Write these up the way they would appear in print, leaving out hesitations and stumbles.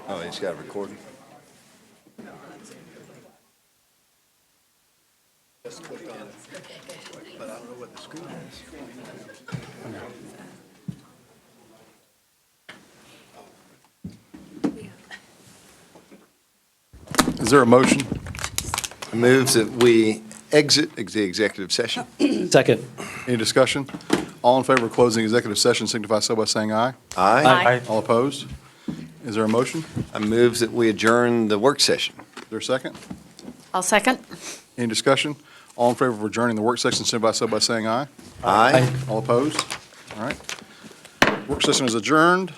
Oh, he's got a recording. Just click on it, but I don't know what the screen is. Is there a motion? Moves that we exit the executive session. Second. Any discussion? All in favor of closing executive session signify so by saying aye. Aye. All opposed? Is there a motion? Moves that we adjourn the work session. Is there a second? I'll second. Any discussion? All in favor of adjourning the work session signify so by saying aye. Aye. All opposed? All right. Work session is adjourned.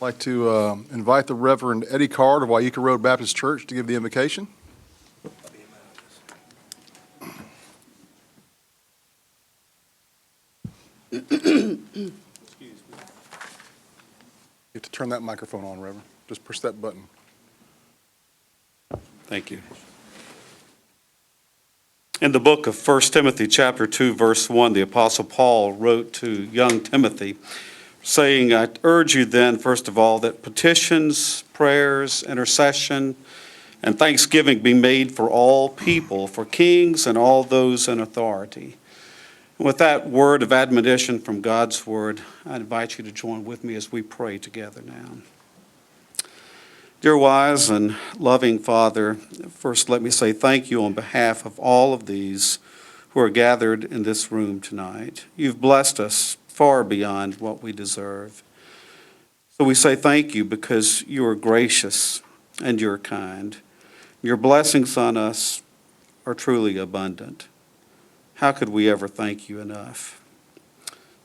I'd like to invite the Reverend Eddie Card of Waika Road Baptist Church to give the invocation. You have to turn that microphone on, Reverend. Just push that button. Thank you. In the book of 1 Timothy chapter 2, verse 1, the Apostle Paul wrote to young Timothy, saying, I urge you then, first of all, that petitions, prayers, intercession, and thanksgiving be made for all people, for kings and all those in authority. And with that word of admonition from God's word, I invite you to join with me as we pray together now. Dear wise and loving Father, first let me say thank you on behalf of all of these who are gathered in this room tonight. You've blessed us far beyond what we deserve. So we say thank you because you are gracious and you're kind. Your blessings on us are truly abundant. How could we ever thank you enough?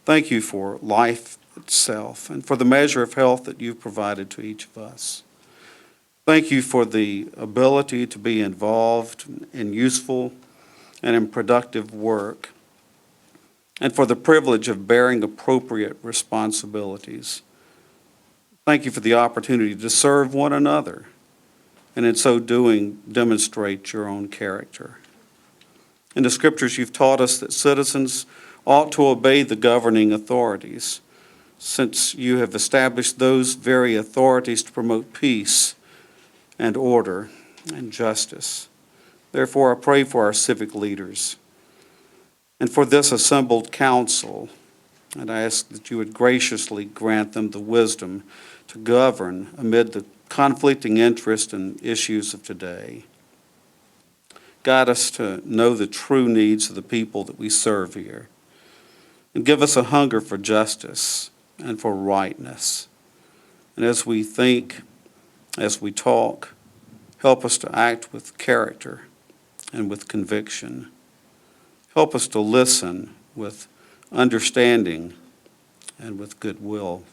Thank you for life itself and for the measure of health that you've provided to each of us. Thank you for the ability to be involved in useful and in productive work, and for the privilege of bearing appropriate responsibilities. Thank you for the opportunity to serve one another, and in so doing, demonstrate your own character. In the scriptures, you've taught us that citizens ought to obey the governing authorities, since you have established those very authorities to promote peace and order and justice. Therefore, I pray for our civic leaders and for this assembled council, and I ask that you would graciously grant them the wisdom to govern amid the conflicting interests and issues of today. Guide us to know the true needs of the people that we serve here, and give us a hunger for justice and for rightness. And as we think, as we talk, help us to act with character and with conviction. Help us to listen with understanding and with goodwill.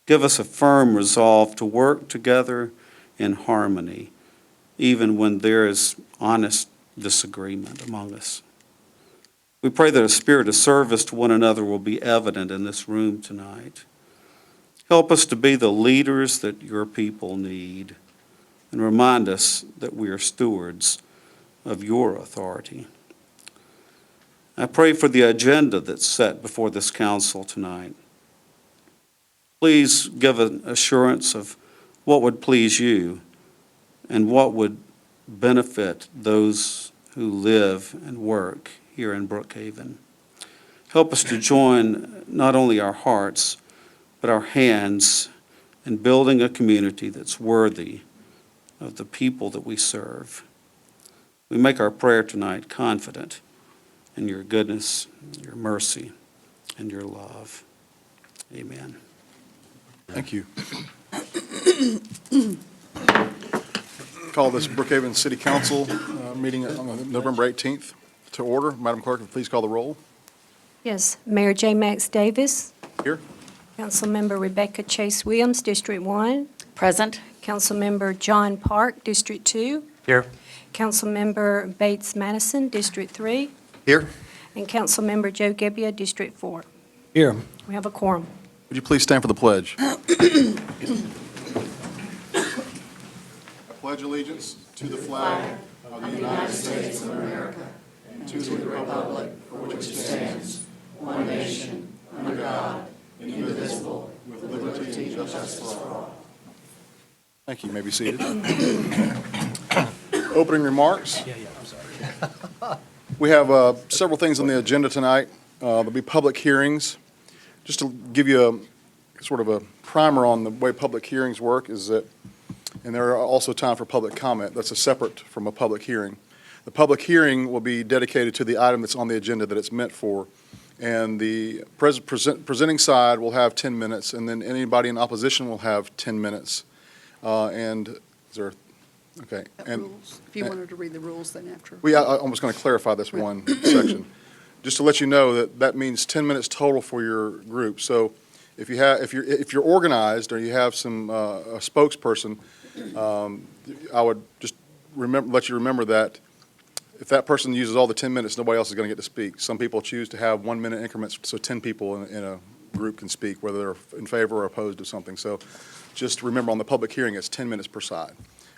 Give us a firm resolve to work together in harmony, even when there is honest disagreement among us. We pray that a spirit of service to one another will be evident in this room tonight. Help us to be the leaders that your people need, and remind us that we are stewards of your authority. I pray for the agenda that's set before this council tonight. Please give an assurance of what would please you and what would benefit those who live and work here in Brookhaven. Help us to join not only our hearts, but our hands in building a community that's worthy of the people that we serve. We make our prayer tonight confident in your goodness, your mercy, and your love. Amen. Thank you. Call this Brookhaven City Council meeting on November 18th to order. Madam Clerk, please call the roll. Yes, Mayor J. Max Davis. Here. Councilmember Rebecca Chase Williams, District 1. Present. Councilmember John Park, District 2. Here. Councilmember Bates Madison, District 3. Here. And Councilmember Joe Gebbia, District 4. Here. We have a quorum. Would you please stand for the pledge? pledge allegiance to the flag of the United States of America and to the republic for which it stands, one nation, under God, indivisible, with liberty and justice for all. Thank you. You may be seated. Opening remarks. We have several things on the agenda tonight. There'll be public hearings. Just to give you a sort of a primer on the way public hearings work is that, and there are also time for public comment. That's a separate from a public hearing. The public hearing will be dedicated to the item that's on the agenda that it's meant for. And the presenting side will have 10 minutes, and then anybody in opposition will have 10 minutes. And is there, okay. And Rules. If you wanted to read the rules then after. I was going to clarify this one section. Just to let you know that means 10 minutes total for your group. So if you're organized or you have some a spokesperson, I would just let you remember that if that person uses all the 10 minutes, nobody else is going to get to speak. Some people choose to have 1 minute increments, so 10 people in a group can speak, whether they're in favor or opposed to something. So just remember, on the public hearing, it's 10 minutes per side.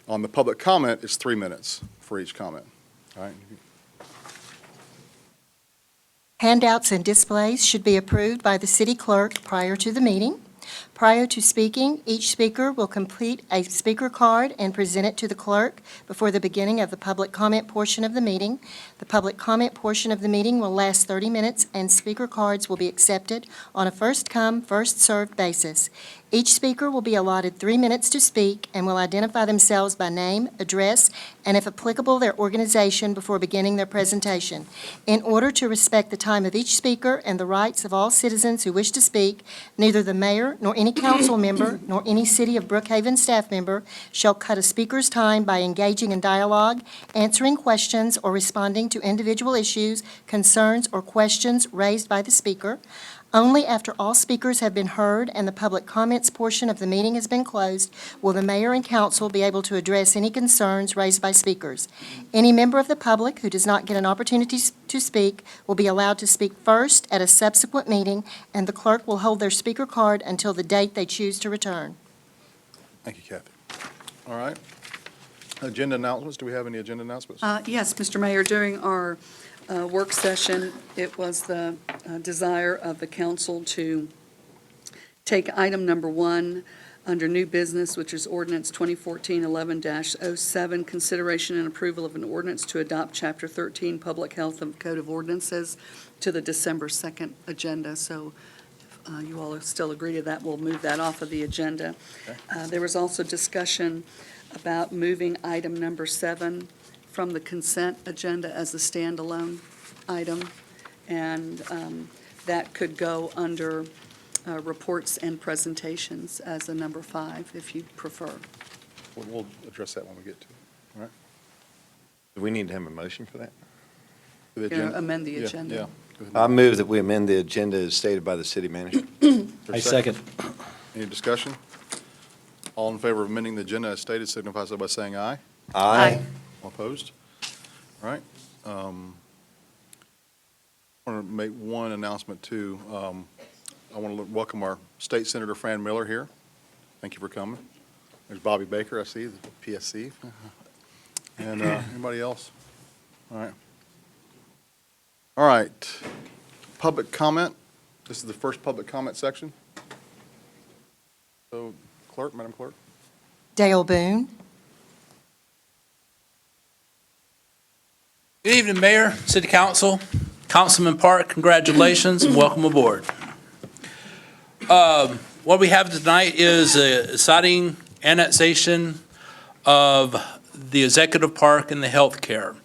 On the public comment, it's 3 minutes for each comment. All right. Handouts and displays should be approved by the city clerk prior to the meeting. Prior to speaking, each speaker will complete a speaker card and present it to the clerk before the beginning of the public comment portion of the meeting. The public comment portion of the meeting will last 30 minutes, and speaker cards will be accepted on a first-come, first-served basis. Each speaker will be allotted 3 minutes to speak and will identify themselves by name, address, and if applicable, their organization before beginning their presentation. In order to respect the time of each speaker and the rights of all citizens who wish to speak, neither the mayor nor any council member nor any City of Brookhaven staff member shall cut a speaker's time by engaging in dialogue, answering questions, or responding to individual issues, concerns, or questions raised by the speaker. Only after all speakers have been heard and the public comments portion of the meeting has been closed will the mayor and council be able to address any concerns raised by speakers. Any member of the public who does not get an opportunity to speak will be allowed to speak first at a subsequent meeting, and the clerk will hold their speaker card until the date they choose to return. Thank you, Kathy. All right. Agenda announcements. Do we have any agenda announcements? Yes, Mr. Mayor, during our work session, it was the desire of the council to take item number 1 under new business, which is ordinance 2014-11-07, consideration and approval of an ordinance to adopt Chapter 13, Public Health of Code of Ordinances, to the December 2nd agenda. So if you all still agree to that, we'll move that off of the agenda. Okay. There was also discussion about moving item number 7 from the consent agenda as a standalone item, and that could go under reports and presentations as a number 5, if you prefer. We'll address that when we get to it. All right. Do we need to have a motion for that? The You're agenda- gonna amend the Yeah, agenda. Yeah. Go ahead. I move that we amend the agenda as stated by the city manager. For a I second. Any discussion? All in favor of amending the agenda as stated, signify so by saying aye. Aye. All opposed? All right. I want to make one announcement, too. I want to welcome our State Senator Fran Miller here. Thank you for coming. There's Bobby Baker, I see, the PSC. And anybody else? All right. All right. Public comment. This is the first public comment section. So, Clerk, Madam Clerk. Dale Boone. Good evening, Mayor, City Council, Councilman Park, congratulations and welcome aboard. What we have tonight is a exciting annexation of the executive park and the healthcare,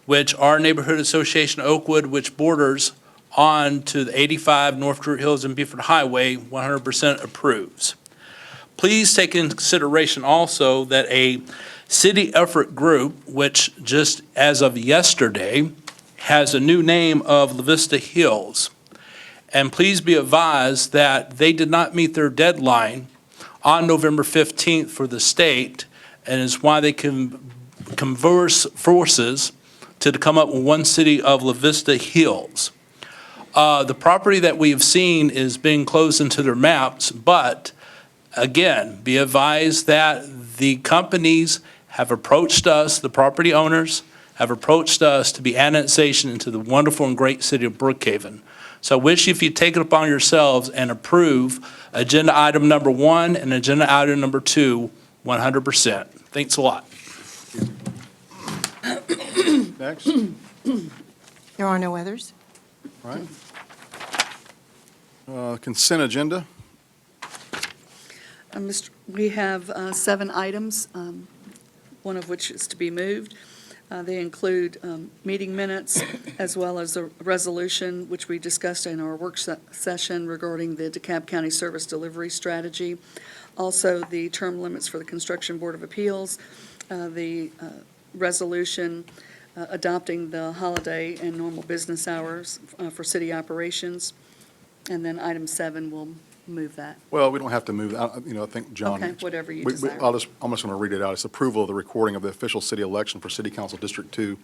which our neighborhood association Oakwood, which borders on to the 85 North Druid Hills and Beaufort Highway, 100% approves. Please take into consideration also that a city effort group, which just as of yesterday has a new name of La Vista Hills. And please be advised that they did not meet their deadline on November 15th for the state, and is why they can converse forces to come up with one city of La Vista Hills. The property that we have seen is being closed into their maps, but again, be advised that the companies have approached us, the property owners have approached us to be annexation into the wonderful and great city of Brookhaven. So I wish if you take it upon yourselves and approve agenda item number 1 and agenda item number 2 100%. Thanks a lot. Next, There are no others. all right. Consent agenda. We have 7 items, one of which is to be moved. They include meeting minutes as well as a resolution, which we discussed in our work session regarding the DeKalb County Service Delivery Strategy. Also, the term limits for the Construction Board of Appeals, the resolution adopting the holiday and normal business hours for city operations. And then item 7 will move that. Well, we don't have to move, I think John. Okay, whatever you I'm desire. just going to read it out. It's approval of the recording of the official city election for City Council District 2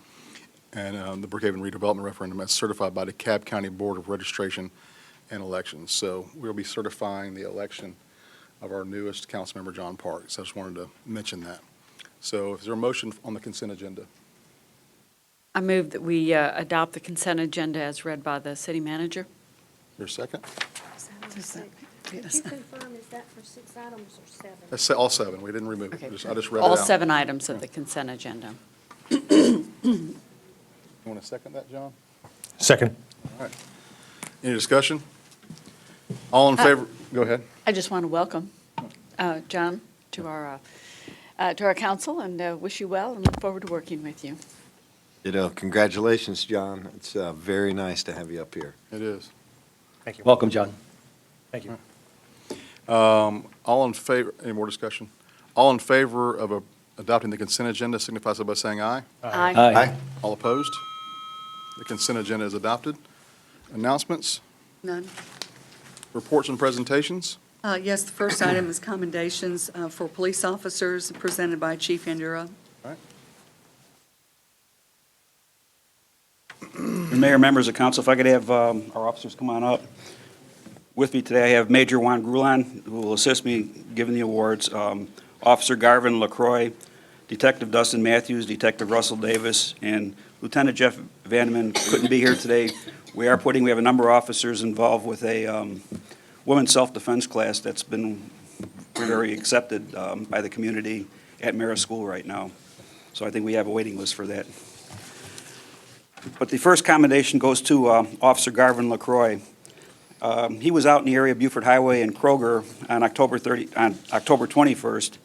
and the Brookhaven redevelopment referendum as certified by the DeKalb County Board of Registration and Elections. So we'll be certifying the election of our newest council member, John Parks. I just wanted to mention that. So is there a motion on the consent agenda? I move that we adopt the consent agenda as read by the city manager. Is there a second? Could you confirm, is that for 6 items or 7? That's all 7. We didn't remove it. Okay. I just read it out. All 7 items of the consent agenda. You want to second that, John? Second. Any discussion? All in favor? Go ahead. I just want to welcome John to our council and wish you well and look forward to working with you. Congratulations, John. It's very nice to have you up here. It is. Thank you. Welcome, John. Thank you. All in favor, any more discussion? All in favor of adopting the consent agenda signify so by saying aye. Aye. All opposed? The consent agenda is adopted. Announcements, None? reports and presentations. Yes, the first item is commendations for police officers presented by Chief Andura. Mayor, members of council, if I could have our officers come on up. With me today, I have Major Juan Grulon, who will assist me giving the awards. Officer Garvin LaCroix, Detective Dustin Matthews, Detective Russell Davis, and Lieutenant Jeff Vandeman couldn't be here today. We have a number of officers involved with a women's self-defense class that's been very accepted by the community at Marist School right now. So I think we have a waiting list for that. But the first commendation goes to Officer Garvin LaCroix. He was out in the area of Buford Highway and Kroger on October 21st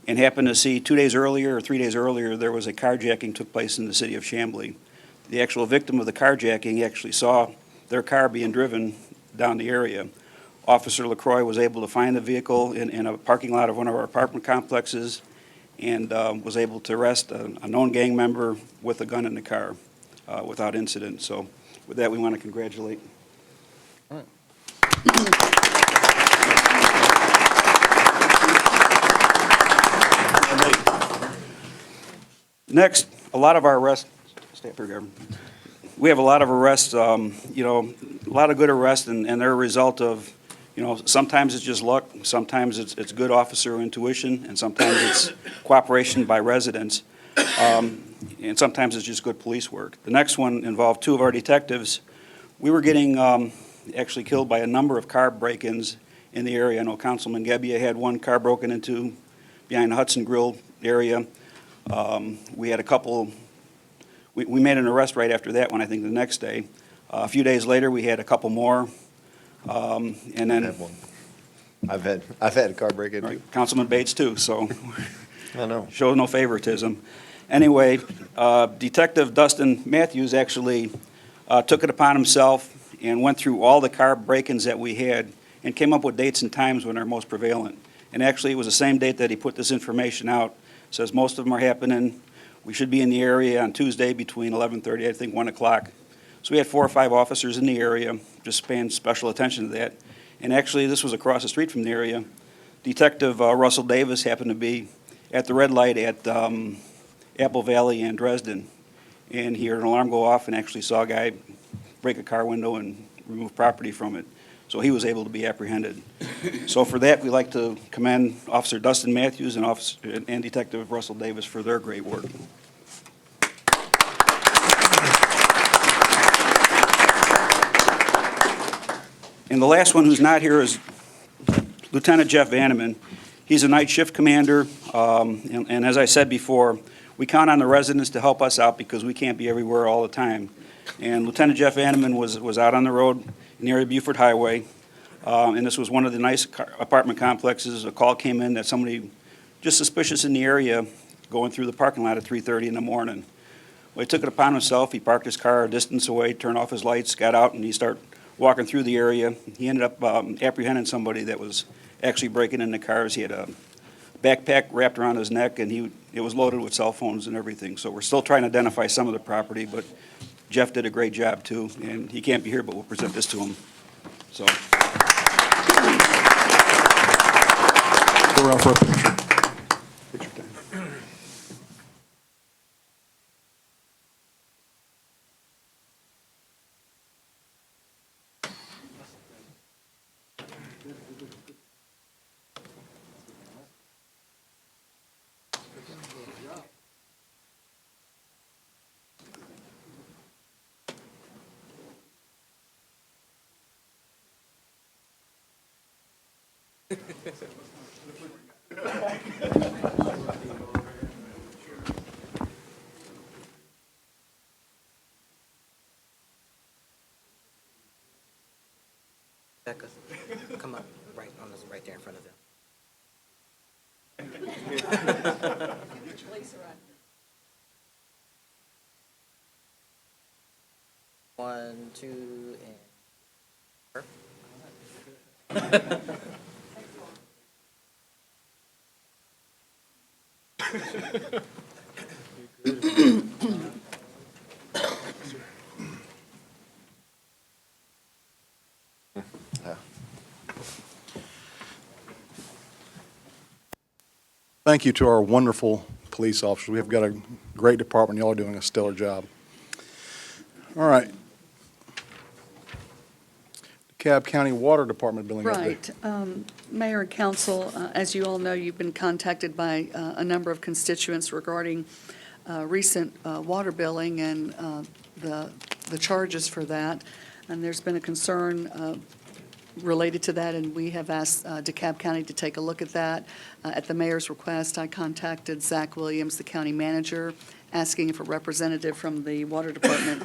and happened to see 2 days earlier or 3 days earlier, there was a carjacking took place in the city of Chamblee. The actual victim of the carjacking actually saw their car being driven down the area. Officer LaCroix was able to find the vehicle in a parking lot of one of our apartment complexes and was able to arrest a known gang member with a gun in the car without incident. So with that, we want to congratulate. Next, a lot of our arrests, stay up here, Governor. We have a lot of arrests, a lot of good arrests, and they're a result of, sometimes it's just luck, sometimes it's good officer intuition, and sometimes it's cooperation by residents, and sometimes it's just good police work. The next one involved 2 of our detectives. We were getting actually killed by a number of car break-ins in the area. I know Councilman Gebbia had one car broken into behind the Hudson Grill area. We had a couple, we made an arrest right after that one, I think the next day. A few days later, we had a couple more. And then I've had a car break in too. Councilman Bates too, so I know. show no favoritism. Anyway, Detective Dustin Matthews actually took it upon himself and went through all the car break-ins that we had and came up with dates and times when they're most prevalent. And actually, it was the same date that he put this information out. Says most of them are happening. We should be in the area on Tuesday between 11:30, I think 1 o'clock. So we had 4 or 5 officers in the area, just paying special attention to that. And actually, this was across the street from the area. Detective Russell Davis happened to be at the red light at Apple Valley and Dresden. And he heard an alarm go off and actually saw a guy break a car window and remove property from it. so he was able to be apprehended. So for that, we'd like to commend Officer Dustin Matthews and Detective Russell Davis for their great work. And the last one who's not here is Lieutenant Jeff Vanneman. He's a night shift commander, and as I said before, we count on the residents to help us out because we can't be everywhere all the time. And Lieutenant Jeff Vanneman was out on the road in the area of Buford Highway, and this was one of the nice apartment complexes. A call came in that somebody just suspicious in the area going through the parking lot at 3:30 in the morning. Well, he took it upon himself. He parked his car a distance away, turned off his lights, got out, and he started walking through the area. He ended up apprehending somebody that was actually breaking into cars. He had a backpack wrapped around his neck, and it was loaded with cell phones and everything. So we're still trying to identify some of the property, but Jeff did a great job too, and he can't be here, but we'll present this to him. So. Go around for a picture. Picture time. Becca, come up right on this, right there in front of them. One, two, and. Thank you to our wonderful police officers. We have got a great department. Y'all are doing a stellar job. All right. DeKalb County Water Department billing update. Right. Mayor and council, as you all know, you've been contacted by a number of constituents regarding recent water billing and the charges for that. And there's been a concern related to that, and we have asked DeKalb County to take a look at that. At the mayor's request, I contacted Zach Williams, the county manager, asking if a representative from the water department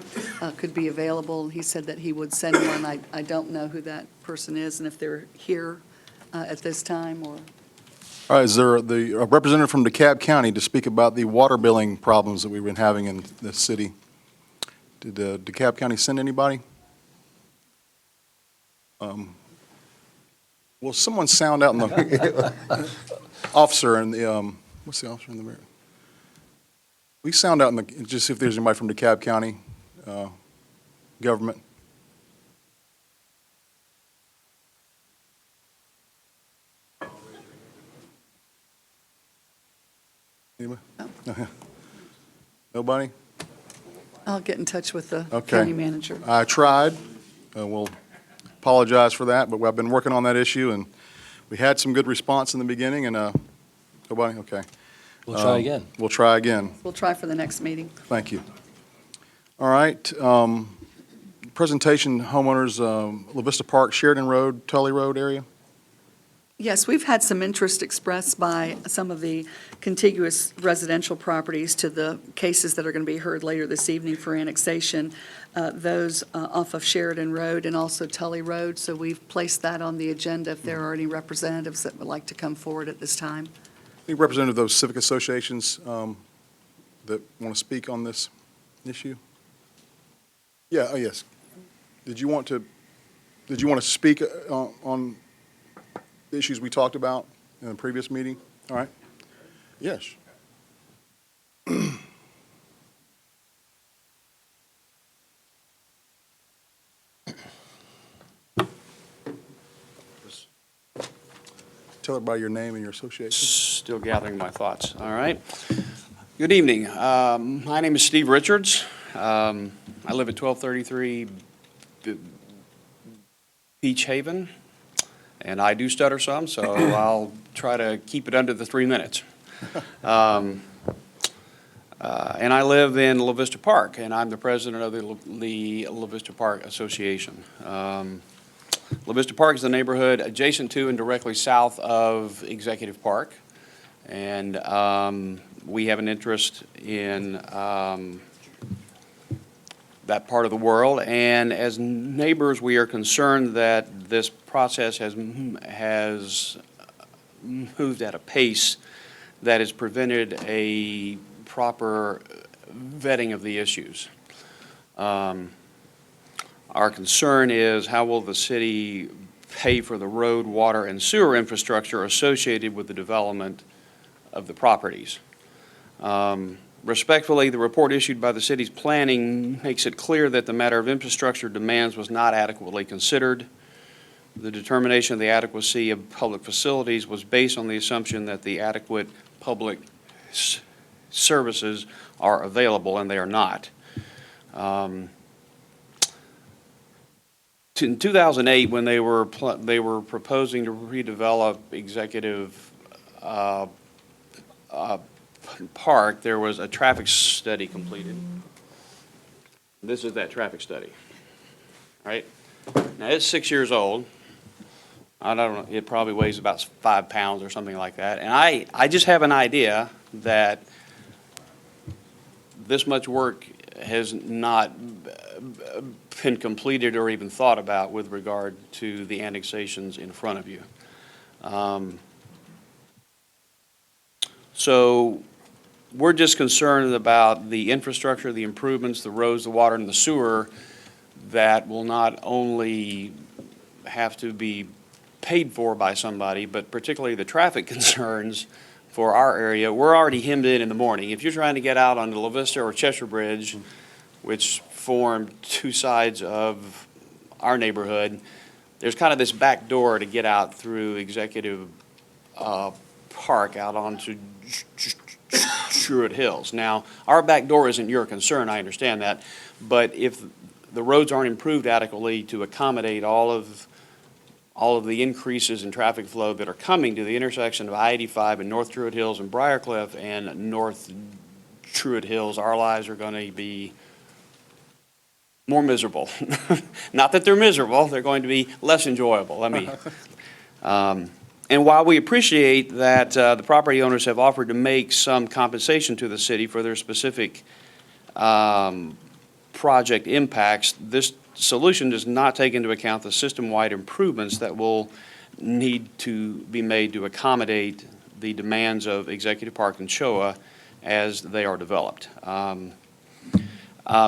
could be available. He said that he would send one. I don't know who that person is and if they're here at this time or. All right, is there a representative from DeKalb County to speak about the water billing problems that we've been having in the city? Did DeKalb County send anybody? Will someone sound out in the officer and the, what's the officer in the mirror? We sound out in the, just see if there's anybody from DeKalb County government. Anybody? No. Nobody? I'll get in touch with the Okay. county manager. I tried. We'll apologize for that, but I've been working on that issue, and we had some good response in the beginning, and nobody? Okay. We'll try again. We'll try again. We'll try for the next meeting. Thank you. All right. Presentation homeowners, La Vista Park, Sheridan Road, Tully Road area. Yes, we've had some interest expressed by some of the contiguous residential properties to the cases that are going to be heard later this evening for annexation, those off of Sheridan Road and also Tully Road. So we've placed that on the agenda if there are any representatives that would like to come forward at this time. Any representative of those civic associations that want to speak on this issue? Yeah, oh, yes. Did you want to speak on the issues we talked about in the previous meeting? All right. Yes. Tell everybody your name and your association. Still gathering my thoughts. All right. Good evening. My name is Steve Richards. I live at 1233 Beach Haven. And I do stutter some, so I'll try to keep it under the 3 minutes. And I live in La Vista Park, and I'm the president of the La Vista Park Association. La Vista Park is the neighborhood adjacent to and directly south of Executive Park. And we have an interest in that part of the world. And as neighbors, we are concerned that this process has moved at a pace that has prevented a proper vetting of the issues. Our concern is how will the city pay for the road, water, and sewer infrastructure associated with the development of the properties. Respectfully, the report issued by the city's planning makes it clear that the matter of infrastructure demands was not adequately considered. The determination of the adequacy of public facilities was based on the assumption that the adequate public services are available, and they are not. In 2008, when they were proposing to redevelop Executive Park, there was a traffic study completed. This is that traffic study, right? Now, it's 6 years old. I don't know, it probably weighs about 5 pounds or something like that. And I just have an idea that this much work has not been completed or even thought about with regard to the annexations in front of you. So we're just concerned about the infrastructure, the improvements, the roads, the water, and the sewer that will not only have to be paid for by somebody, but particularly the traffic concerns for our area. We're already hemmed in the morning. If you're trying to get out on the La Vista or Cheshire Bridge, which form two sides of our neighborhood, there's kind of this back door to get out through Executive Park out onto Druid Hills. Now, our back door isn't your concern, I understand that, but if the roads aren't improved adequately to accommodate all of the increases in traffic flow that are coming to the intersection of I-85 and North Druid Hills and Briarcliff and North Druid Hills, our lives are going to be more miserable. Not that they're miserable, they're going to be less enjoyable. And while we appreciate that the property owners have offered to make some compensation to the city for their specific project impacts, this solution does not take into account the system-wide improvements that will need to be made to accommodate the demands of Executive Park and Showa as they are developed.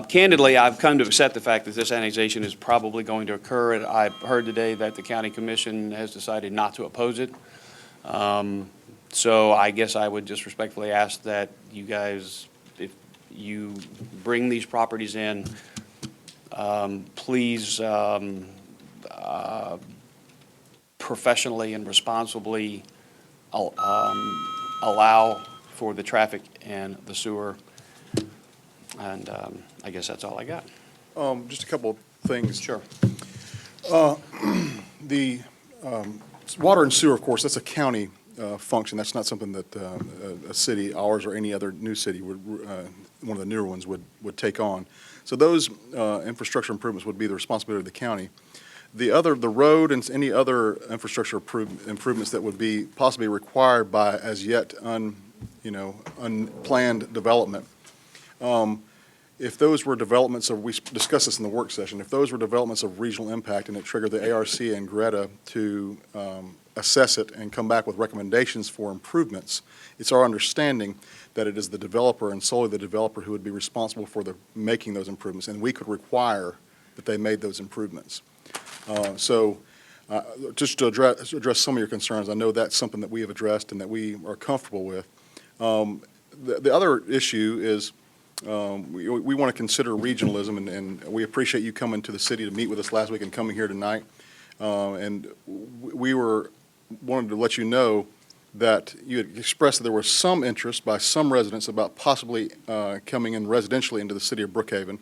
Candidly, I've come to accept the fact that this annexation is probably going to occur. And I've heard today that the County Commission has decided not to oppose it. So I guess I would just respectfully ask that you guys, if you bring these properties in, please professionally and responsibly allow for the traffic and the sewer. And I guess that's all I got. Just a couple of things. Sure. The water and sewer, of course, that's a county function. That's not something that a city, ours or any other new city, would one of the newer ones would take on. So those infrastructure improvements would be the responsibility of the county. The road and any other infrastructure improvements that would be possibly required by as yet unplanned development. If those were developments of, we discussed this in the work session, if those were developments of regional impact and it triggered the ARC and Greta to assess it and come back with recommendations for improvements, it's our understanding that it is the developer and solely the developer who would be responsible for making those improvements, and we could require that they made those improvements. Just to address some of your concerns, I know that's something that we have addressed and that we are comfortable with. The other issue is we want to consider regionalism, and we appreciate you coming to the city to meet with us last week and coming here tonight. And we wanted to let you know that you had expressed that there was some interest by some residents about possibly coming in residentially into the city of Brookhaven.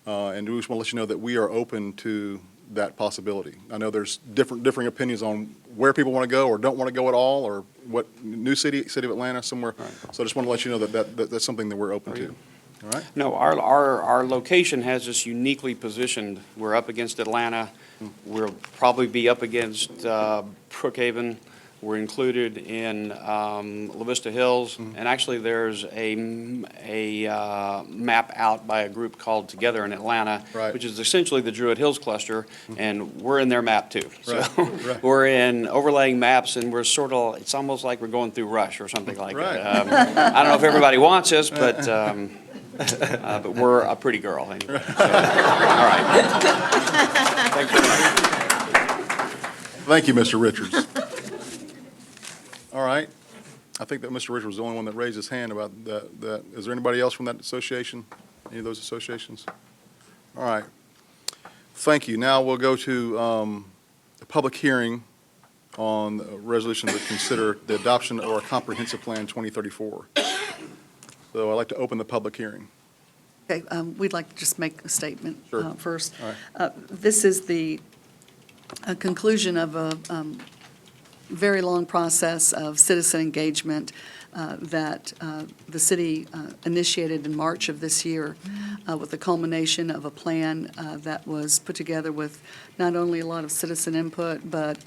And we just want to let you know that we are open to that possibility. I know there's differing opinions on where people want to go or don't want to go at all, or what, new city of Atlanta, somewhere. So I just want to let you know that's something that we're open to. All right? No, our location has us uniquely positioned. We're up against Atlanta. We'll probably be up against Brookhaven. We're included in La Vista Hills. And actually, there's a map out by a group called Together in Atlanta, Right. which is essentially the Druid Hills cluster, and we're in their map too. Right, So right. we're in overlaying maps, and we're sort of, it's almost like we're going through Rush or something like Right. that. I don't know if everybody wants us, but we're a pretty girl anyway. So, all right. Thank you very much. Thank you, Mr. Richards. All right. I think that Mr. Richards was the only one that raised his hand about that. Is there anybody else from that association? Any of those associations? All right. Thank you. Now we'll go to the public hearing on a resolution to consider the adoption of our comprehensive plan 2034. So I'd like to open the public hearing. Okay, we'd like to just make a statement Sure. first. All This is the conclusion of a very long process of citizen engagement that the city initiated in March of this year with the culmination of a plan that was put together with not only a lot of citizen input, but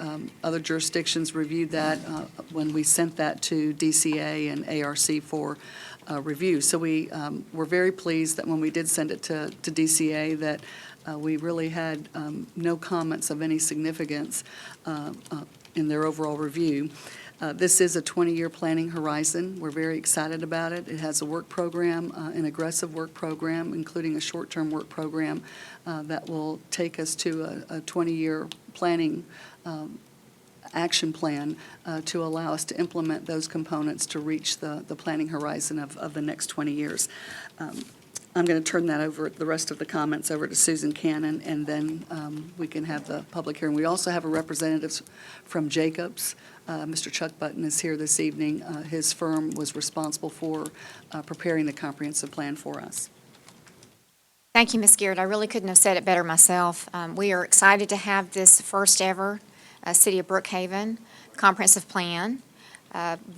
other jurisdictions reviewed that when we sent that to DCA and ARC for review. So we were very pleased that when we did send it to DCA, that we really had no comments of any significance in their overall review. This is a 20-year planning horizon. We're very excited about it. It has a work program, an aggressive work program, including a short-term work program that will take us to a 20-year planning action plan to allow us to implement those components to reach the planning horizon of the next 20 years. I'm going to turn that over, the rest of the comments over to Susan Cannon, and then we can have the public hearing. We also have a representative from Jacobs. Mr. Chuck Button is here this evening. His firm was responsible for preparing the comprehensive plan for us. Thank you, Ms. Garrett. I really couldn't have said it better myself. We are excited to have this first ever City of Brookhaven comprehensive plan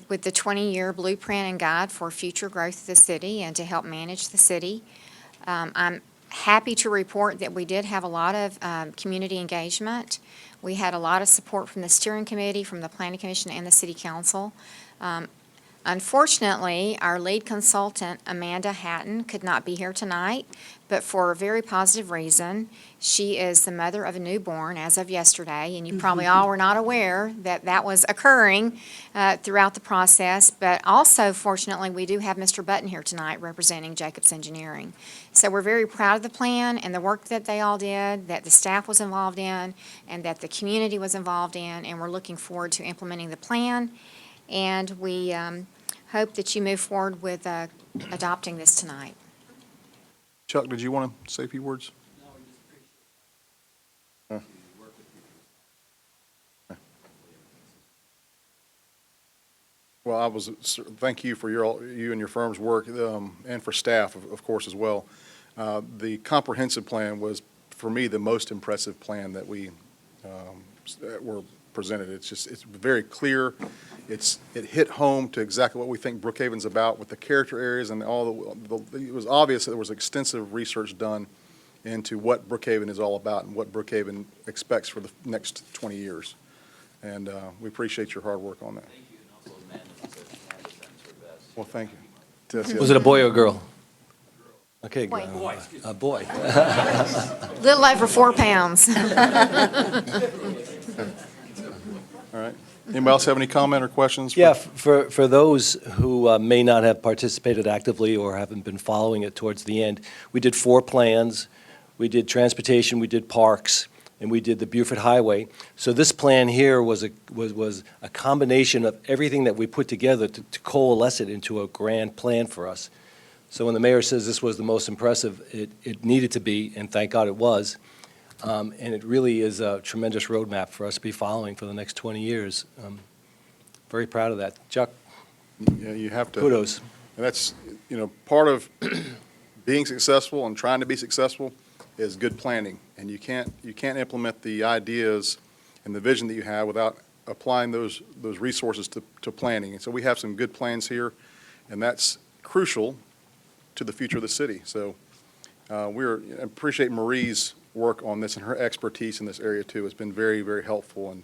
with the 20-year blueprint and guide for future growth of the city and to help manage the city. I'm happy to report that we did have a lot of community engagement. We had a lot of support from the steering committee, from the planning commission, and the city council. Unfortunately, our lead consultant, Amanda Hatton, could not be here tonight, but for a very positive reason. She is the mother of a newborn as of yesterday, and you probably all were not aware that that was occurring throughout the process. But also, fortunately, we do have Mr. Button here tonight representing Jacobs Engineering. So we're very proud of the plan and the work that they all did, that the staff was involved in, and that the community was involved in, and we're looking forward to implementing the plan. And we hope that you move forward with adopting this tonight. Chuck, did you want to say a few words? Well, thank you for you and your firm's work, and for staff, of course, as well. The comprehensive plan was, for me, the most impressive plan that were presented. It's very clear. It hit home to exactly what we think Brookhaven's about with the character areas and it was obvious that there was extensive research done into what Brookhaven is all about and what Brookhaven expects for the next 20 years. And we appreciate your hard work on that. Thank you, and also Amanda said Amanda sent her best. Well, thank you. Was it a boy or a girl? Okay. Boy. A boy. Little over 4 pounds. All right. Anybody else have any comment or questions? Yeah, for those who may not have participated actively or haven't been following it towards the end, we did 4 plans. We did transportation, we did parks, and we did the Beaufort Highway. So this plan here was a combination of everything that we put together to coalesce it into a grand plan for us. So when the mayor says this was the most impressive, it needed to be, and thank God it was. And it really is a tremendous roadmap for us to be following for the next 20 years. Very proud of that. Chuck, Yeah, you have to. kudos. And that's, part of being successful and trying to be successful is good planning. And you can't implement the ideas and the vision that you have without applying those resources to planning. And so we have some good plans here, and that's crucial to the future of the city. So appreciate Marie's work on this, and her expertise in this area too has been very, very helpful. And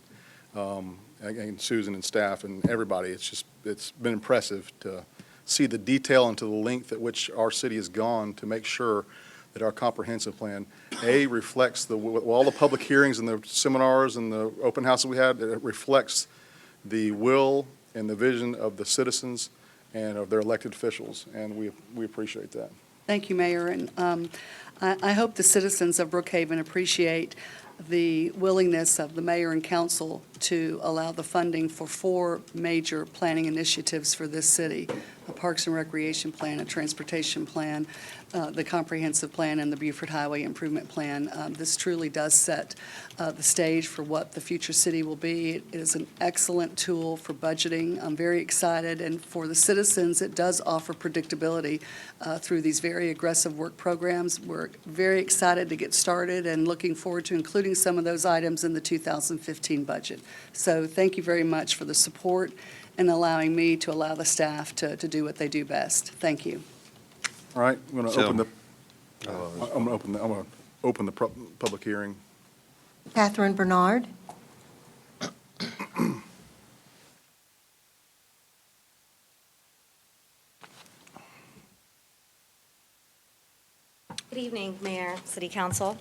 again, Susan and staff and everybody, it's been impressive to see the detail and to the length at which our city has gone to make sure that our comprehensive plan, reflects all the public hearings and the seminars and the open houses we had, it reflects the will and the vision of the citizens and of their elected officials, and we appreciate that. Thank you, Mayor, and I hope the citizens of Brookhaven appreciate the willingness of the mayor and council to allow the funding for 4 major planning initiatives for this city: a Parks and Recreation Plan, a Transportation Plan, the Comprehensive Plan, and the Beaufort Highway Improvement Plan. This truly does set the stage for what the future city will be. It is an excellent tool for budgeting. I'm very excited, and for the citizens, it does offer predictability through these very aggressive work programs. We're very excited to get started and looking forward to including some of those items in the 2015 budget. So thank you very much for the support and allowing me to allow the staff to do what they do best. Thank you. All right, I'm going to open the public hearing. Catherine Bernard. Good evening, Mayor, City Council.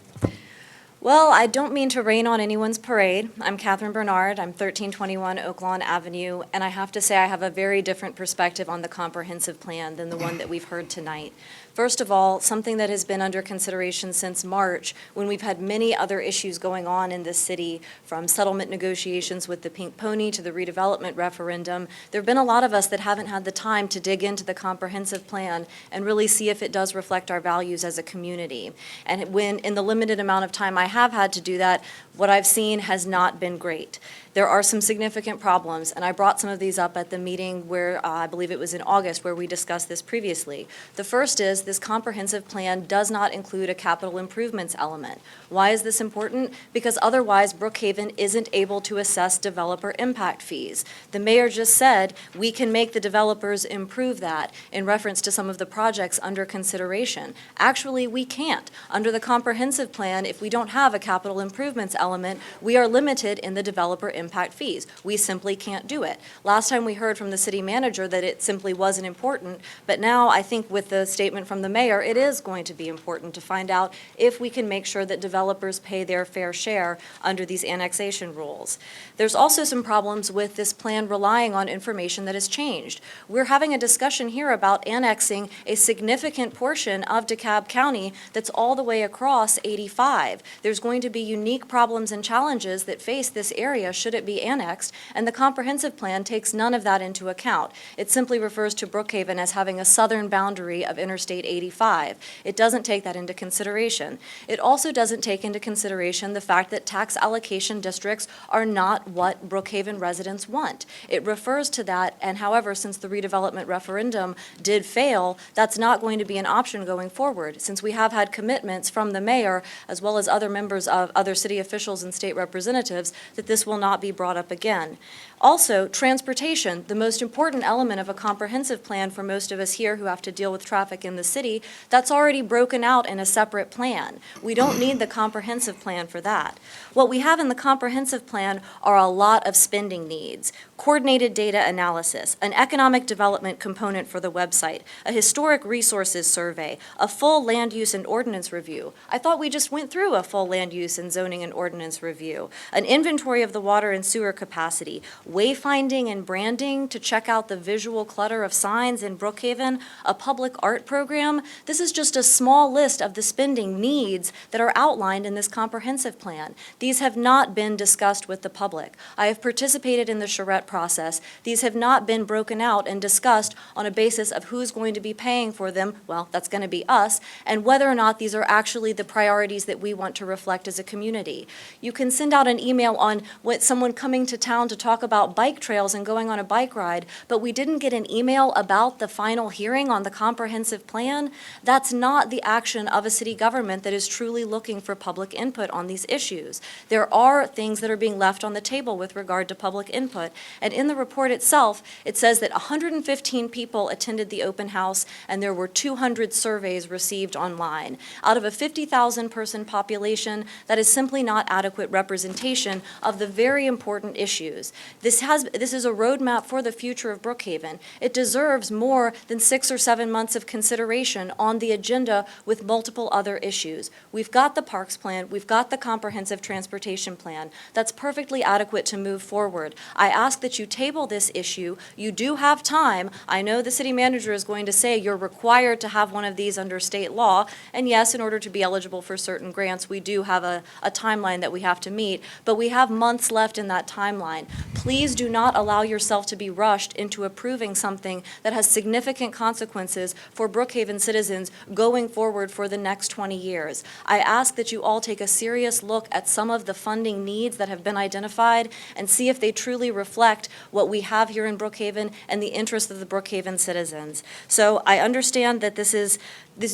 Well, I don't mean to rain on anyone's parade. I'm Catherine Bernard. I'm 1321 Oak Lawn Avenue, and I have to say I have a very different perspective on the comprehensive plan than the one that we've heard tonight. First of all, something that has been under consideration since March, when we've had many other issues going on in this city, from settlement negotiations with the Pink Pony to the redevelopment referendum, there have been a lot of us that haven't had the time to dig into the comprehensive plan and really see if it does reflect our values as a community. And when, in the limited amount of time I have had to do that, what I've seen has not been great. There are some significant problems, and I brought some of these up at the meeting where I believe it was in August where we discussed this previously. The first is this comprehensive plan does not include a capital improvements element. Why is this important? Because otherwise Brookhaven isn't able to assess developer impact fees. The mayor just said we can make the developers improve that in reference to some of the projects under consideration. Actually, we can't. Under the comprehensive plan, if we don't have a capital improvements element, we are limited in the developer impact fees. We simply can't do it. Last time we heard from the city manager that it simply wasn't important, but now I think with the statement from the mayor, it is going to be important to find out if we can make sure that developers pay their fair share under these annexation rules. There's also some problems with this plan relying on information that has changed. We're having a discussion here about annexing a significant portion of DeKalb County that's all the way across 85. There's going to be unique problems and challenges that face this area should it be annexed, and the comprehensive plan takes none of that into account. It simply refers to Brookhaven as having a southern boundary of Interstate 85. It doesn't take that into consideration. It also doesn't take into consideration the fact that tax allocation districts are not what Brookhaven residents want. It refers to that, and however, since the redevelopment referendum did fail, that's not going to be an option going forward, since we have had commitments from the mayor, as well as other members of other city officials and state representatives, that this will not be brought up again. Also, transportation, the most important element of a comprehensive plan for most of us here who have to deal with traffic in the city, that's already broken out in a separate plan. We don't need the comprehensive plan for that. What we have in the comprehensive plan are a lot of spending needs: coordinated data analysis, an economic development component for the website, a historic resources survey, a full land use and ordinance review. I thought we just went through a full land use and zoning and ordinance review, an inventory of the water and sewer capacity, wayfinding and branding to check out the visual clutter of signs in Brookhaven, a public art program. This is just a small list of the spending needs that are outlined in this comprehensive plan. These have not been discussed with the public. I have participated in the charrette process. These have not been broken out and discussed on a basis of who's going to be paying for them, well, that's going to be us, and whether or not these are actually the priorities that we want to reflect as a community. You can send out an email on what someone coming to town to talk about about bike trails and going on a bike ride, but we didn't get an email about the final hearing on the comprehensive plan, that's not the action of a city government that is truly looking for public input on these issues. There are things that are being left on the table with regard to public input. And in the report itself, it says that 115 people attended the open house and there were 200 surveys received online. Out of a 50,000 person population, that is simply not adequate representation of the very important issues. This is a roadmap for the future of Brookhaven. It deserves more than 6 or 7 months of consideration on the agenda with multiple other issues. We've got the parks plan, we've got the comprehensive transportation plan. That's perfectly adequate to move forward. I ask that you table this issue. You do have time. I know the city manager is going to say you're required to have one of these under state law, and yes, in order to be eligible for certain grants, we do have a timeline that we have to meet, but we have months left in that timeline. Please do not allow yourself to be rushed into approving something that has significant consequences for Brookhaven citizens going forward for the next 20 years. I ask that you all take a serious look at some of the funding needs that have been identified and see if they truly reflect what we have here in Brookhaven and the interests of the Brookhaven citizens. So I understand that this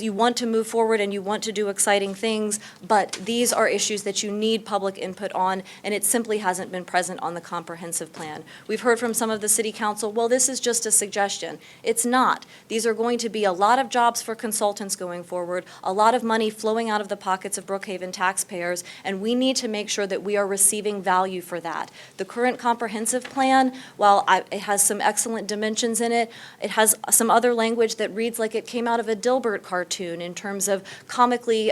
you want to move forward and you want to do exciting things, but these are issues that you need public input on, and it simply hasn't been present on the comprehensive plan. We've heard from some of the city council, well, this is just a suggestion. It's not. These are going to be a lot of jobs for consultants going forward, a lot of money flowing out of the pockets of Brookhaven taxpayers, and we need to make sure that we are receiving value for that. The current comprehensive plan, while it has some excellent dimensions in it, it has some other language that reads like it came out of a Dilbert cartoon in terms of comically,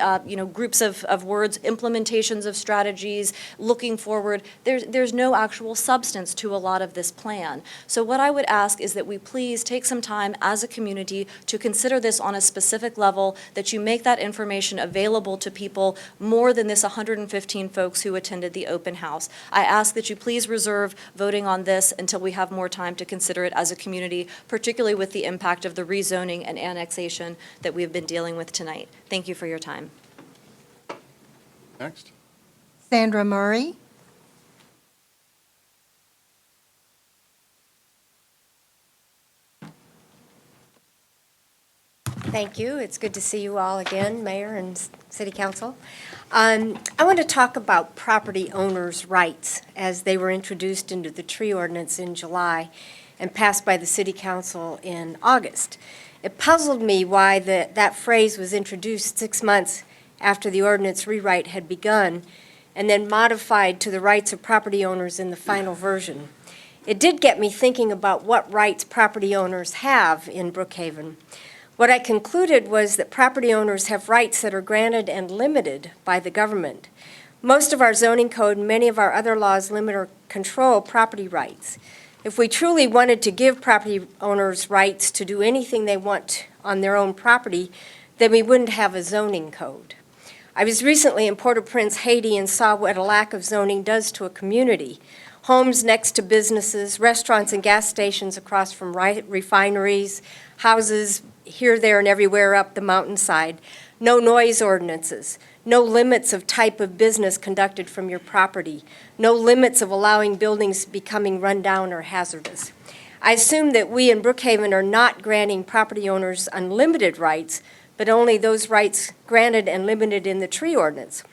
groups of words, implementations of strategies, looking forward. There's no actual substance to a lot of this plan. So what I would ask is that we please take some time as a community to consider this on a specific level, that you make that information available to people more than this 115 folks who attended the open house. I ask that you please reserve voting on this until we have more time to consider it as a community, particularly with the impact of the rezoning and annexation that we've been dealing with tonight. Thank you for your time. Next. Sandra Murray. Thank you. It's good to see you all again, Mayor and City Council. I want to talk about property owners' rights as they were introduced into the tree ordinance in July and passed by the City Council in August. It puzzled me why that phrase was introduced 6 months after the ordinance rewrite had begun and then modified to the rights of property owners in the final version. It did get me thinking about what rights property owners have in Brookhaven. What I concluded was that property owners have rights that are granted and limited by the government. Most of our zoning code and many of our other laws limit or control property rights. If we truly wanted to give property owners rights to do anything they want on their own property, then we wouldn't have a zoning code. I was recently in Port-au-Prince, Haiti, and saw what a lack of zoning does to a community. Homes next to businesses, restaurants and gas stations across from refineries, houses here, there, and everywhere up the mountainside. No noise ordinances. No limits of type of business conducted from your property. No limits of allowing buildings becoming run down or hazardous. I assume that we in Brookhaven are not granting property owners unlimited rights, but only those rights granted and limited in the tree ordinance.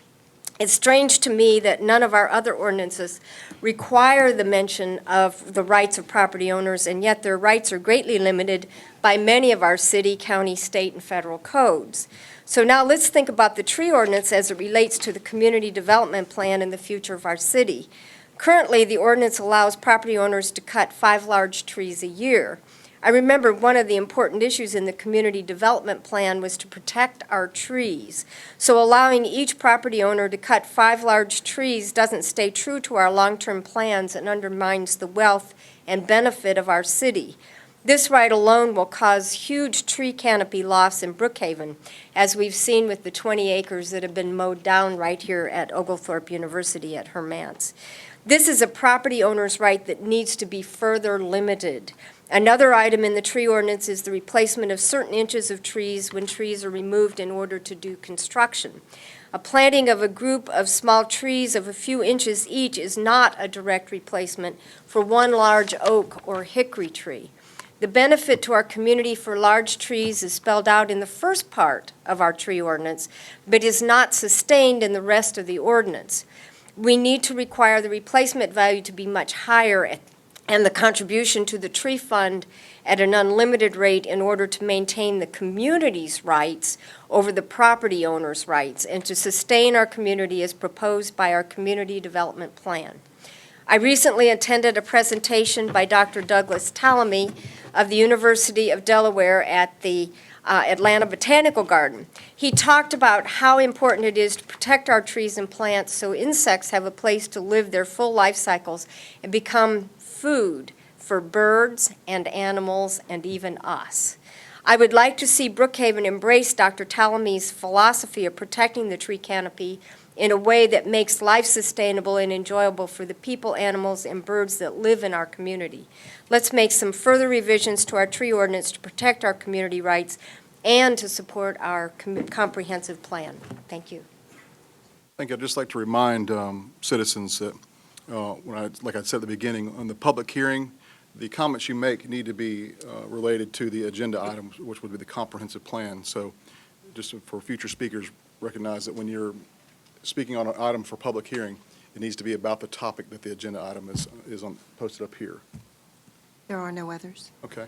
It's strange to me that none of our other ordinances require the mention of the rights of property owners, and yet their rights are greatly limited by many of our city, county, state, and federal codes. So now let's think about the tree ordinance as it relates to the community development plan and the future of our city. Currently, the ordinance allows property owners to cut 5 large trees a year. I remember one of the important issues in the community development plan was to protect our trees. So allowing each property owner to cut 5 large trees doesn't stay true to our long-term plans and undermines the wealth and benefit of our city. This right alone will cause huge tree canopy loss in Brookhaven, as we've seen with the 20 acres that have been mowed down right here at Oglethorpe University at Hermance. This is a property owner's right that needs to be further limited. Another item in the tree ordinance is the replacement of certain inches of trees when trees are removed in order to do construction. A planting of a group of small trees of a few inches each is not a direct replacement for one large oak or hickory tree. The benefit to our community for large trees is spelled out in the first part of our tree ordinance, but is not sustained in the rest of the ordinance. We need to require the replacement value to be much higher and the contribution to the tree fund at an unlimited rate in order to maintain the community's rights over the property owner's rights and to sustain our community as proposed by our community development plan. I recently attended a presentation by Dr. Douglas Tallamy of the University of Delaware at the Atlanta Botanical Garden. He talked about how important it is to protect our trees and plants so insects have a place to live their full life cycles and become food for birds and animals and even us. I would like to see Brookhaven embrace Dr. Tallamy's philosophy of protecting the tree canopy in a way that makes life sustainable and enjoyable for the people, animals, and birds that live in our community. Let's make some further revisions to our tree ordinance to protect our community rights and to support our comprehensive plan. Thank you. I think I'd just like to remind citizens that, like I said at the beginning, on the public hearing, the comments you make need to be related to the agenda items, which would be the comprehensive plan. So just for future speakers, recognize that when you're speaking on an item for public hearing, it needs to be about the topic that the agenda item is posted up here. There are no others. Okay.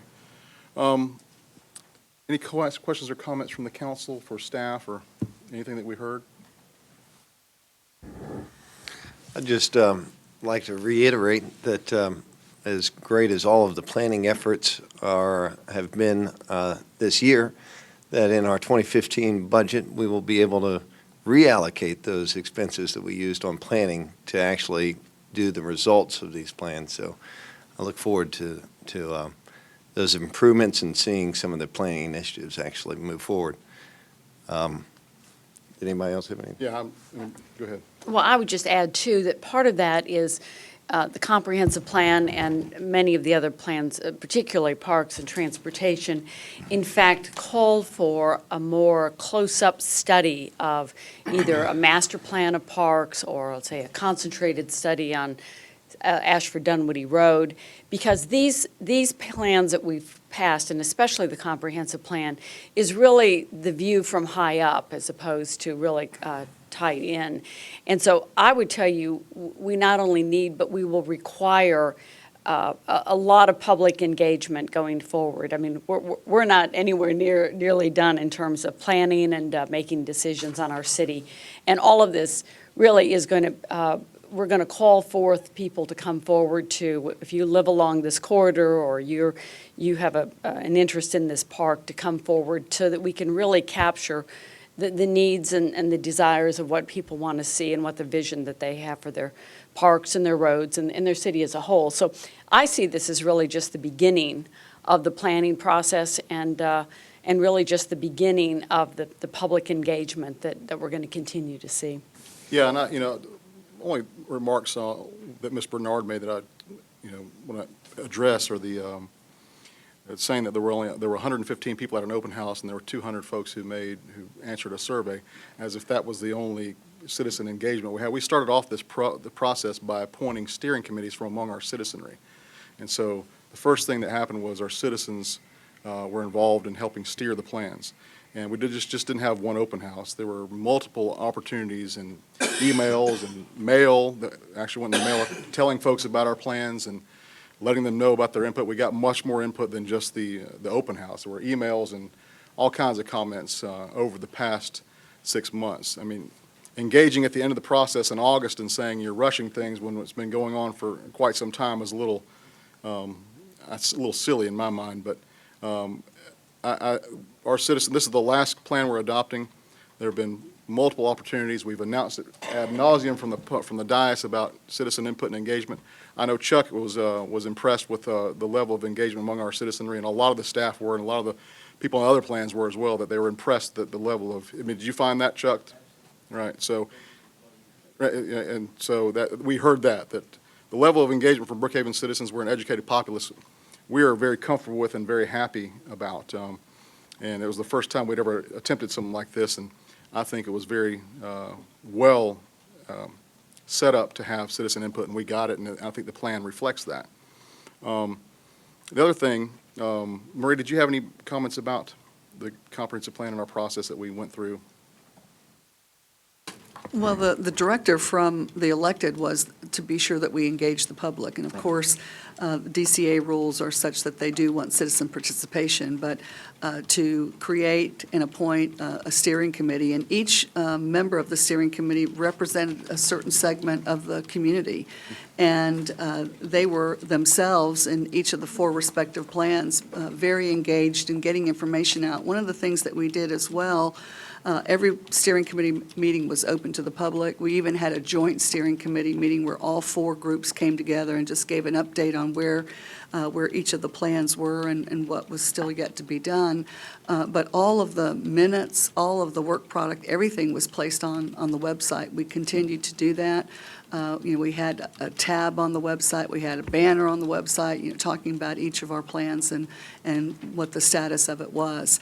Any questions or comments from the council for staff or anything that we heard? I'd just like to reiterate that as great as all of the planning efforts have been this year, that in our 2015 budget, we will be able to reallocate those expenses that we used on planning to actually do the results of these plans. So I look forward to those improvements and seeing some of the planning initiatives actually move forward. Did anybody else have anything? Yeah, go ahead. Well, I would just add, too, that part of that is the comprehensive plan and many of the other plans, particularly parks and transportation, in fact, call for a more close-up study of either a master plan of parks or, let's say, a concentrated study on Ashford-Dunwoody Road, because these plans that we've passed, and especially the comprehensive plan, is really the view from high up as opposed to really tight in. And so I would tell you, we not only need, but we will require a lot of public engagement going forward. I mean, we're not anywhere nearly done in terms of planning and making decisions on our city. And all of this really is going to, we're going to call forth people to come forward to, if you live along this corridor or you have an interest in this park, to come forward so that we can really capture the needs and the desires of what people want to see and what the vision that they have for their parks and their roads and their city as a whole. So I see this as really just the beginning of the planning process and really just the beginning of the public engagement that we're going to continue to see. Yeah, and only remarks that Ms. Bernard made that I, want to address are the saying that there were 115 people at an open house and there were 200 folks who answered a survey, as if that was the only citizen engagement we had. We started off the process by appointing steering committees from among our citizenry, and so the first thing that happened was our citizens were involved in helping steer the plans. And we just didn't have one open house. There were multiple opportunities and emails and mail that actually went in the mail telling folks about our plans and letting them know about their input. We got much more input than just the open house. There were emails and all kinds of comments over the past 6 months. I mean, engaging at the end of the process in August and saying you're rushing things when it's been going on for quite some time is that's a little silly in my mind, but our citizens, this is the last plan we're adopting. There have been multiple opportunities. We've announced it ad nauseum from the dais about citizen input and engagement. I know Chuck was impressed with the level of engagement among our citizenry, and a lot of the staff were, and a lot of the people on other plans were as well, that they were impressed at the level of, I mean, did you find that, Chuck? Right, so, and so that we heard that the level of engagement from Brookhaven citizens, we're an educated populace, we are very comfortable with and very happy about. And it was the first time we'd ever attempted something like this, and I think it was very well set up to have citizen input, and we got it, and I think the plan reflects that. The other thing, Marie, did you have any comments about the comprehensive plan and our process that we went through? Well, the directive from the elected was to be sure that we engage the public. And of course, the DCA rules are such that they do want citizen participation, but to create and appoint a steering committee, and each member of the steering committee represented a certain segment of the community. And they were themselves, in each of the 4 respective plans, very engaged in getting information out. One of the things that we did as well, every steering committee meeting was open to the public. We even had a joint steering committee meeting where all 4 groups came together and just gave an update on where each of the plans were and what was still yet to be done. But all of the minutes, all of the work product, everything was placed on the website. We continued to do that. We had a tab on the website, we had a banner on the website, talking about each of our plans and what the status of it was.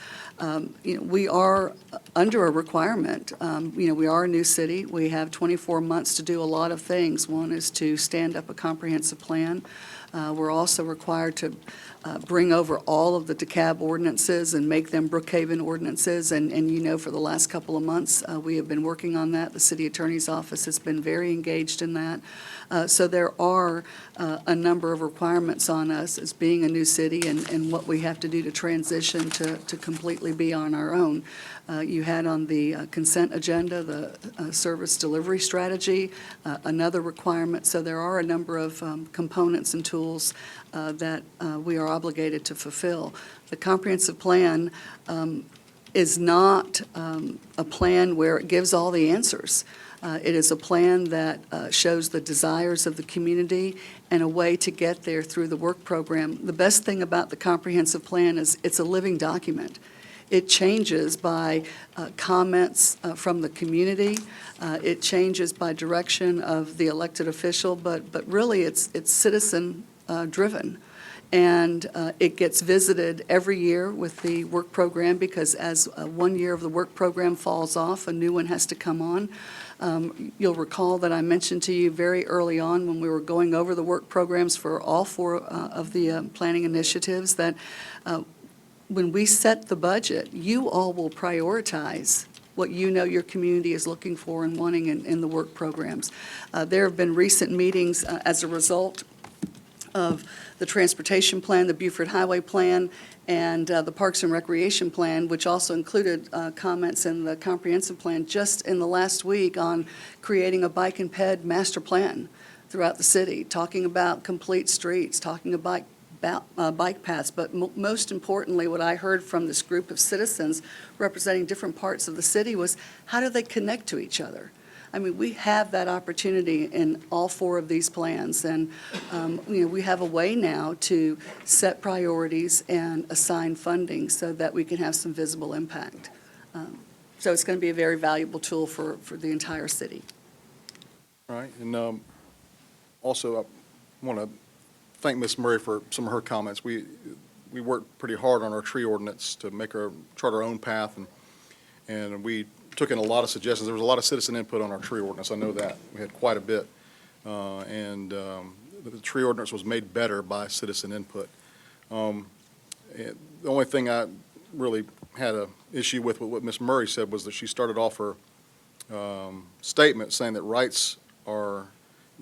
We are under a requirement. We are a new city. We have 24 months to do a lot of things. One is to stand up a comprehensive plan. We're also required to bring over all of the DeKalb ordinances and make them Brookhaven ordinances. And for the last couple of months, we have been working on that. The city attorney's office has been very engaged in that. So there are a number of requirements on us as being a new city and what we have to do to transition to completely be on our own. You had on the consent agenda the service delivery strategy, another requirement. So there are a number of components and tools that we are obligated to fulfill. The comprehensive plan is not a plan where it gives all the answers. It is a plan that shows the desires of the community and a way to get there through the work program. The best thing about the comprehensive plan is it's a living document. It changes by comments from the community. It changes by direction of the elected official, but really it's citizen driven. And it gets visited every year with the work program because as 1 year of the work program falls off, a new one has to come on. You'll recall that I mentioned to you very early on when we were going over the work programs for all 4 of the planning initiatives that when we set the budget, you all will prioritize what your community is looking for and wanting in the work programs. There have been recent meetings as a result of the transportation plan, the Beaufort Highway plan, and the Parks and Recreation plan, which also included comments in the comprehensive plan just in the last week on creating a bike and ped master plan throughout the city, talking about complete streets, talking about bike paths, but most importantly, what I heard from this group of citizens representing different parts of the city was, how do they connect to each other? I mean, we have that opportunity in all 4 of these plans, and we have a way now to set priorities and assign funding so that we can have some visible impact. So it's going to be a very valuable tool for the entire city. All right, and also I want to thank Ms. Murray for some of her comments. We worked pretty hard on our tree ordinance to chart our own path, and we took in a lot of suggestions. There was a lot of citizen input on our tree ordinance. I know that. We had quite a bit. And the tree ordinance was made better by citizen input. And the only thing I really had an issue with what Ms. Murray said was that she started off her statement saying that rights are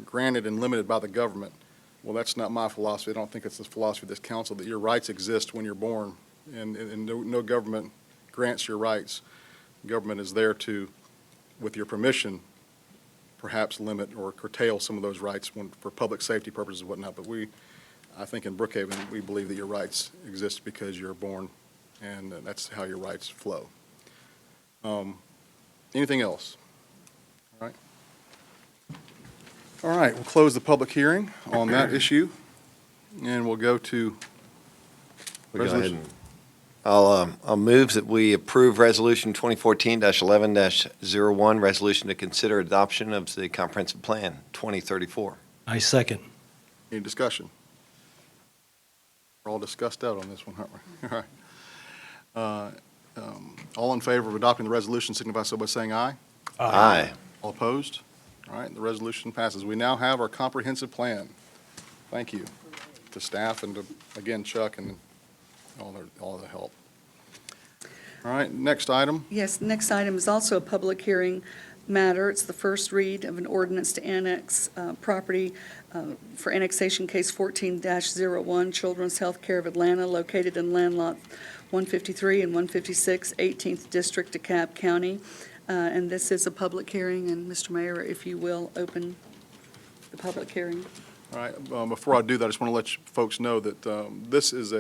granted and limited by the government. Well, that's not my philosophy. I don't think it's the philosophy of this council, that your rights exist when you're born, and no government grants your rights. Government is there to, with your permission, perhaps limit or curtail some of those rights for public safety purposes and whatnot. But I think in Brookhaven, we believe that your rights exist because you're born, and that's how your rights flow. Anything else? All right. All right, we'll close the public hearing on that issue, and we'll go to We'll go ahead and I'll move that we approve Resolution 2014-11-01, resolution to consider adoption of the Comprehensive Plan 2034. I second. Any discussion? We're all discussed out on this one, aren't we? All right. All in favor of adopting the resolution signify so by saying aye. Aye. All opposed? All right, the resolution passes. We now have our comprehensive plan. Thank you to staff and to, again, Chuck and all the help. All right, next item. Yes, next item is also a public hearing matter. It's the first read of an ordinance to annex property for annexation case 14-01, Children's Healthcare of Atlanta, located in land lot 153 and 156, 18th District, DeKalb County. And this is a public hearing, and Mr. Mayor, if you will, open the public hearing. All right, before I do that, I just want to let you folks know that this is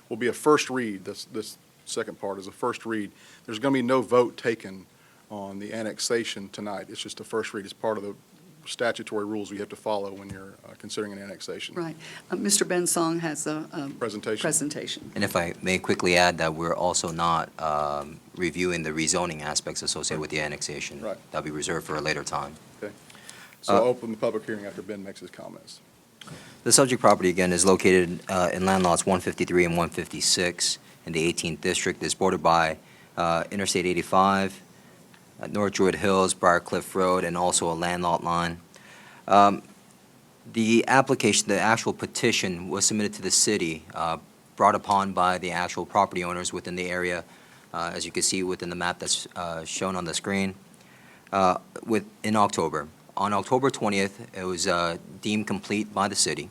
will be a first read. This second part is a first read. There's going to be no vote taken on the annexation tonight. It's just a first read. It's part of the statutory rules we have to follow when you're considering an annexation. Right. Mr. Bensong has a presentation. And if I may quickly add that we're also not reviewing the rezoning aspects associated with the annexation. Right. That'll be reserved for a later time. Okay. So I'll open the public hearing after Ben makes his comments. The subject property, again, is located in land lots 153 and 156 in the 18th District. It's bordered by Interstate 85, North Druid Hills, Briarcliff Road, and also a landlocked line. The application, the actual petition was submitted to the city, brought upon by the actual property owners within the area, as you can see within the map that's shown on the screen, in October. On October 20th, it was deemed complete by the city.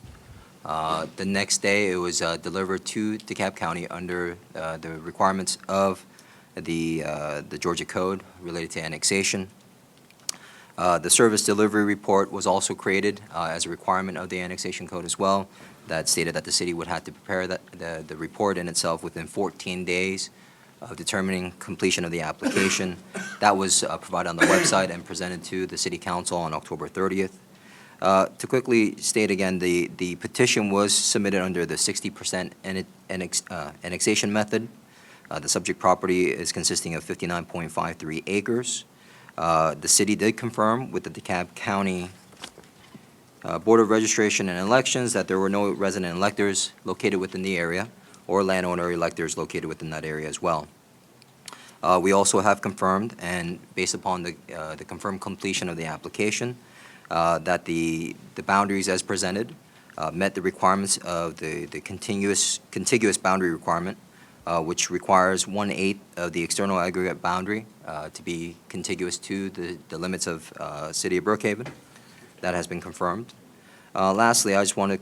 The next day, it was delivered to DeKalb County under the requirements of the Georgia Code related to annexation. The service delivery report was also created as a requirement of the annexation code as well, that stated that the city would have to prepare the report in itself within 14 days of determining completion of the application. That was provided on the website and presented to the city council on October 30th. To quickly state again, the petition was submitted under the 60% annexation method. The subject property is consisting of 59.53 acres. The city did confirm with the DeKalb County Board of Registration and Elections that there were no resident electors located within the area or landowner electors located within that area as well. We also have confirmed, and based upon the confirmed completion of the application, that the boundaries as presented met the requirements of the contiguous boundary requirement, which requires 1/8 of the external aggregate boundary to be contiguous to the limits of City of Brookhaven. That has been confirmed. Lastly, I just want to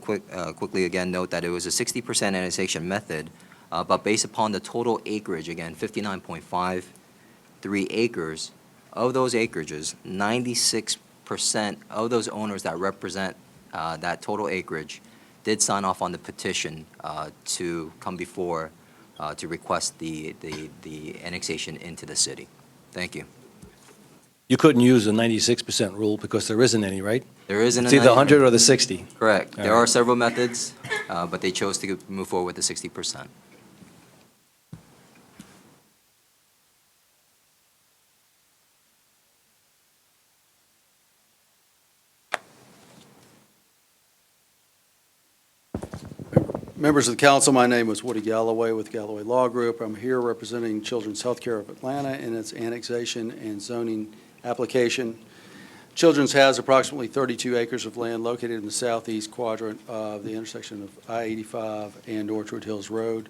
quickly again note that it was a 60% annexation method, but based upon the total acreage, again, 59.53 acres, of those acreages, 96% of those owners that represent that total acreage did sign off on the petition to come before to request the annexation into the city. Thank you. You couldn't use the 96% rule because there isn't any, right? There isn't It's either 100 or the 60. Correct. All There right. are several methods, but they chose to move forward with the 60%. Members of the council, my name is Woody Galloway with Galloway Law Group. I'm here representing Children's Healthcare of Atlanta in its annexation and zoning application. Children's has approximately 32 acres of land located in the southeast quadrant of the intersection of I-85 and North Druid Hills Road.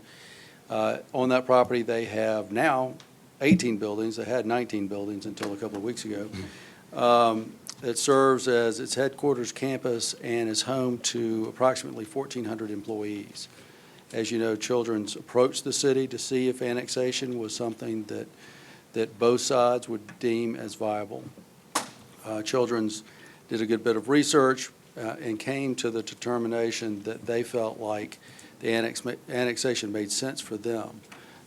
On that property, they have now 18 buildings. They had 19 buildings until a couple of weeks ago. It serves as its headquarters campus and is home to approximately 1,400 employees. As you know, Children's approached the city to see if annexation was something that both sides would deem as viable. Children's did a good bit of research and came to the determination that they felt like the annexation made sense for them.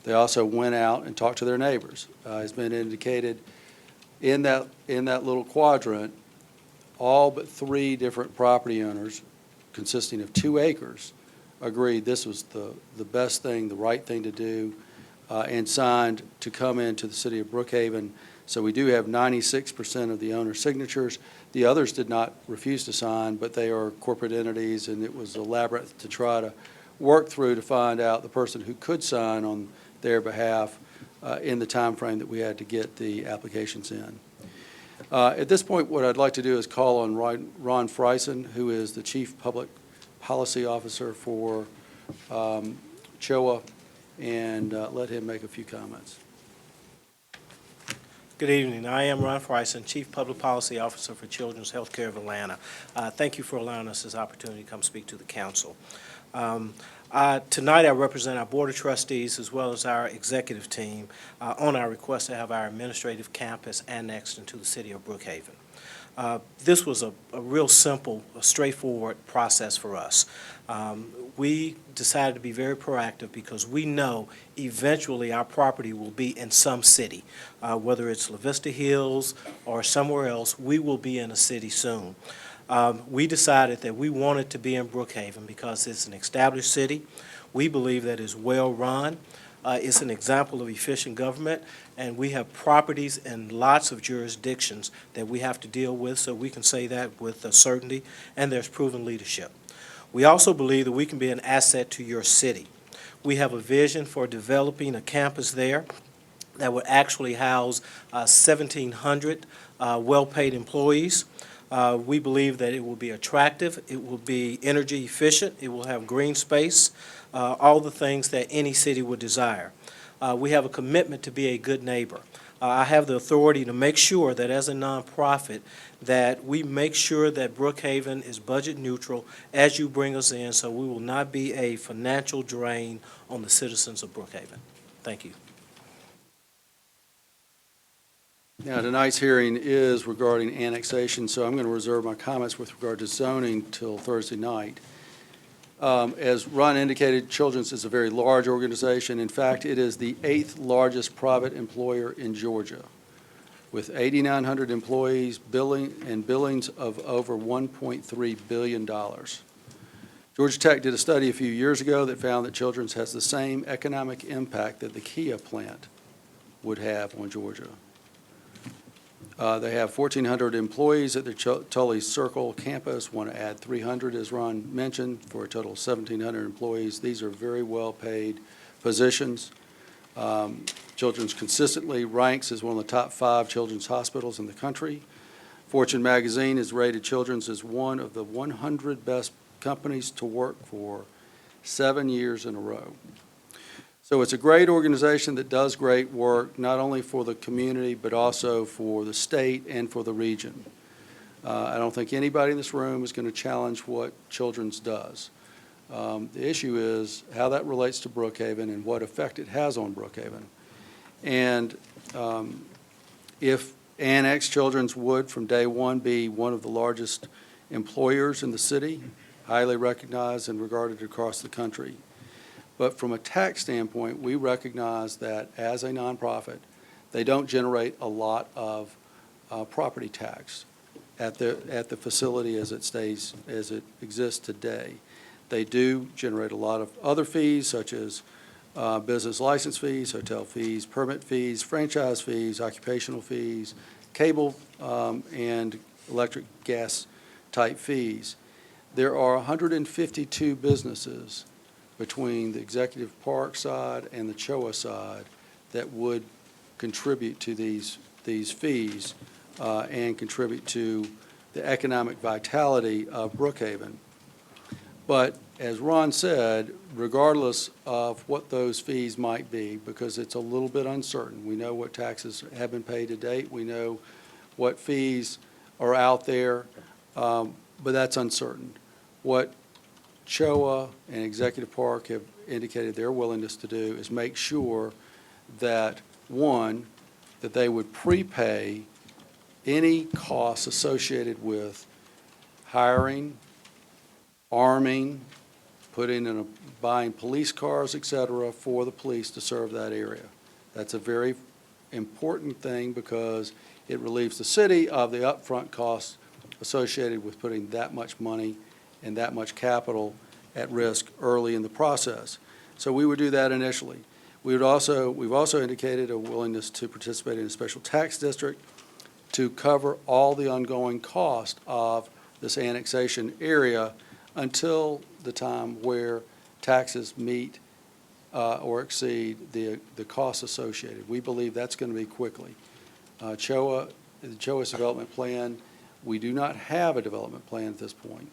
They also went out and talked to their neighbors. As been indicated, in that little quadrant, all but 3 different property owners, consisting of 2 acres, agreed this was the best thing, the right thing to do, and signed to come into the city of Brookhaven. So we do have 96% of the owner signatures. The others did not refuse to sign, but they are corporate entities, and it was elaborate to try to work through to find out the person who could sign on their behalf in the time frame that we had to get the applications in. At this point, what I'd like to do is call on Ron Friesen, who is the Chief Public Policy Officer for CHOA, and let him make a few comments. Good evening. I am Ron Friesen, Chief Public Policy Officer for Children's Healthcare of Atlanta. Thank you for allowing us this opportunity to come speak to the council. Tonight, I represent our Board of Trustees as well as our executive team on our request to have our administrative campus annexed into the city of Brookhaven. This was a real simple, straightforward process for us. We decided to be very proactive because we know eventually our property will be in some city. Whether it's La Vista Hills or somewhere else, we will be in a city soon. We decided that we wanted to be in Brookhaven because it's an established city. We believe that it's well-run. It's an example of efficient government, and we have properties in lots of jurisdictions that we have to deal with, so we can say that with certainty, and there's proven leadership. We also believe that we can be an asset to your city. We have a vision for developing a campus there that would actually house 1,700 well-paid employees. We believe that it will be attractive, it will be energy efficient, it will have green space, all the things that any city would desire. We have a commitment to be a good neighbor. I have the authority to make sure that as a nonprofit that we make sure that Brookhaven is budget neutral as you bring us in, so we will not be a financial drain on the citizens of Brookhaven. Thank you. Now, tonight's hearing is regarding annexation, so I'm going to reserve my comments with regard to zoning till Thursday night. As Ron indicated, Children's is a very large organization. In fact, it is the 8th largest private employer in Georgia, with 8,900 employees, billings of over $1.3 billion. Georgia Tech did a study a few years ago that found that Children's has the same economic impact that the Kia plant would have on Georgia. They have 1,400 employees at the Tully Circle campus, want to add 300, as Ron mentioned, for a total of 1,700 employees. These are very well-paid positions. Children's consistently ranks as one of the top 5 children's hospitals in the country. Fortune magazine has rated Children's as one of the 100 best companies to work for 7 years in a row. So it's a great organization that does great work, not only for the community, but also for the state and for the region. I don't think anybody in this room is going to challenge what Children's does. The issue is how that relates to Brookhaven and what effect it has on Brookhaven. And if annexed, Children's would, from day one, be one of the largest employers in the city, highly recognized and regarded across the country. But from a tax standpoint, we recognize that as a nonprofit, they don't generate a lot of property tax at the facility as it exists today. They do generate a lot of other fees, such as business license fees, hotel fees, permit fees, franchise fees, occupational fees, cable and electric gas type fees. There are 152 businesses between the Executive Park side and the CHOA side that would contribute to these fees and contribute to the economic vitality of Brookhaven. But as Ron said, regardless of what those fees might be, because it's a little bit uncertain, we know what taxes have been paid to date, we know what fees are out there, but that's uncertain. What CHOA and Executive Park have indicated their willingness to do is make sure that, one, that they would prepay any costs associated with hiring, arming, buying police cars, et cetera, for the police to serve that area. That's a very important thing because it relieves the city of the upfront costs associated with putting that much money and that much capital at risk early in the process. So we would do that initially. We've also indicated a willingness to participate in a special tax district to cover all the ongoing cost of this annexation area until the time where taxes meet or exceed the costs associated. We believe that's going to be quickly. CHOA, the CHOA's development plan, we do not have a development plan at this point,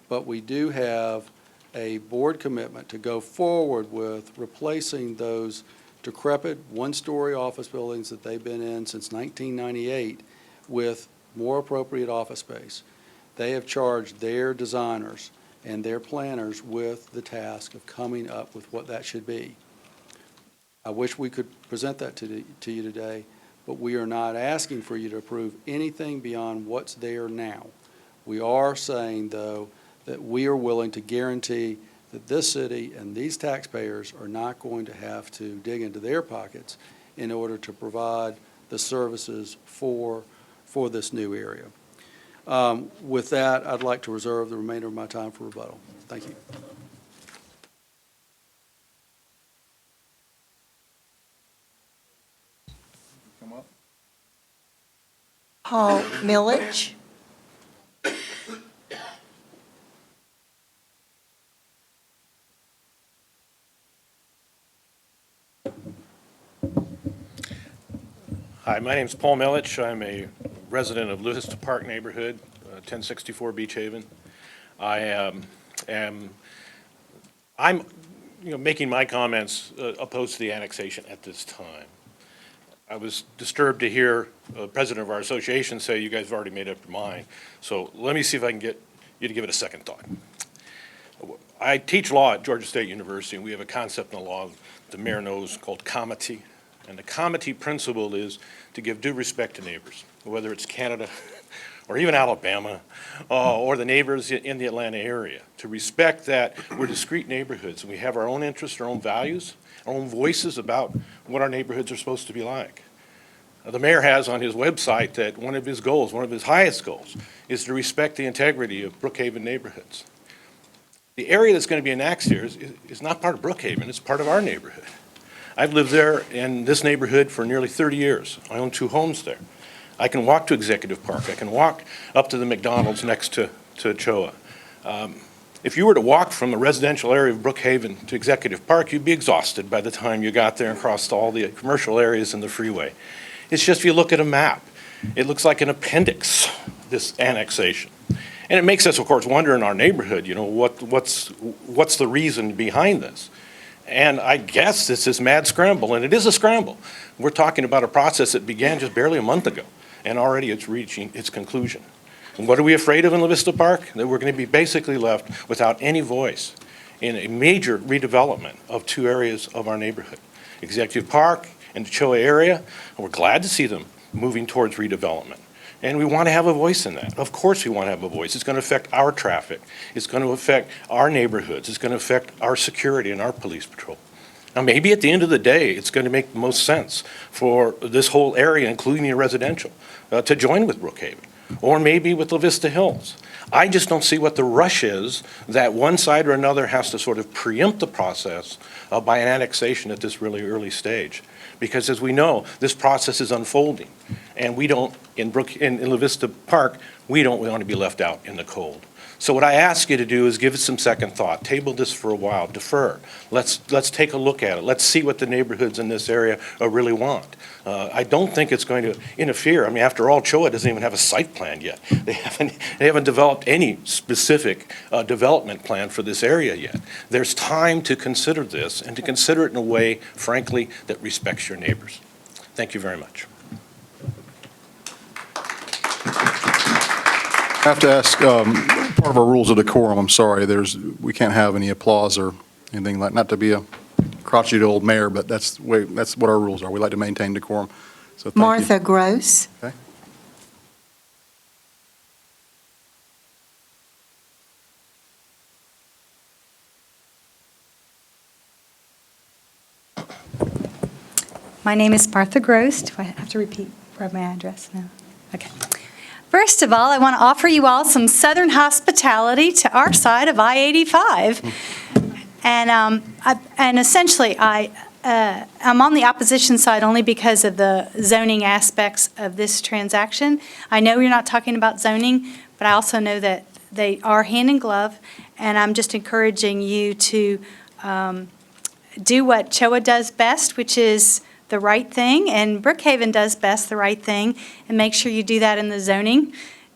but we do have a board commitment to go forward with replacing those decrepit one-story office buildings that they've been in since 1998 with more appropriate office space. They have charged their designers and their planners with the task of coming up with what that should be. I wish we could present that to you today, but we are not asking for you to approve anything beyond what's there now. We are saying, though, that we are willing to guarantee that this city and these taxpayers are not going to have to dig into their pockets in order to provide the services for this new area. With that, I'd like to reserve the remainder of my time for rebuttal. Thank you. Come up. Paul Milich. Hi, my name's Paul Milich. I'm a resident of Vista Park neighborhood, 1064 Beach Haven. I'm making my comments opposed to the annexation at this time. I was disturbed to hear the president of our association say you guys have already made up your mind. So let me see if I can get you to give it a second thought. I teach law at Georgia State University, and we have a concept in the law the mayor knows called comity. And the comity principle is to give due respect to neighbors, whether it's Canada or even Alabama or the neighbors in the Atlanta area, to respect that we're discrete neighborhoods and we have our own interests, our own values, our own voices about what our neighborhoods are supposed to be like. The mayor has on his website that one of his goals, one of his highest goals, is to respect the integrity of Brookhaven neighborhoods. The area that's going to be annexed here is not part of Brookhaven, it's part of our neighborhood. I've lived there in this neighborhood for nearly 30 years. I own 2 homes there. I can walk to Executive Park. I can walk up to the McDonald's next to CHOA. If you were to walk from the residential area of Brookhaven to Executive Park, you'd be exhausted by the time you got there and crossed all the commercial areas and the freeway. It's just if you look at a map, it looks like an appendix, this annexation. And it makes us, of course, wonder in our neighborhood, you know, what's the reason behind this? And I guess it's this mad scramble, and it is a scramble. We're talking about a process that began just barely a month ago, and already it's reaching its conclusion. And what are we afraid of in La Vista Park? That we're going to be basically left without any voice in a major redevelopment of 2 areas of our neighborhood. Executive Park and the CHOA area, and we're glad to see them moving towards redevelopment. And we want to have a voice in that. Of course we want to have a voice. It's going to affect our traffic. It's going to affect our neighborhoods. It's going to affect our security and our police patrol. Now, maybe at the end of the day, it's going to make the most sense for this whole area, including the residential, to join with Brookhaven, or maybe with La Vista Hills. I just don't see what the rush is that one side or another has to sort of preempt the process by an annexation at this really early stage. Because as we know, this process is unfolding, and we don't, in La Vista Park, we don't want to be left out in the cold. So what I ask you to do is give it some second thought. Table this for a while. Defer. Let's take a look at it. Let's see what the neighborhoods in this area really want. I don't think it's going to interfere. I mean, after all, CHOA doesn't even have a site plan yet. They haven't developed any specific development plan for this area yet. There's time to consider this and to consider it in a way, frankly, that respects your neighbors. Thank you very much. I have to ask, part of our rules of decorum, I'm sorry, we can't have any applause or anything like, not to be a crotchety old mayor, but that's what our rules are. We like to maintain decorum. So thank you. Martha Gross. Okay. My name is Martha Gross. Do I have to repeat my address? No. Okay. First of all, I want to offer you all some Southern hospitality to our side of I-85. And essentially, I'm on the opposition side only because of the zoning aspects of this transaction. I know you're not talking about zoning, but I also know that they are hand in glove, and I'm just encouraging you to do what CHOA does best, which is the right thing, and Brookhaven does best, the right thing, and make sure you do that in the zoning.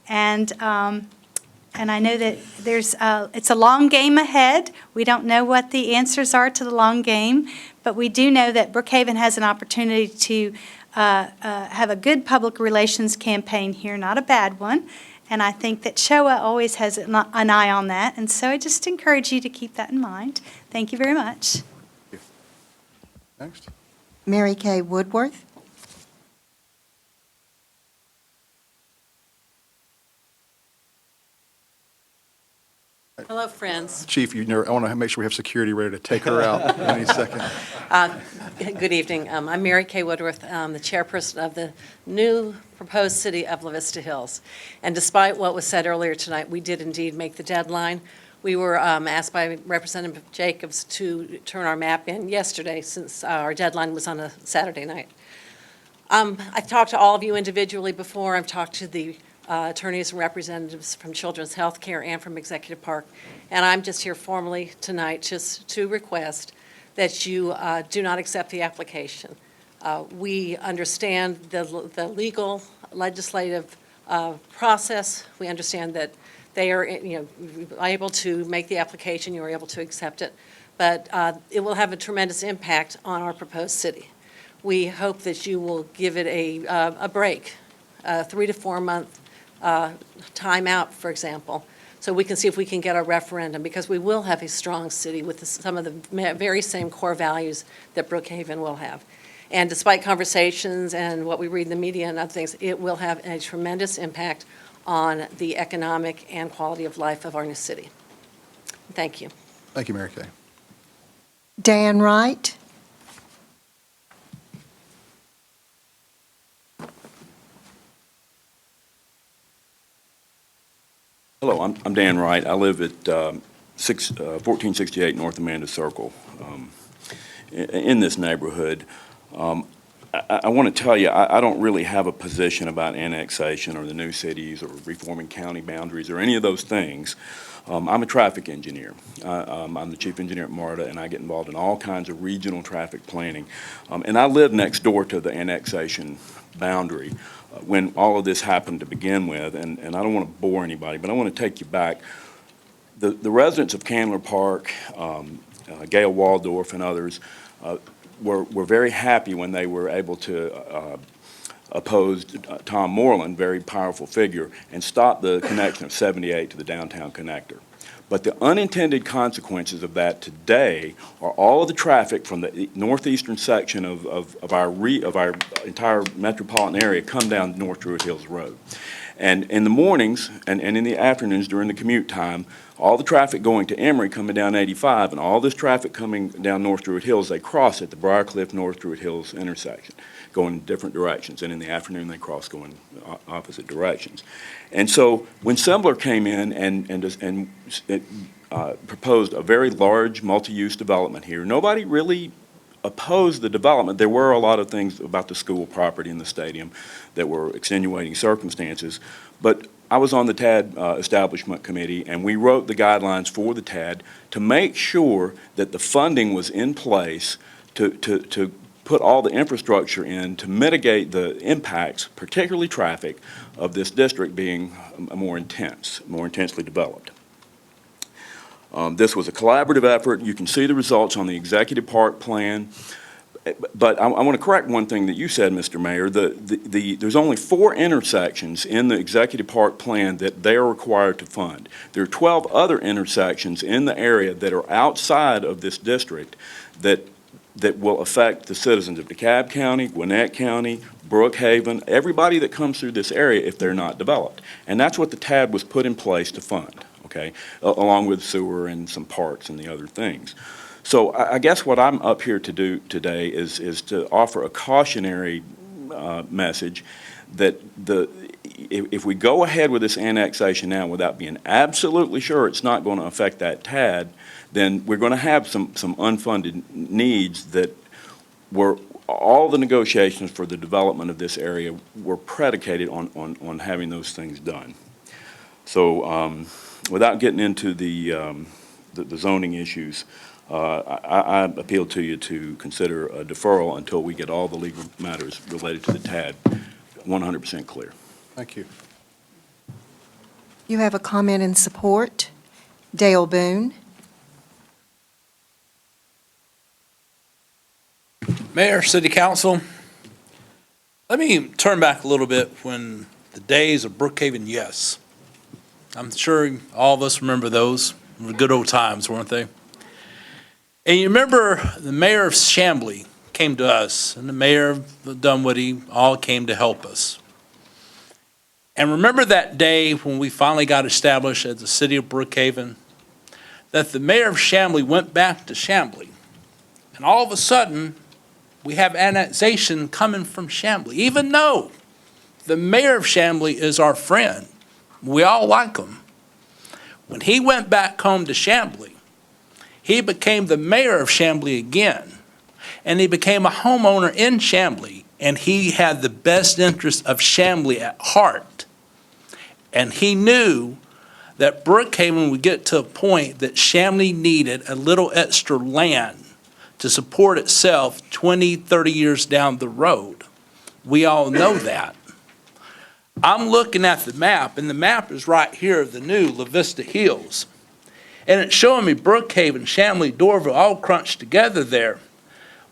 And I know that it's a long game ahead. We don't know what the answers are to the long game, but we do know that Brookhaven has an opportunity to have a good public relations campaign here, not a bad one. And I think that CHOA always has an eye on that. And so I just encourage you to keep that in mind. Thank you very much. Next. Mary Kay Woodworth. Hello, friends. Chief, I want to make sure we have security ready to take her out any second. Good evening. I'm Mary Kay Woodworth. I'm the chairperson of the new proposed city of La Vista Hills. And despite what was said earlier tonight, we did indeed make the deadline. We were asked by Representative Jacobs to turn our map in yesterday since our deadline was on a Saturday night. I've talked to all of you individually before. I've talked to the attorneys and representatives from Children's Healthcare and from Executive Park. And I'm just here formally tonight just to request that you do not accept the application. We understand the legal legislative process. We understand that they are able to make the application, you are able to accept it, but it will have a tremendous impact on our proposed city. We hope that you will give it a break, 3 to 4 month time out, for example, so we can see if we can get a referendum, because we will have a strong city with some of the very same core values that Brookhaven will have. And despite conversations and what we read in the media and other things, it will have a tremendous impact on the economic and quality of life of our new city. Thank you. Thank you, Mary Kay. Dan Wright. Hello, I'm Dan Wright. I live at 1468 North Amanda Circle in this neighborhood. I want to tell you, I don't really have a position about annexation or the new cities or reforming county boundaries or any of those things. I'm a traffic engineer. I'm the chief engineer at MARTA, and I get involved in all kinds of regional traffic planning. And I live next door to the annexation boundary when all of this happened to begin with, and I don't want to bore anybody, but I want to take you back. The residents of Candler Park, Gail Waldorf and others, were very happy when they were able to oppose Tom Moreland, very powerful figure, and stop the connection of 78 to the downtown connector. But the unintended consequences of that today are all of the traffic from the northeastern section of our entire metropolitan area come down North Druid Hills Road. And in the mornings and in the afternoons during the commute time, all the traffic going to Emory coming down 85 and all this traffic coming down North Druid Hills, they cross at the Briarcliff North Druid Hills intersection, going in different directions. And in the afternoon, they cross going opposite directions. And so when Sembler came in and proposed a very large multi-use development here, nobody really opposed the development. There were a lot of things about the school property and the stadium that were extenuating circumstances, but I was on the TAD establishment committee, and we wrote the guidelines for the TAD to make sure that the funding was in place to put all the infrastructure in to mitigate the impacts, particularly traffic, of this district being more intensely developed. This was a collaborative effort. You can see the results on the executive park plan. But I want to correct one thing that you said, Mr. Mayor. There's only 4 intersections in the executive park plan that they are required to fund. There are 12 other intersections in the area that are outside of this district that will affect the citizens of DeKalb County, Gwinnett County, Brookhaven, everybody that comes through this area if they're not developed. And that's what the TAD was put in place to fund, okay, along with sewer and some parks and the other things. So I guess what I'm up here to do today is to offer a cautionary message that if we go ahead with this annexation now without being absolutely sure it's not going to affect that TAD, then we're going to have some unfunded needs that were all the negotiations for the development of this area were predicated on having those things done. So without getting into the zoning issues, I appeal to you to consider a deferral until we get all the legal matters related to the TAD 100% clear. Thank you. You have a comment in support. Dale Boone. Mayor, City Council, let me turn back a little bit when the days of Brookhaven, yes. I'm sure all of us remember those. They were good old times, weren't they? And you remember the mayor of Chamblee came to us, and the mayor of Dunwoody all came to help us. And remember that day when we finally got established as the city of Brookhaven, that the mayor of Chamblee went back to Chamblee, and all of a sudden, we have annexation coming from Chamblee, even though the mayor of Chamblee is our friend. We all like him. When he went back home to Chamblee, he became the mayor of Chamblee again, and he became a homeowner in Chamblee, and he had the best interest of Chamblee at heart. And he knew that Brookhaven would get to a point that Chamblee needed a little extra land to support itself 20, 30 years down the road. We all know that. I'm looking at the map, and the map is right here of the new La Vista Hills. And it's showing me Brookhaven, Chamblee, Dorville, all crunched together there.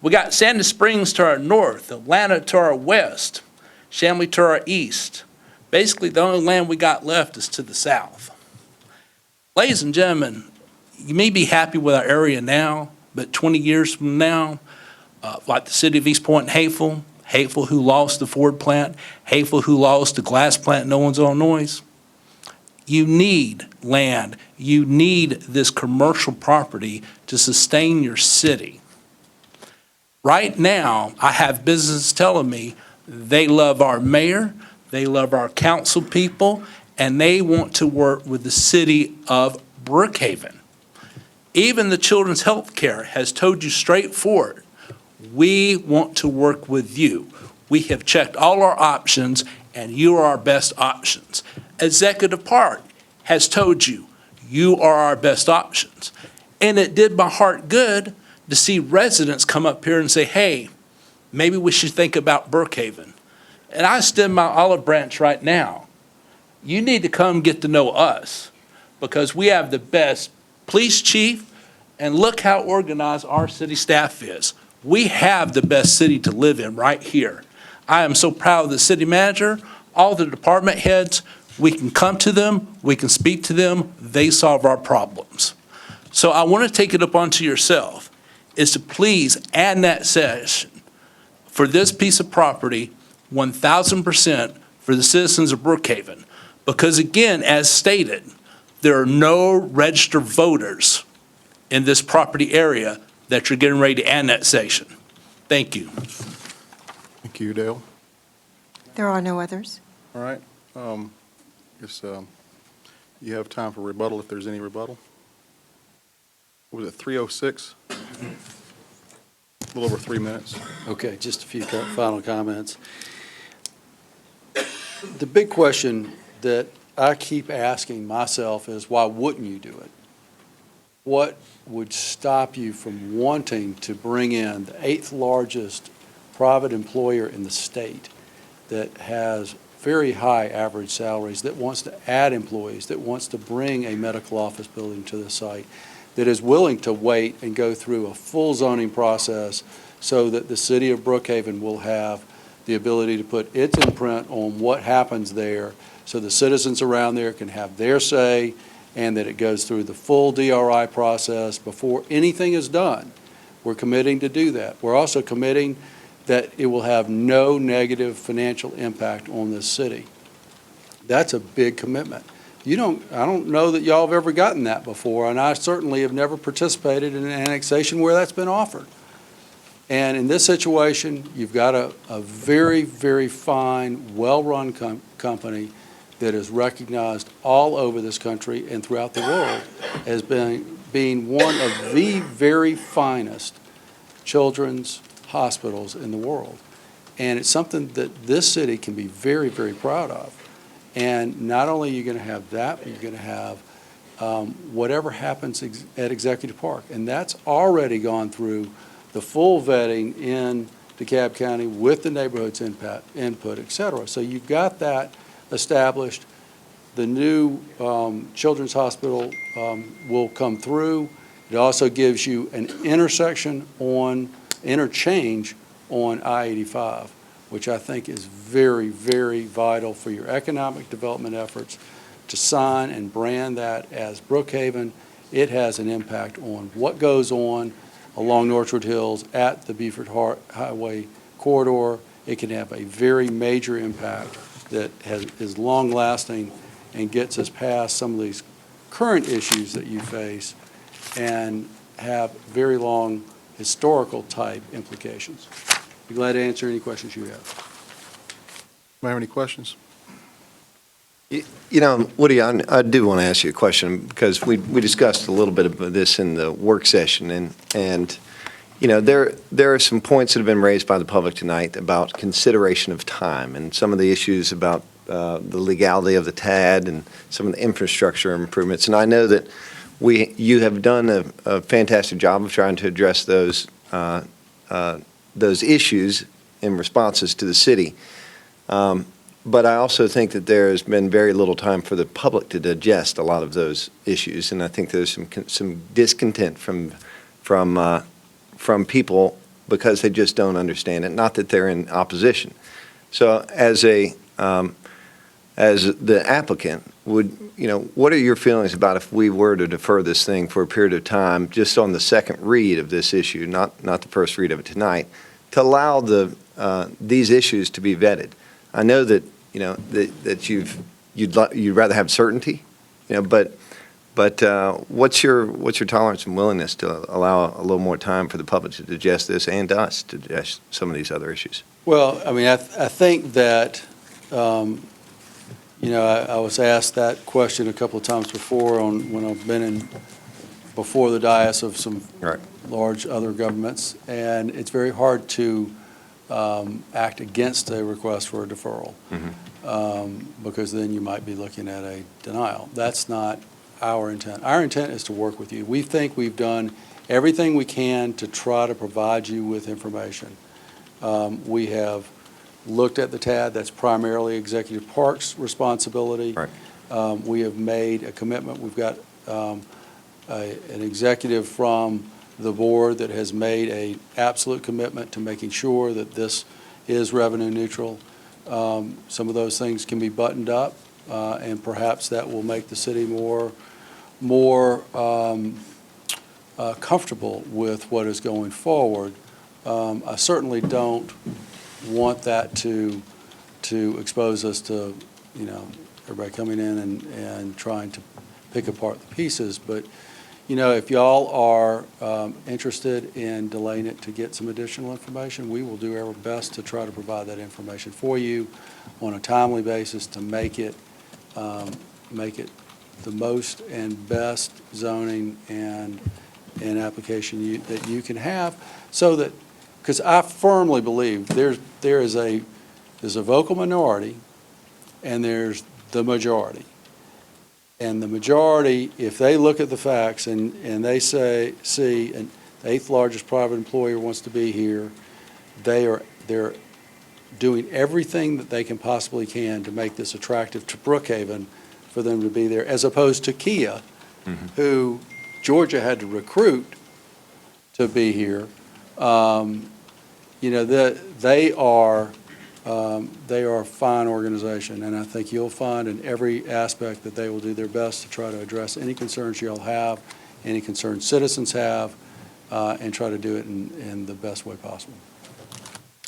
We got Sandy Springs to our north, Atlanta to our west, Chamblee to our east. Basically, the only land we got left is to the south. Ladies and gentlemen, you may be happy with our area now, but 20 years from now, like the city of East Point and Hateful who lost the Ford plant, Hateful who lost the glass plant in Owens, Illinois, you need land. You need this commercial property to sustain your city. Right now, I have businesses telling me they love our mayor, they love our council people, and they want to work with the city of Brookhaven. Even the Children's Health Care has told you straightforward, we want to work with you. We have checked all our options, and you are our best options. Executive Park has told you, you are our best options. And it did my heart good to see residents come up here and say, hey, maybe we should think about Brookhaven. And I extend my olive branch right now. You need to come get to know us, because we have the best police chief, and look how organized our city staff is. We have the best city to live in right here. I am so proud of the city manager, all the department heads. We can come to them, we can speak to them, they solve our problems. So I want to take it upon to yourself, is to please annexation for this piece of property, 1,000% for the citizens of Brookhaven. Because again, as stated, there are no registered voters in this property area that you're getting ready to annexation. Thank you. Thank you, Dale. There are no others. All right. Guess you have time for rebuttal if there's any rebuttal. What was it, 3:06? A little over 3 minutes. Okay, just a few final comments. The big question that I keep asking myself is, why wouldn't you do it? What would stop you from wanting to bring in the 8th largest private employer in the state that has very high average salaries, that wants to add employees, that wants to bring a medical office building to the site, that is willing to wait and go through a full zoning process so that the city of Brookhaven will have the ability to put its imprint on what happens there, so the citizens around there can have their say, and that it goes through the full DRI process before anything is done. We're committing to do that. We're also committing that it will have no negative financial impact on this city. That's a big commitment. I don't know that y'all have ever gotten that before, and I certainly have never participated in an annexation where that's been offered. And in this situation, you've got a very, very fine, well-run company that is recognized all over this country and throughout the world as being one of the very finest children's hospitals in the world. And it's something that this city can be very, very proud of. And not only are you going to have that, but you're going to have whatever happens at Executive Park. And that's already gone through the full vetting in DeKalb County with the neighborhood's input, et cetera. So you've got that established. The new Children's Hospital will come through. It also gives you an interchange on I-85, which I think is very, very vital for your economic development efforts to sign and brand that as Brookhaven. It has an impact on what goes on along Northwood Hills at the Beaufort Highway corridor. It can have a very major impact that is long-lasting and gets us past some of these current issues that you face and have very long historical type implications. Be glad to answer any questions you have. Do you have any questions? You know, Woody, I do want to ask you a question because we discussed a little bit of this in the work session, and you know, there are some points that have been raised by the public tonight about consideration of time and some of the issues about the legality of the TAD and some of the infrastructure improvements. And I know that you have done a fantastic job of trying to address those issues in responses to the city. But I also think that there has been very little time for the public to digest a lot of those issues, and I think there's some discontent from people because they just don't understand it. Not that they're in opposition. So as the applicant, what are your feelings about if we were to defer this thing for a period of time, just on the second read of this issue, not the first read of it tonight, to allow these issues to be vetted? I know that that you'd rather have certainty, but what's your tolerance and willingness to allow a little more time for the public to digest this and us to digest some of these other issues? Well, I mean, I think that I was asked that question a couple of times before when I've been before the dais of some large other governments, and it's very hard to act against a request for a deferral, because then you might be looking at a denial. That's not our intent. Our intent is to work with you. We think we've done everything we can to try to provide you with information. We have looked at the TAD. That's primarily Executive Park's responsibility. We have made a commitment. We've got an executive from the board that has made an absolute commitment to making sure that this is revenue neutral. Some of those things can be buttoned up, and perhaps that will make the city more comfortable with what is going forward. I certainly don't want that to expose us to, everybody coming in and trying to pick apart the pieces. But, if y'all are interested in delaying it to get some additional information, we will do our best to try to provide that information for you on a timely basis to make it the most and best zoning and application that you can have, so that, because I firmly believe there's a vocal minority and there's the majority. And the majority, if they look at the facts and they see the 8th largest private employer wants to be here, they're doing everything that they can possibly can to make this attractive to Brookhaven for them to be there, as opposed to Kia, who Georgia had to recruit to be here. They are a fine organization, and I think you'll find in every aspect that they will do their best to try to address any concerns you'll have, any concerns citizens have, and try to do it in the best way possible.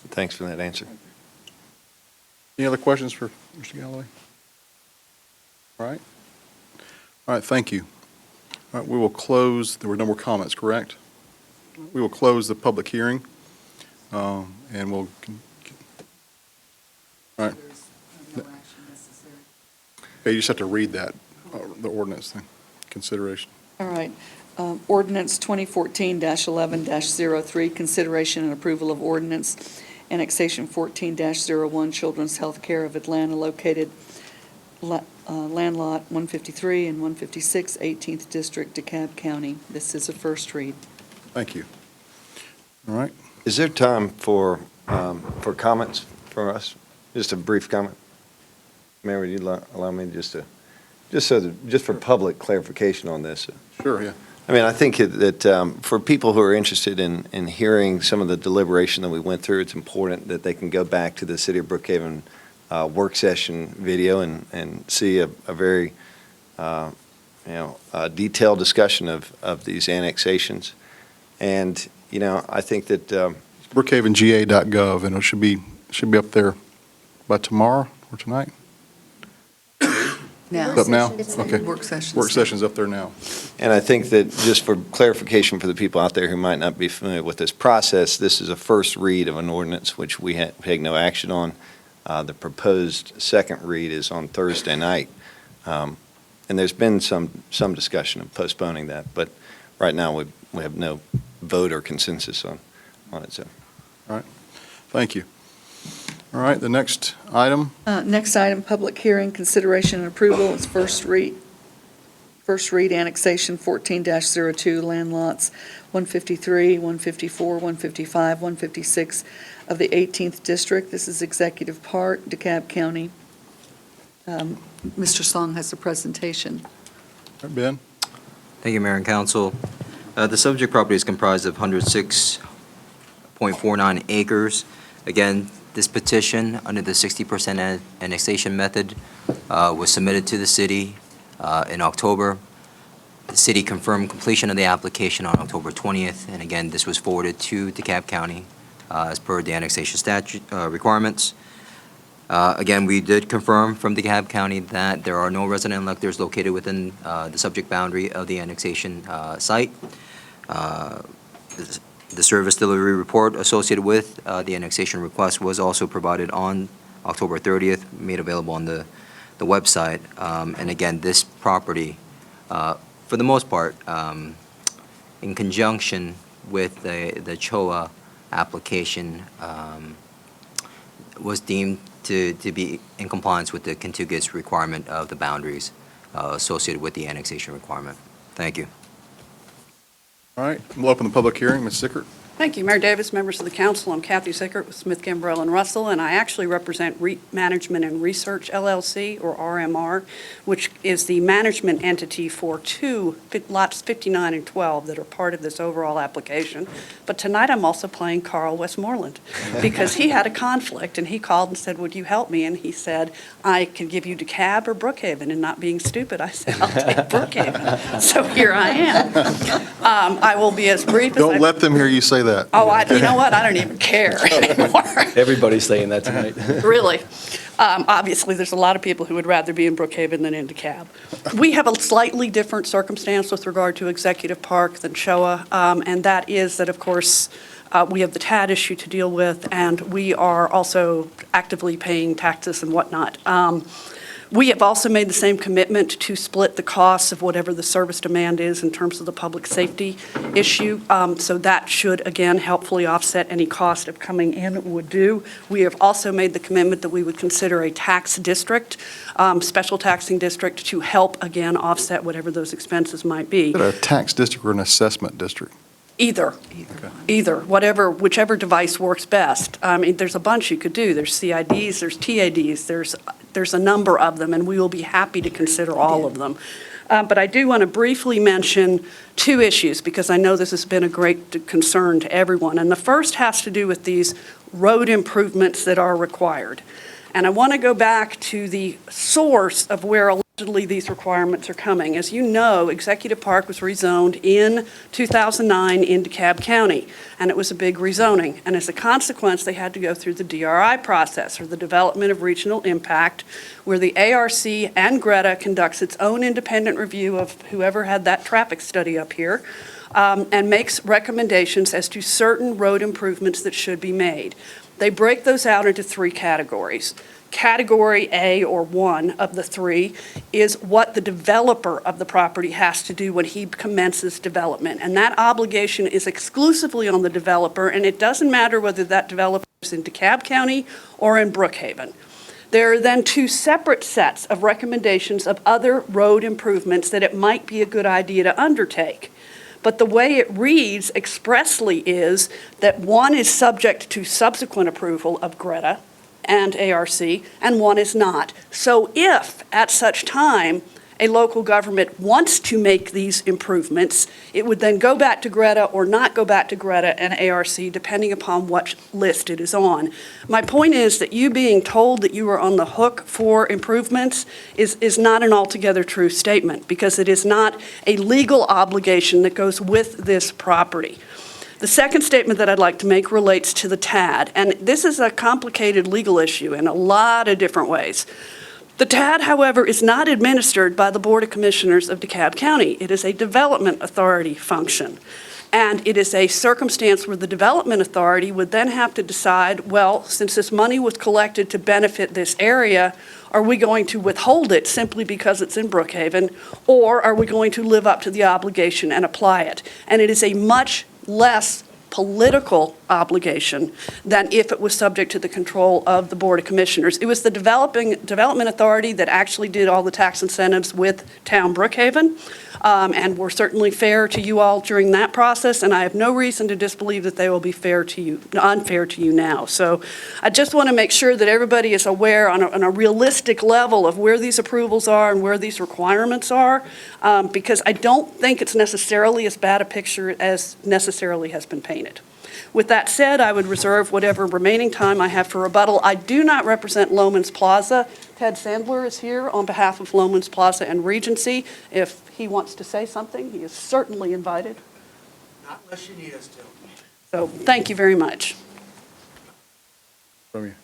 Thanks for that answer. Any other questions for Mr. Galloway? All right, thank you. All right, we will close, there were no more comments, correct? We will close the public hearing, and we'll, all right. Okay, you just have to read that, the ordinance thing, consideration. All right. Ordinance 2014-11-03, consideration and approval of ordinance, annexation 14-01, Children's Health Care of Atlanta, located land lot 153 and 156, 18th District, DeKalb County. This is a first read. Thank you. All right. Is there time for comments for us? Just a brief comment? Mayor, would you allow me just for public clarification on this? Sure, yeah. I mean, I think that for people who are interested in hearing some of the deliberation that we went through, it's important that they can go back to the City of Brookhaven work session video and see a very, detailed discussion of these annexations. And, I think that BrookhavenGA.gov, and it should be up there by tomorrow or tonight. Now. Up now? Okay. Work sessions. Work session's up there now. And I think that just for clarification for the people out there who might not be familiar with this process, this is a first read of an ordinance which we take no action on. The proposed second read is on Thursday night. And there's been some discussion of postponing that, but right now we have no vote or consensus on it. So. All right. Thank you. All right, the next item. Next item, public hearing, consideration and approval is first read annexation 14-02, land lots 153, 154, 155, 156 of the 18th District. This is Executive Park, DeKalb County. Mr. Song has a presentation. All right, Ben. Thank you, Mayor and Council. The subject property is comprised of 106.49 acres. Again, this petition, under the 60% annexation method, was submitted to the city in October. The city confirmed completion of the application on October 20th, and again, this was forwarded to DeKalb County as per the annexation statute requirements. Again, we did confirm from DeKalb County that there are no resident electors located within the subject boundary of the annexation site. The service delivery report associated with the annexation request was also provided on October 30th, made available on the website. And again, this property, for the most part, in conjunction with the CHOA application, was deemed to be in compliance with the contiguous requirement of the boundaries associated with the annexation requirement. Thank you. All right, we'll open the public hearing. Ms. Sickert. Thank you, Mayor Davis, members of the council. I'm Kathy Sickert with Smith, Gambrell, and Russell, and I actually represent REIT Management and Research LLC, or RMR, which is the management entity for lots 59 and 12 that are part of this overall application. But tonight I'm also playing Carl Westmoreland because he had a conflict, and he called and said, would you help me? And he said, I can give you DeKalb or Brookhaven, and not being stupid, I said, I'll take Brookhaven. So here I am. I will be as brief as Don't let them hear you say that. Oh, you know what? I don't even care anymore. Everybody's saying that tonight. Really. Obviously, there's a lot of people who would rather be in Brookhaven than in DeKalb. We have a slightly different circumstance with regard to Executive Park than CHOA, and that is that, of course, we have the TAD issue to deal with, and we are also actively paying taxes and whatnot. We have also made the same commitment to split the costs of whatever the service demand is in terms of the public safety issue. So that should, again, helpfully offset any cost of coming in would do. We have also made the commitment that we would consider a tax district, special taxing district, to help, again, offset whatever those expenses might be. Is it a tax district or an assessment district? Either, whichever device works best. I mean, there's a bunch you could do. There's CIDs, there's TADs, there's a number of them, and we will be happy to consider all of them. But I do want to briefly mention two issues, because I know this has been a great concern to everyone. And the first has to do with these road improvements that are required. And I want to go back to the source of where allegedly these requirements are coming. As you know, Executive Park was rezoned in 2009 in DeKalb County, and it was a big rezoning. And as a consequence, they had to go through the DRI process, or the Development of Regional Impact, where the ARC and Greta conducts its own independent review of whoever had that traffic study up here, and makes recommendations as to certain road improvements that should be made. They break those out into three categories. Category A, or one of the three, is what the developer of the property has to do when he commences development. And that obligation is exclusively on the developer, and it doesn't matter whether that developer is in DeKalb County or in Brookhaven. There are then two separate sets of recommendations of other road improvements that it might be a good idea to undertake. But the way it reads expressly is that one is subject to subsequent approval of Greta and ARC, and one is not. So if, at such time, a local government wants to make these improvements, it would then go back to Greta or not go back to Greta and ARC, depending upon what list it is on. My point is that you being told that you are on the hook for improvements is not an altogether true statement, because it is not a legal obligation that goes with this property. The second statement that I'd like to make relates to the TAD, and this is a complicated legal issue in a lot of different ways. The TAD, however, is not administered by the Board of Commissioners of DeKalb County. It is a development authority function. And it is a circumstance where the development authority would then have to decide, well, since this money was collected to benefit this area, are we going to withhold it simply because it's in Brookhaven, or are we going to live up to the obligation and apply it? And it is a much less political obligation than if it was subject to the control of the Board of Commissioners. It was the development authority that actually did all the tax incentives with Town Brookhaven, and were certainly fair to you all during that process, and I have no reason to disbelieve that they will be unfair to you now. So I just want to make sure that everybody is aware on a realistic level of where these approvals are and where these requirements are, because I don't think it's necessarily as bad a picture as necessarily has been painted. With that said, I would reserve whatever remaining time I have for rebuttal. I do not represent Loman's Plaza. Ted Sandler is here on behalf of Loman's Plaza and Regency. If he wants to say something, he is certainly invited. Not unless you need us to. So thank you very much. From you.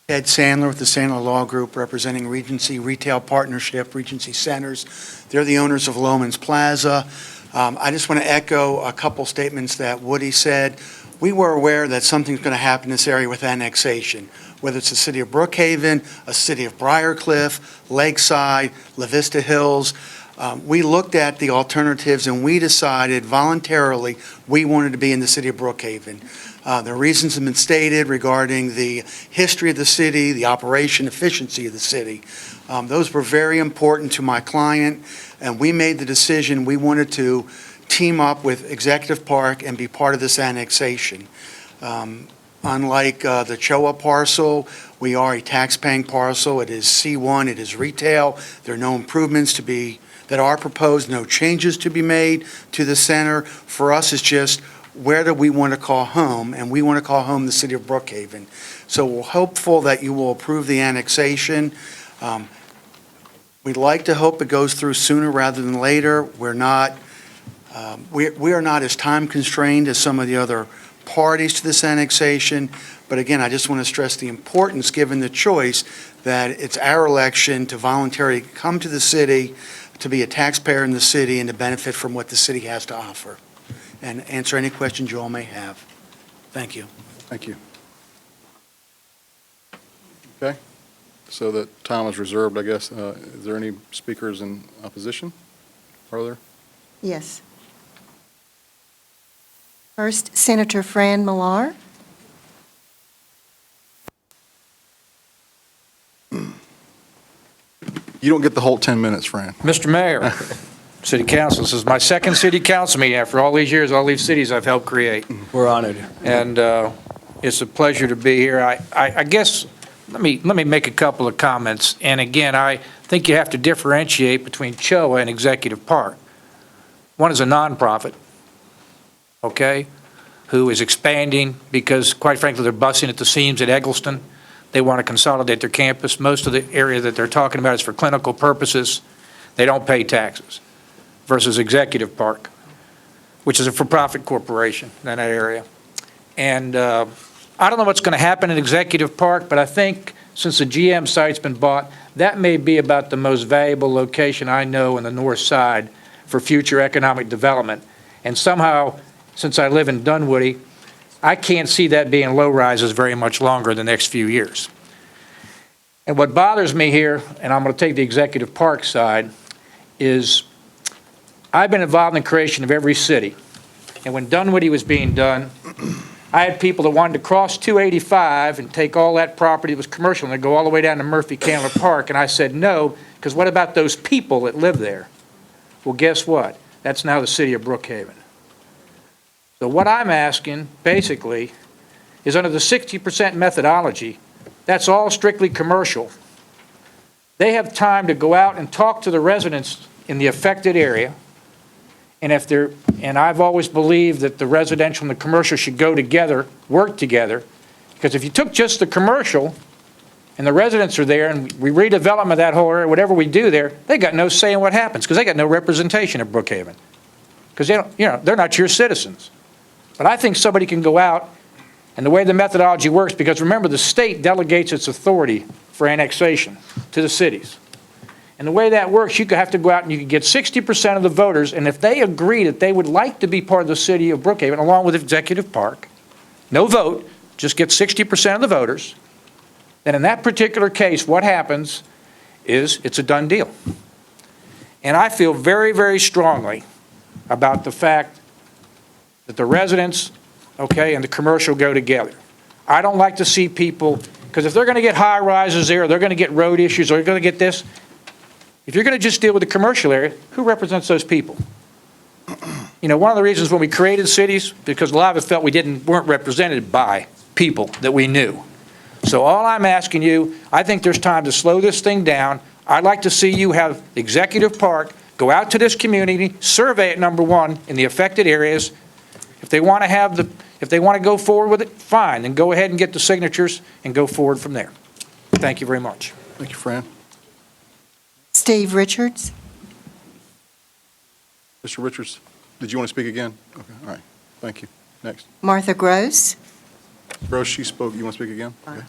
Ted Sandler with the Sandler Law Group, representing Regency Retail Partnership, Regency Centers. They're the owners of Loman's Plaza. I just want to echo a couple statements that Woody said. We were aware that something's going to happen in this area with annexation, whether it's the city of Brookhaven, a city of Briarcliff, Lakeside, La Vista Hills. We looked at the alternatives and we decided voluntarily we wanted to be in the city of Brookhaven. The reasons have been stated regarding the history of the city, the operation efficiency of the city. Those were very important to my client, and we made the decision we wanted to team up with Executive Park and be part of this annexation. Unlike the Choa parcel, we are a tax-paying parcel. It is C1, it is retail. There are no improvements that are proposed, no changes to be made to the center. For us, it's just where do we want to call home, and we want to call home the city of Brookhaven. So we're hopeful that you will approve the annexation. We'd like to hope it goes through sooner rather than later. We are not as time constrained as some of the other parties to this annexation. But again, I just want to stress the importance, given the choice, that it's our election to voluntarily come to the city, to be a taxpayer in the city, and to benefit from what the city has to offer, and answer any questions you all may have. Thank you. Thank you. Okay, so that time is reserved, I guess. Is there any speakers in opposition? Are there? Yes. First, Senator Fran Millar. You don't get the whole 10 minutes, Fran. Mr. Mayor, City Council, this is my second City Council meeting after all these years, all these cities I've helped create. We're honored. And it's a pleasure to be here. I guess, let me make a couple of comments. And again, I think you have to differentiate between CHOA and Executive Park. One is a nonprofit, okay, who is expanding because, quite frankly, they're busting at the seams at Eggleston. They want to consolidate their campus. Most of the area that they're talking about is for clinical purposes. They don't pay taxes, versus Executive Park, which is a for-profit corporation in that area. And I don't know what's going to happen in Executive Park, but I think since the GM site's been bought, that may be about the most valuable location I know in the north side for future economic development. And somehow, since I live in Dunwoody, I can't see that being low-rises very much longer in the next few years. And what bothers me here, and I'm going to take the Executive Park side, is I've been involved in the creation of every city. And when Dunwoody was being done, I had people that wanted to cross 285 and take all that property that was commercial and they'd go all the way down to Murphy Candler Park. And I said, no, because what about those people that live there? Well, guess what? That's now the city of Brookhaven. So what I'm asking, basically, is under the 60% methodology, that's all strictly commercial. They have time to go out and talk to the residents in the affected area. And I've always believed that the residential and the commercial should go together, work together. Because if you took just the commercial and the residents are there and we redevelopment that whole area, whatever we do there, they got no say in what happens because they got no representation at Brookhaven. Because they're not your citizens. But I think somebody can go out, and the way the methodology works, because remember, the state delegates its authority for annexation to the cities. And the way that works, you have to go out and you can get 60% of the voters, and if they agree that they would like to be part of the city of Brookhaven, along with Executive Park, no vote, just get 60% of the voters, then in that particular case, what happens is it's a done deal. And I feel very, very strongly about the fact that the residents, okay, and the commercial go together. I don't like to see people, because if they're going to get high rises there, or they're going to get road issues, or they're going to get this, if you're going to just deal with the commercial area, who represents those people? One of the reasons when we created cities, because a lot of us felt we weren't represented by people that we knew. So all I'm asking you, I think there's time to slow this thing down. I'd like to see you have Executive Park go out to this community, survey it, number one, in the affected areas. If they want to go forward with it, fine, then go ahead and get the signatures and go forward from there. Thank you very much. Thank you, Fran. Steve Richards. Mr. Richards, did you want to speak again? Okay, all right. Thank you. Next. Martha Gross. Rose, she spoke. You want to speak again? Okay.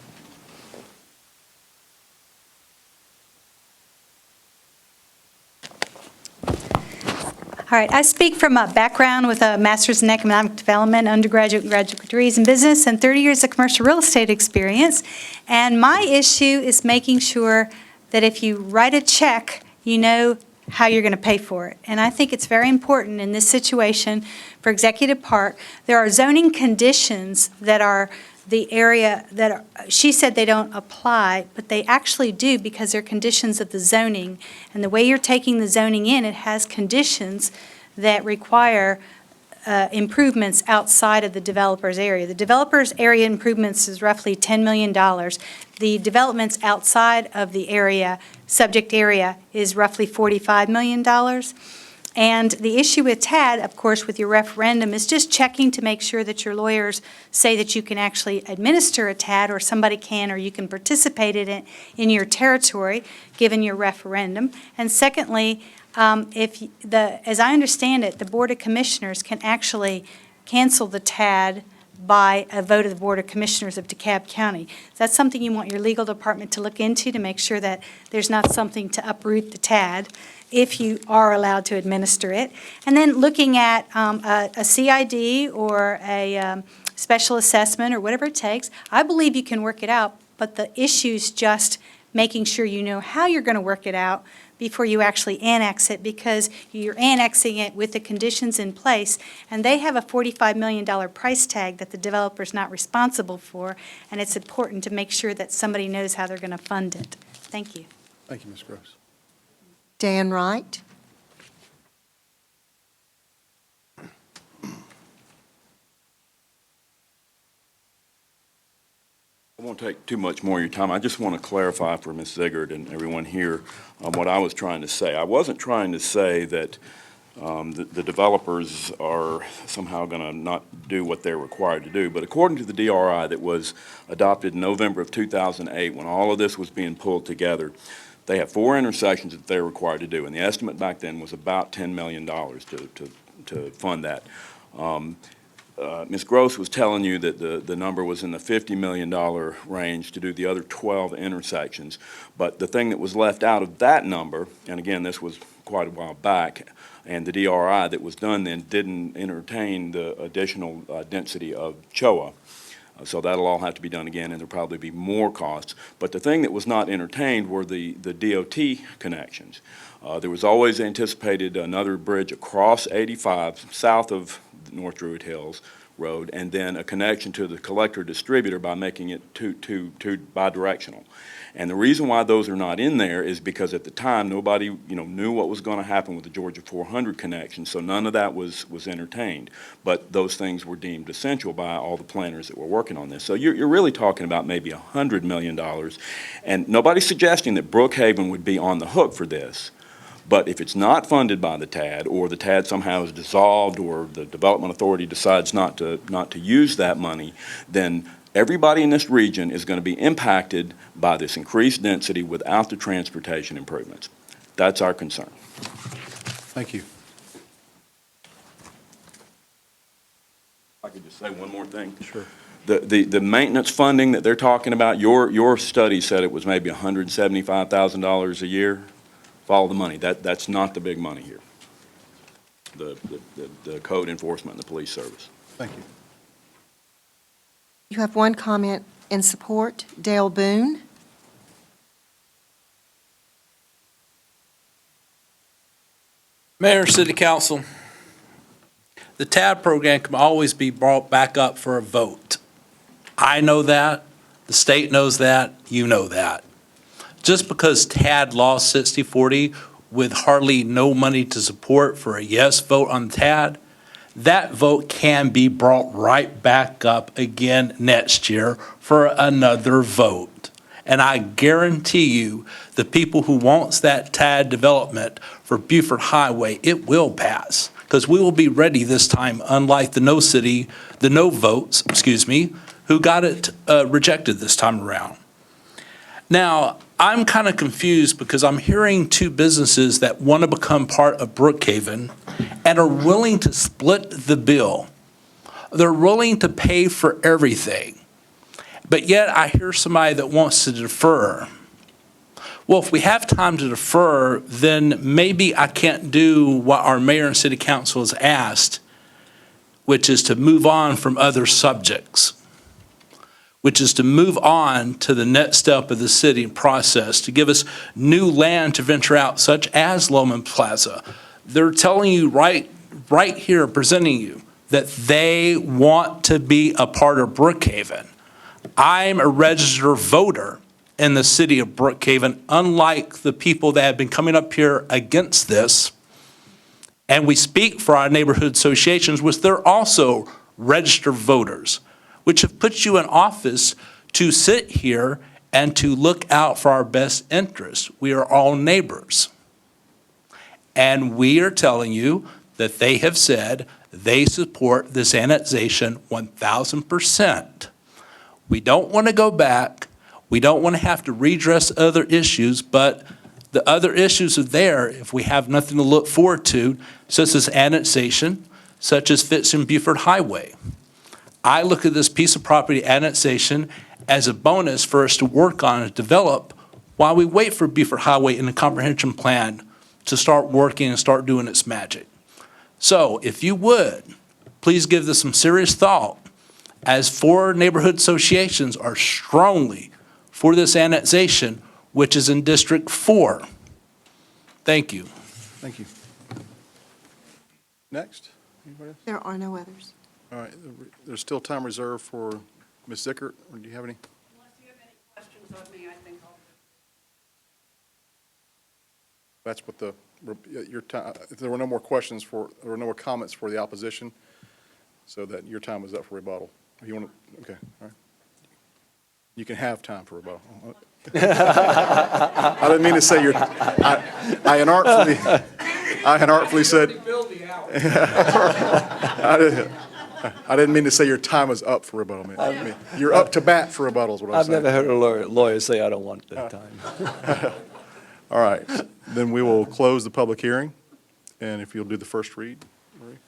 All right, I speak from a background with a master's in economic development, undergraduate and graduate degrees in business, and 30 years of commercial real estate experience. And my issue is making sure that if you write a check, you know how you're going to pay for it. And I think it's very important in this situation for Executive Park. There are zoning conditions that are the area that are, she said they don't apply, but they actually do because they're conditions of the zoning. And the way you're taking the zoning in, it has conditions that require improvements outside of the developer's area. The developer's area improvements is roughly $10 million. The developments outside of the area, subject area, is roughly $45 million. And the issue with TAD, of course, with your referendum, is just checking to make sure that your lawyers say that you can actually administer a TAD, or somebody can, or you can participate in it in your territory, given your referendum. And secondly, as I understand it, the Board of Commissioners can actually cancel the TAD by a vote of the Board of Commissioners of DeKalb County. Is that something you want your legal department to look into to make sure that there's not something to uproot the TAD if you are allowed to administer it? And then looking at a CID or a special assessment or whatever it takes, I believe you can work it out, but the issue's just making sure you know how you're going to work it out before you actually annex it, because you're annexing it with the conditions in place, and they have a $45 million price tag that the developer's not responsible for, and it's important to make sure that somebody knows how they're going to fund it. Thank you. Thank you, Ms. Gross. Dan Wright. I won't take too much more of your time. I just want to clarify for Ms. Ziegert and everyone here what I was trying to say. I wasn't trying to say that the developers are somehow going to not do what they're required to do, but according to the DRI that was adopted in November of 2008, when all of this was being pulled together, they have 4 intersections that they're required to do, and the estimate back then was about $10 million to fund that. Ms. Gross was telling you that the number was in the $50 million range to do the other 12 intersections. But the thing that was left out of that number, and again, this was quite a while back, and the DRI that was done then didn't entertain the additional density of CHOA. So that'll all have to be done again, and there'll probably be more costs. But the thing that was not entertained were the DOT connections. There was always anticipated another bridge across 85 south of North Druid Hills Road, and then a connection to the collector distributor by making it two bi-directional. And the reason why those are not in there is because at the time, nobody, knew what was going to happen with the Georgia 400 connection, so none of that was entertained. But those things were deemed essential by all the planners that were working on this. So you're really talking about maybe $100 million, and nobody's suggesting that Brookhaven would be on the hook for this. But if it's not funded by the TAD, or the TAD somehow is dissolved, or the Development Authority decides not to use that money, then everybody in this region is going to be impacted by this increased density without the transportation improvements. That's our concern. Thank you. If I could just say one more thing. Sure. The maintenance funding that they're talking about, your study said it was maybe $175,000 a year. Follow the money. That's not the big money here. The code enforcement and the police service. Thank you. You have one comment in support. Dale Boone. Mayor, City Council, the TAD program can always be brought back up for a vote. I know that, the state knows that, you know that. Just because TAD lost 60-40 with hardly no money to support for a yes vote on TAD, that vote can be brought right back up again next year for another vote. And I guarantee you, the people who wants that TAD development for Buford Highway, it will pass. Because we will be ready this time, unlike the no votes, who got it rejected this time around. Now, I'm kind of confused because I'm hearing two businesses that want to become part of Brookhaven and are willing to split the bill. They're willing to pay for everything. But yet I hear somebody that wants to defer. Well, if we have time to defer, then maybe I can't do what our mayor and city council has asked, which is to move on from other subjects, which is to move on to the next step of the city process, to give us new land to venture out, such as Loman Plaza. They're telling you right here, presenting you, that they want to be a part of Brookhaven. I'm a registered voter in the city of Brookhaven, unlike the people that have been coming up here against this. And we speak for our neighborhood associations, which they're also registered voters, which have put you in office to sit here and to look out for our best interests. We are all neighbors. And we are telling you that they have said they support this annexation 1,000%. We don't want to go back. We don't want to have to redress other issues, but the other issues are there if we have nothing to look forward to, such as annexation, such as Fitz and Buford Highway. I look at this piece of property annexation as a bonus for us to work on and develop while we wait for Buford Highway in the comprehension plan to start working and start doing its magic. So if you would, please give this some serious thought, as 4 neighborhood associations are strongly for this annexation, which is in District 4. Thank you. Thank you. Next? Anybody else? There are no others. All right, there's still time reserved for Ms. Zickert, or do you have any? Unless you have any questions of me, I think I'll. That's what your time, if there were no more comments for the opposition, so that your time was up for rebuttal. If you want to, okay, all right. You can have time for rebuttal. I didn't mean to say I inartfully said. I didn't mean to say your time is up for rebuttal. I mean, you're up to bat for rebuttal is what I'm saying. I've never heard a lawyer say I don't want that time. All right, then we will close the public hearing, and if you'll do the first read, Marie.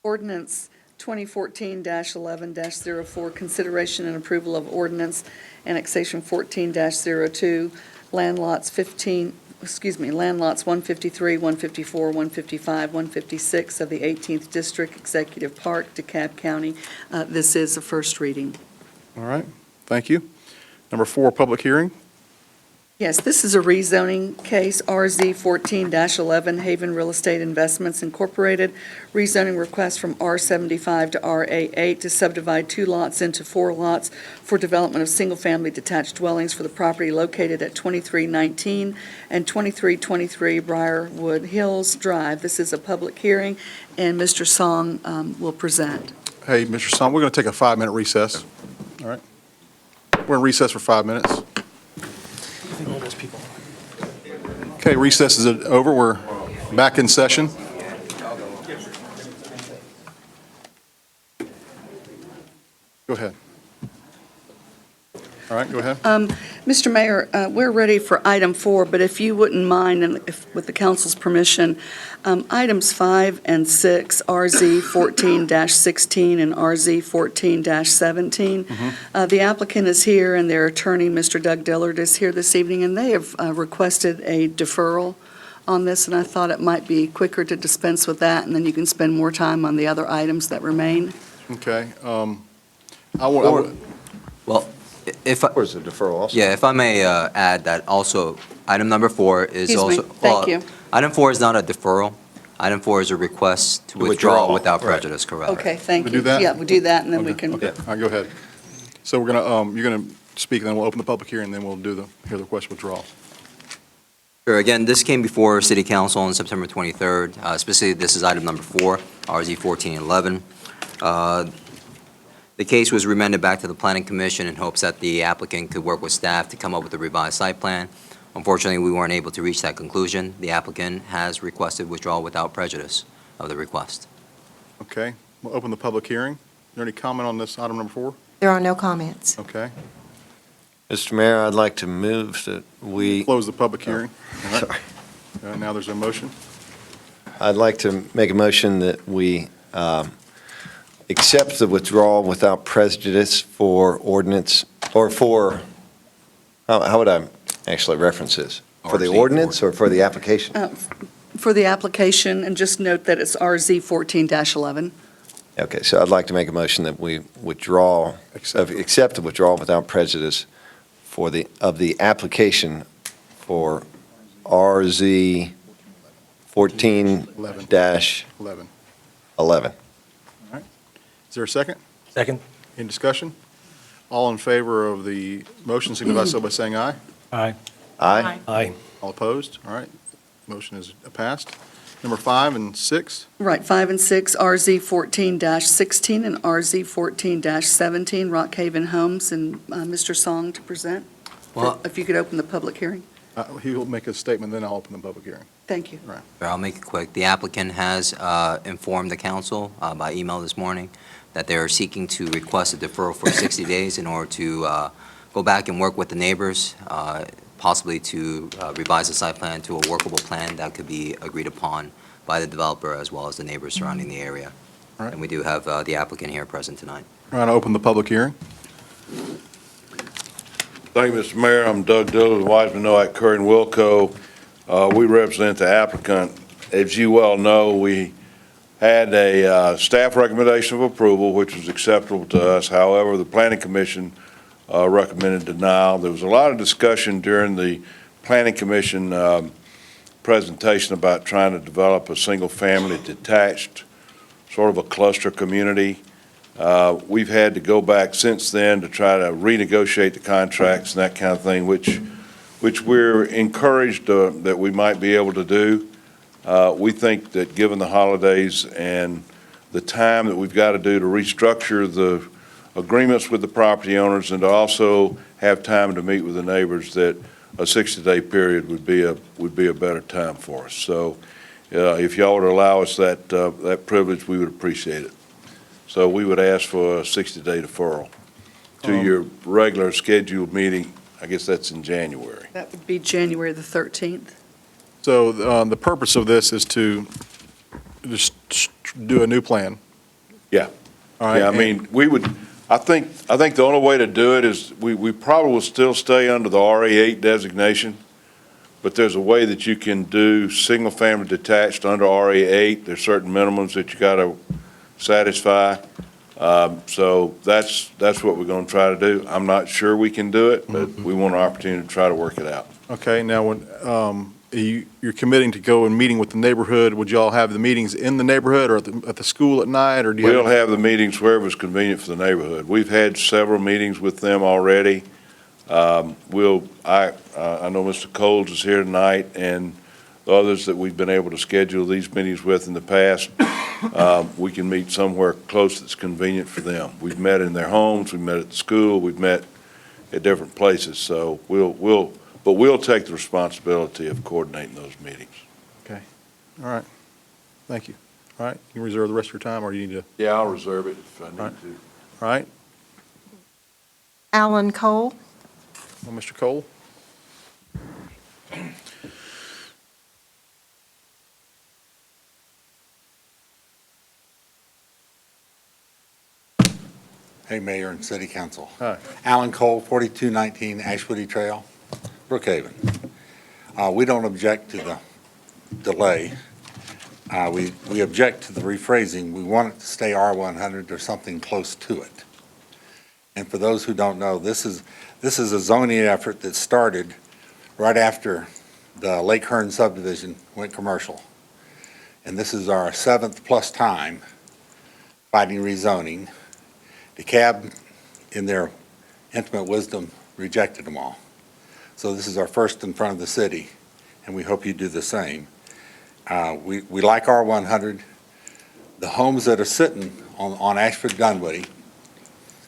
Ordinance 2014-11-04, consideration and approval of ordinance annexation 14-02, land lots 15 land lots 153, 154, 155, 156 of the 18th District Executive Park, DeKalb County. This is a first reading. All right, thank you. Number 4, public hearing. Yes, this is a rezoning case, RZ 14-11, Haven Real Estate Investments Incorporated, rezoning request from R75 to RA8 to subdivide 2 lots into 4 lots for development of single-family detached dwellings for the property located at 2319 and 2323 Briarwood Hills Drive. This is a public hearing, and Mr. Song will present. Hey, Mr. Song, we're going to take a 5-minute recess. All right? We're in recess for 5 minutes. Okay, recess is over. We're back in session. Go ahead. All right, go ahead. Mr. Mayor, we're ready for item 4, but if you wouldn't mind, and if, with the council's permission, items 5 and 6, RZ 14-16 and RZ 14-17. The applicant is here, and their attorney, Mr. Doug Dillard, is here this evening, and they have requested a deferral on this, and I thought it might be quicker to dispense with that, and then you can spend more time on the other items that remain. Okay. Well, if I... Where's the deferral also? Yeah, if I may add that also, item number 4 is Excuse me. also... Thank you. Item 4 is not a deferral. Item 4 is a request to withdraw without right. prejudice, correct? Okay, thank We you. do that? Yeah, we'll do that, and then we Okay, can... okay. All right, go ahead. So we're going to, you're going to speak, and then we'll open the public hearing, and then we'll hear the request withdrawal. Sure. Again, this came before City Council on September 23rd. Specifically, this is item number 4, RZ 1411. The case was remanded back to the Planning Commission in hopes that the applicant could work with staff to come up with a revised site plan. Unfortunately, we weren't able to reach that conclusion. The applicant has requested withdrawal without prejudice of the request. Okay, we'll open the public hearing. Is there any comment on this item number 4? There are no comments. Okay. Mr. Mayor, I'd like to move that we, Close the public hearing. All right. sorry. Now there's a motion. I'd like to make a motion that we accept the withdrawal without prejudice for ordinance, or for, how would I actually reference this? For the RZ ordinance or for the application? For the application, and just note that it's RZ 14-11. Okay, so I'd like to make a motion that we withdraw, accept the withdrawal without prejudice for of the application for RZ 14-11. 11. Is there a second? Second. Any discussion? All in favor of the motion, signify so by saying aye. Aye. Aye? Aye. All opposed? All right, motion is passed. Number 5 and 6, Right, 5 and 6, RZ 14-16 and RZ 14-17, Brookhaven Homes, and Mr. Song to present. Well- If you could open the public hearing. he will make a statement, then I'll open the public hearing. Thank you. I'll make it quick. The applicant has informed the council by email this morning that they are seeking to request a deferral for 60 days in order to go back and work with the neighbors, possibly to revise the site plan to a workable plan that could be agreed upon by the developer as well as the neighbors surrounding the area. All right. And we do have the applicant here present tonight. All right, I'll open the public hearing. Thank you, Mr. Mayor. I'm Doug Dillard, Wiseman, Noack, Curry, and Wilco. We represent the applicant. As you well know, we had a staff recommendation of approval, which was acceptable to us. However, the Planning Commission recommended denial. There was a lot of discussion during the Planning Commission presentation about trying to develop a single-family detached, sort of a cluster community. We've had to go back since then to try to renegotiate the contracts and that kind of thing, which we're encouraged that we might be able to do. We think that given the holidays and the time that we've got to do to restructure the agreements with the property owners and to also have time to meet with the neighbors, that a 60-day period would be a better time for us. So if y'all would allow us that privilege, we would appreciate it. So we would ask for a 60-day deferral to your regular scheduled meeting. I guess that's in January. That would be January the 13th. So the purpose of this is to just do a new plan. Yeah. All right. Yeah, I mean, I think the only way to do it is we probably will still stay under the RA8 designation, but there's a way that you can do single-family detached under RA8. There's certain minimums that you got to satisfy. So that's what we're going to try to do. I'm not sure we can do it, but we want an opportunity to try to work it out. Okay, now, when you're committing to go and meeting with the neighborhood, would y'all have the meetings in the neighborhood or at the school at night, or do you We'll have the meetings wherever it's convenient for the neighborhood. We've had several meetings with them already. I know Mr. Coles is here tonight, and the others that we've been able to schedule these meetings with in the past, we can meet somewhere close that's convenient for them. We've met in their homes, we've met at the school, we've met at different places, so we'll take the responsibility of coordinating those meetings. Okay, all right, thank you. All right, you can reserve the rest of your time, or you need to? Yeah, I'll reserve it if I need to. All right, Alan Cole. well, Mr. Cole? Hey, Mayor and City Council. Hi. Alan Cole, 4219 Ashwoody Trail, Brookhaven. We don't object to the delay. We object to the rephrasing. We want it to stay R100 or something close to it. And for those who don't know, this is a zoning effort that started right after the Lake Hearn subdivision went commercial. And this is our 7th plus time fighting rezoning. DeKalb, in their intimate wisdom, rejected them all. So this is our first in front of the city, and we hope you do the same. We like R100. The homes that are sitting on Ashford Dunwoody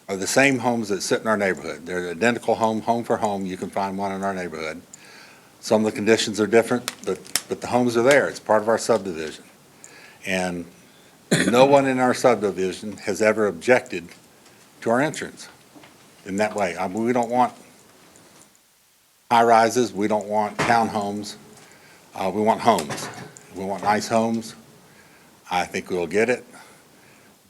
are the same homes that sit in our neighborhood. They're identical home for home. You can find one in our neighborhood. Some of the conditions are different, but the homes are there. It's part of our subdivision. And no one in our subdivision has ever objected to our entrance in that way. We don't want high-rises, we don't want townhomes, we want homes. We want nice homes. I think we'll get it.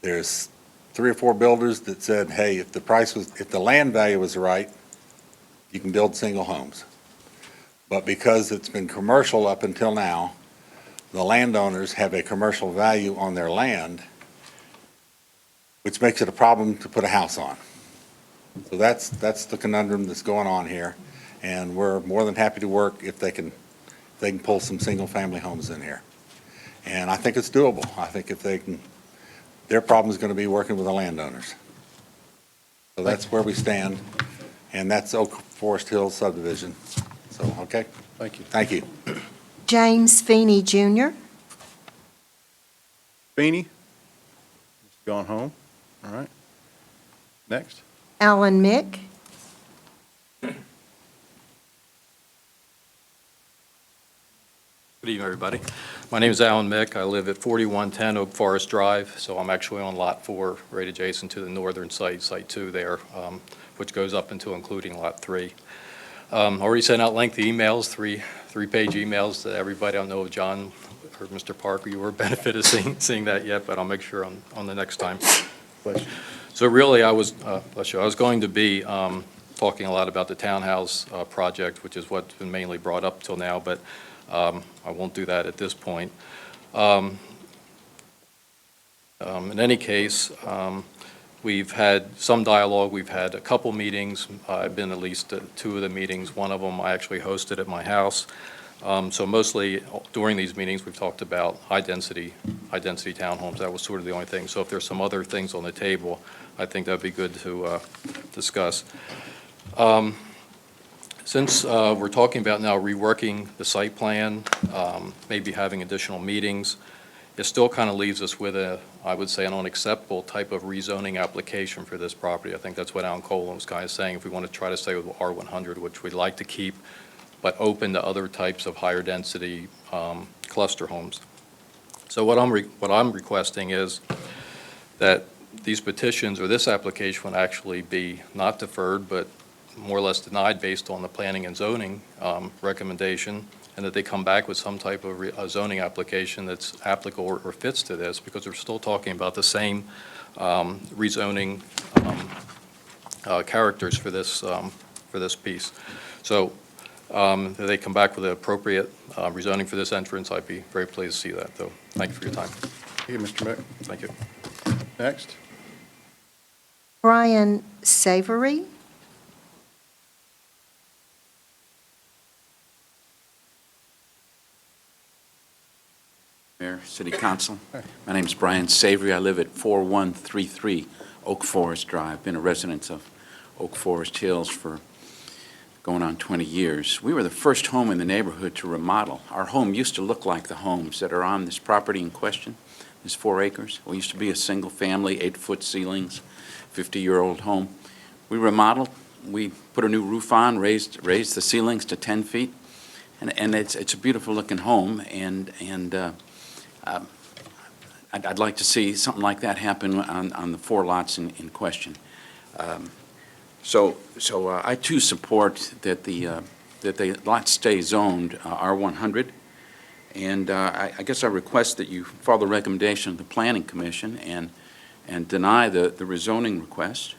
There's 3 or 4 builders that said, hey, if the land value was right, you can build single homes. But because it's been commercial up until now, the landowners have a commercial value on their land, which makes it a problem to put a house on. So that's the conundrum that's going on here, and we're more than happy to work if they can pull some single-family homes in here. And I think it's doable. I think if they can, their problem is going to be working with the landowners. So that's where we stand, and that's Oak Forest Hills subdivision. So, okay? Thank you. Thank you. James Feeney Jr. Feeney? Gone home. All right. Next. Alan Mick. Good evening, everybody. My name is Alan Mick. I live at 4110 Oak Forest Drive, so I'm actually on Lot 4, right adjacent to the northern site, Site 2 there, which goes up into including Lot 3. Already sent out lengthy emails, three-page emails to everybody. I don't know if John or Mr. Parker, you were a benefit of seeing that yet, but I'll make sure on the next time. So really, I was going to be talking a lot about the townhouse project, which is what's been mainly brought up till now, but I won't do that at this point. In any case, we've had some dialogue. We've had a couple meetings. I've been at least 2 of the meetings. One of them I actually hosted at my house. So mostly during these meetings, we've talked about high-density townhomes. That was sort of the only thing. So if there's some other things on the table, I think that'd be good to discuss. Since we're talking about now reworking the site plan, maybe having additional meetings, it still kind of leaves us with I would say, an unacceptable type of rezoning application for this property. I think that's what Alan Cole was kind of saying. If we want to try to stay with R100, which we'd like to keep, but open to other types of higher density cluster homes. So what I'm requesting is that these petitions or this application would actually be not deferred, but more or less denied based on the planning and zoning recommendation, and that they come back with some type of zoning application that's applicable or fits to this, because we're still talking about the same rezoning characters for this piece. So If they come back with the appropriate rezoning for this entrance, I'd be very pleased to see that, though. Thank you for your time. Thank you, Mr. Mick. Thank you. Next. Brian Savory. Mayor, City Council. My name is Brian Savory. I live at 4133 Oak Forest Drive. Been a resident of Oak Forest Hills for going on 20 years. We were the first home in the neighborhood to remodel. Our home used to look like the homes that are on this property in question, this 4 acres. We used to be a single family, 8-foot ceilings, 50-year-old home. We remodeled. We put a new roof on, raised the ceilings to 10 feet, and it's a beautiful looking home, and I'd like to see something like that happen on the 4 lots in question. So I too support that the lots stay zoned R100, and I guess I request that you follow the recommendation of the Planning Commission and deny the rezoning request.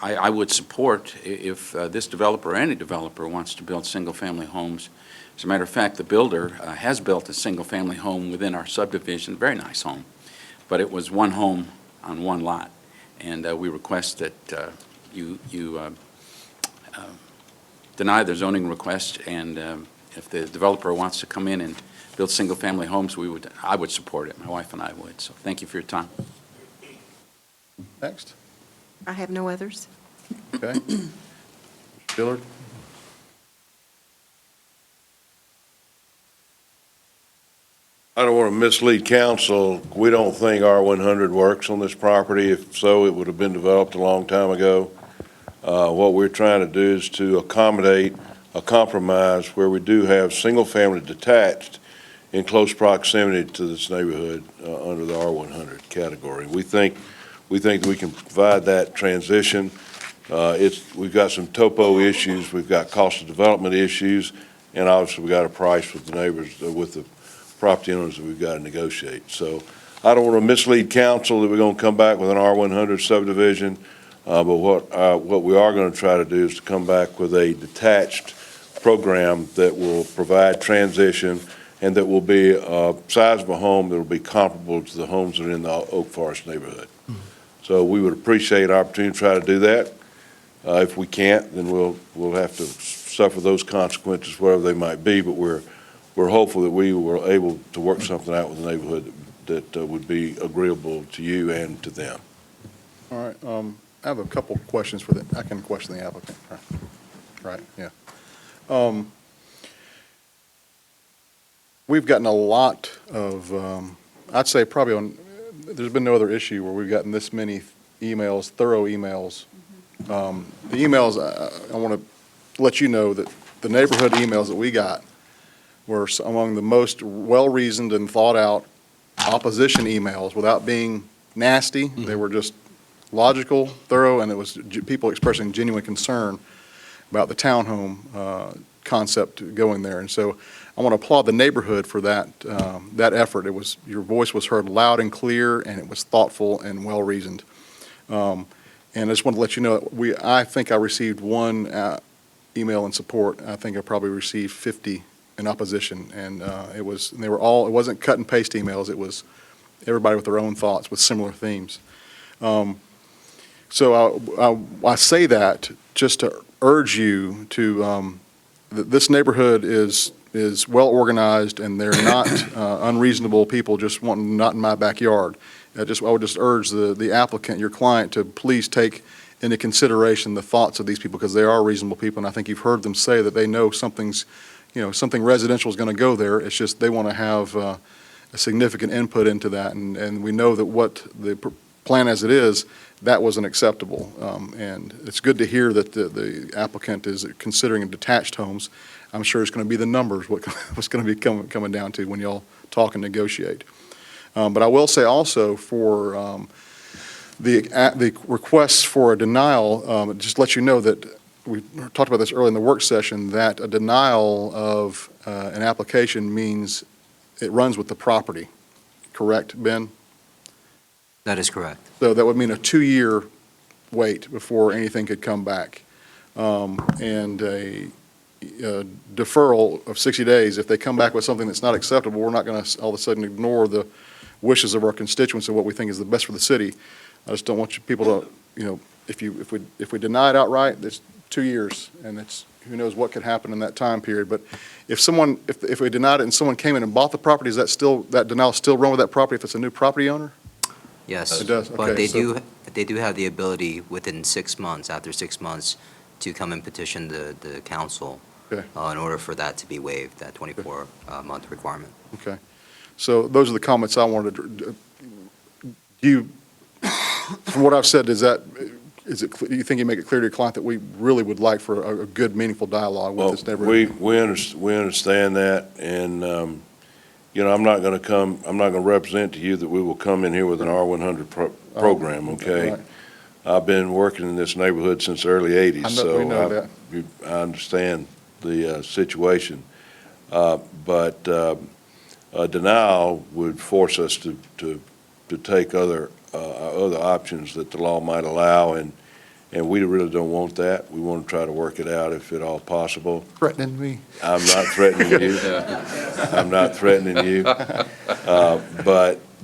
I would support if this developer or any developer wants to build single-family homes. As a matter of fact, the builder has built a single-family home within our subdivision, a very nice home, but it was one home on one lot, and we request that you deny the zoning request, and if the developer wants to come in and build single-family homes, I would support it. My wife and I would. So thank you for your time. Next. I have no others. Okay. Dillard. I don't want to mislead council. We don't think R100 works on this property. If so, it would have been developed a long time ago. What we're trying to do is to accommodate a compromise where we do have single-family detached in close proximity to this neighborhood under the R100 category. We think that we can provide that transition. We've got some topo issues, we've got cost of development issues, and obviously we got a price with the neighbors, with the property owners that we've got to negotiate. So I don't want to mislead council that we're going to come back with an R100 subdivision, but what we are going to try to do is to come back with a detached program that will provide transition and that will be a size of a home that will be comparable to the homes that are in the Oak Forest neighborhood. So we would appreciate an opportunity to try to do that. If we can't, then we'll have to suffer those consequences, wherever they might be, but we're hopeful that we were able to work something out with the neighborhood that would be agreeable to you and to them. All right. I have a couple questions I can question the applicant. Right, yeah. We've gotten a lot of, I'd say probably there's been no other issue where we've gotten this many emails, thorough emails. The emails, I want to let you know that the neighborhood emails that we got were among the most well-reasoned and thought-out opposition emails without being nasty. They were just logical, thorough, and it was people expressing genuine concern about the townhome concept going there. And so I want to applaud the neighborhood for that effort. Your voice was heard loud and clear, and it was thoughtful and well-reasoned. And I just want to let you know, I think I received one email in support. I think I probably received 50 in opposition, and it wasn't cut and paste emails. It was everybody with their own thoughts with similar themes. So I say that just to urge you to, this neighborhood is well organized, and they're not unreasonable people just wanting not in my backyard. I would just urge the applicant, your client, to please take into consideration the thoughts of these people, because they are reasonable people, and I think you've heard them say that they know something residential is going to go there. It's just they want to have a significant input into that, and we know that what the plan as it is, that wasn't acceptable. And it's good to hear that the applicant is considering detached homes. I'm sure it's going to be the numbers, what's going to be coming down to when y'all talk and negotiate. But I will say also for the requests for a denial, just let you know that we talked about this earlier in the work session, that a denial of an application means it runs with the property. Correct, Ben? That is correct. So that would mean a 2-year wait before anything could come back. And a deferral of 60 days, if they come back with something that's not acceptable, we're not going to all of a sudden ignore the wishes of our constituents and what we think is the best for the city. I just don't want you people to, if we deny it outright, it's 2 years, and who knows what could happen in that time period. But if we denied it and someone came in and bought the property, is that denial still run with that property if it's a new property owner? Yes. It does, But okay, they do have the ability within 6 months, after 6 months, to come and petition the council Okay. in order for that to be waived, that 24-month requirement. Okay. So those are the comments I wanted to, from what I've said, do you think you make it clear to your client that we really would like for a good, meaningful dialogue with this neighborhood? We understand that, and, I'm not going to represent to you that we will come in here with an R100 program, okay? Right. I've been working in this neighborhood since the early 80s, we know that. I understand the situation. But a denial would force us to take other options that the law might allow, and we really don't want that. We want to try to work it out if at all possible. Threatening me? I'm not threatening you. I'm not threatening you.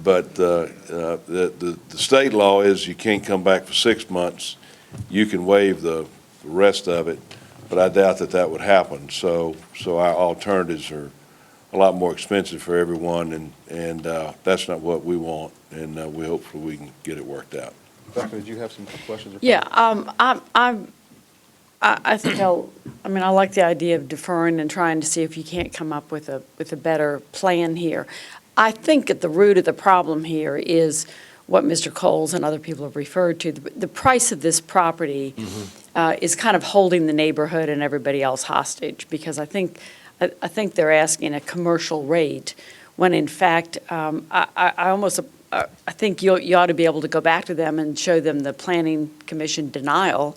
But the state law is you can't come back for 6 months. You can waive the rest of it, but I doubt that would happen. So our alternatives are a lot more expensive for everyone, and that's not what we want, and hopefully we can get it worked out. Becca, did you have some questions? Yeah, I think I like the idea of deferring and trying to see if you can't come up with a better plan here. I think at the root of the problem here is what Mr. Coles and other people have referred to. The price of this property is kind of holding the neighborhood and everybody else hostage, because I think they're asking a commercial rate, when in fact, I think you ought to be able to go back to them and show them the Planning Commission denial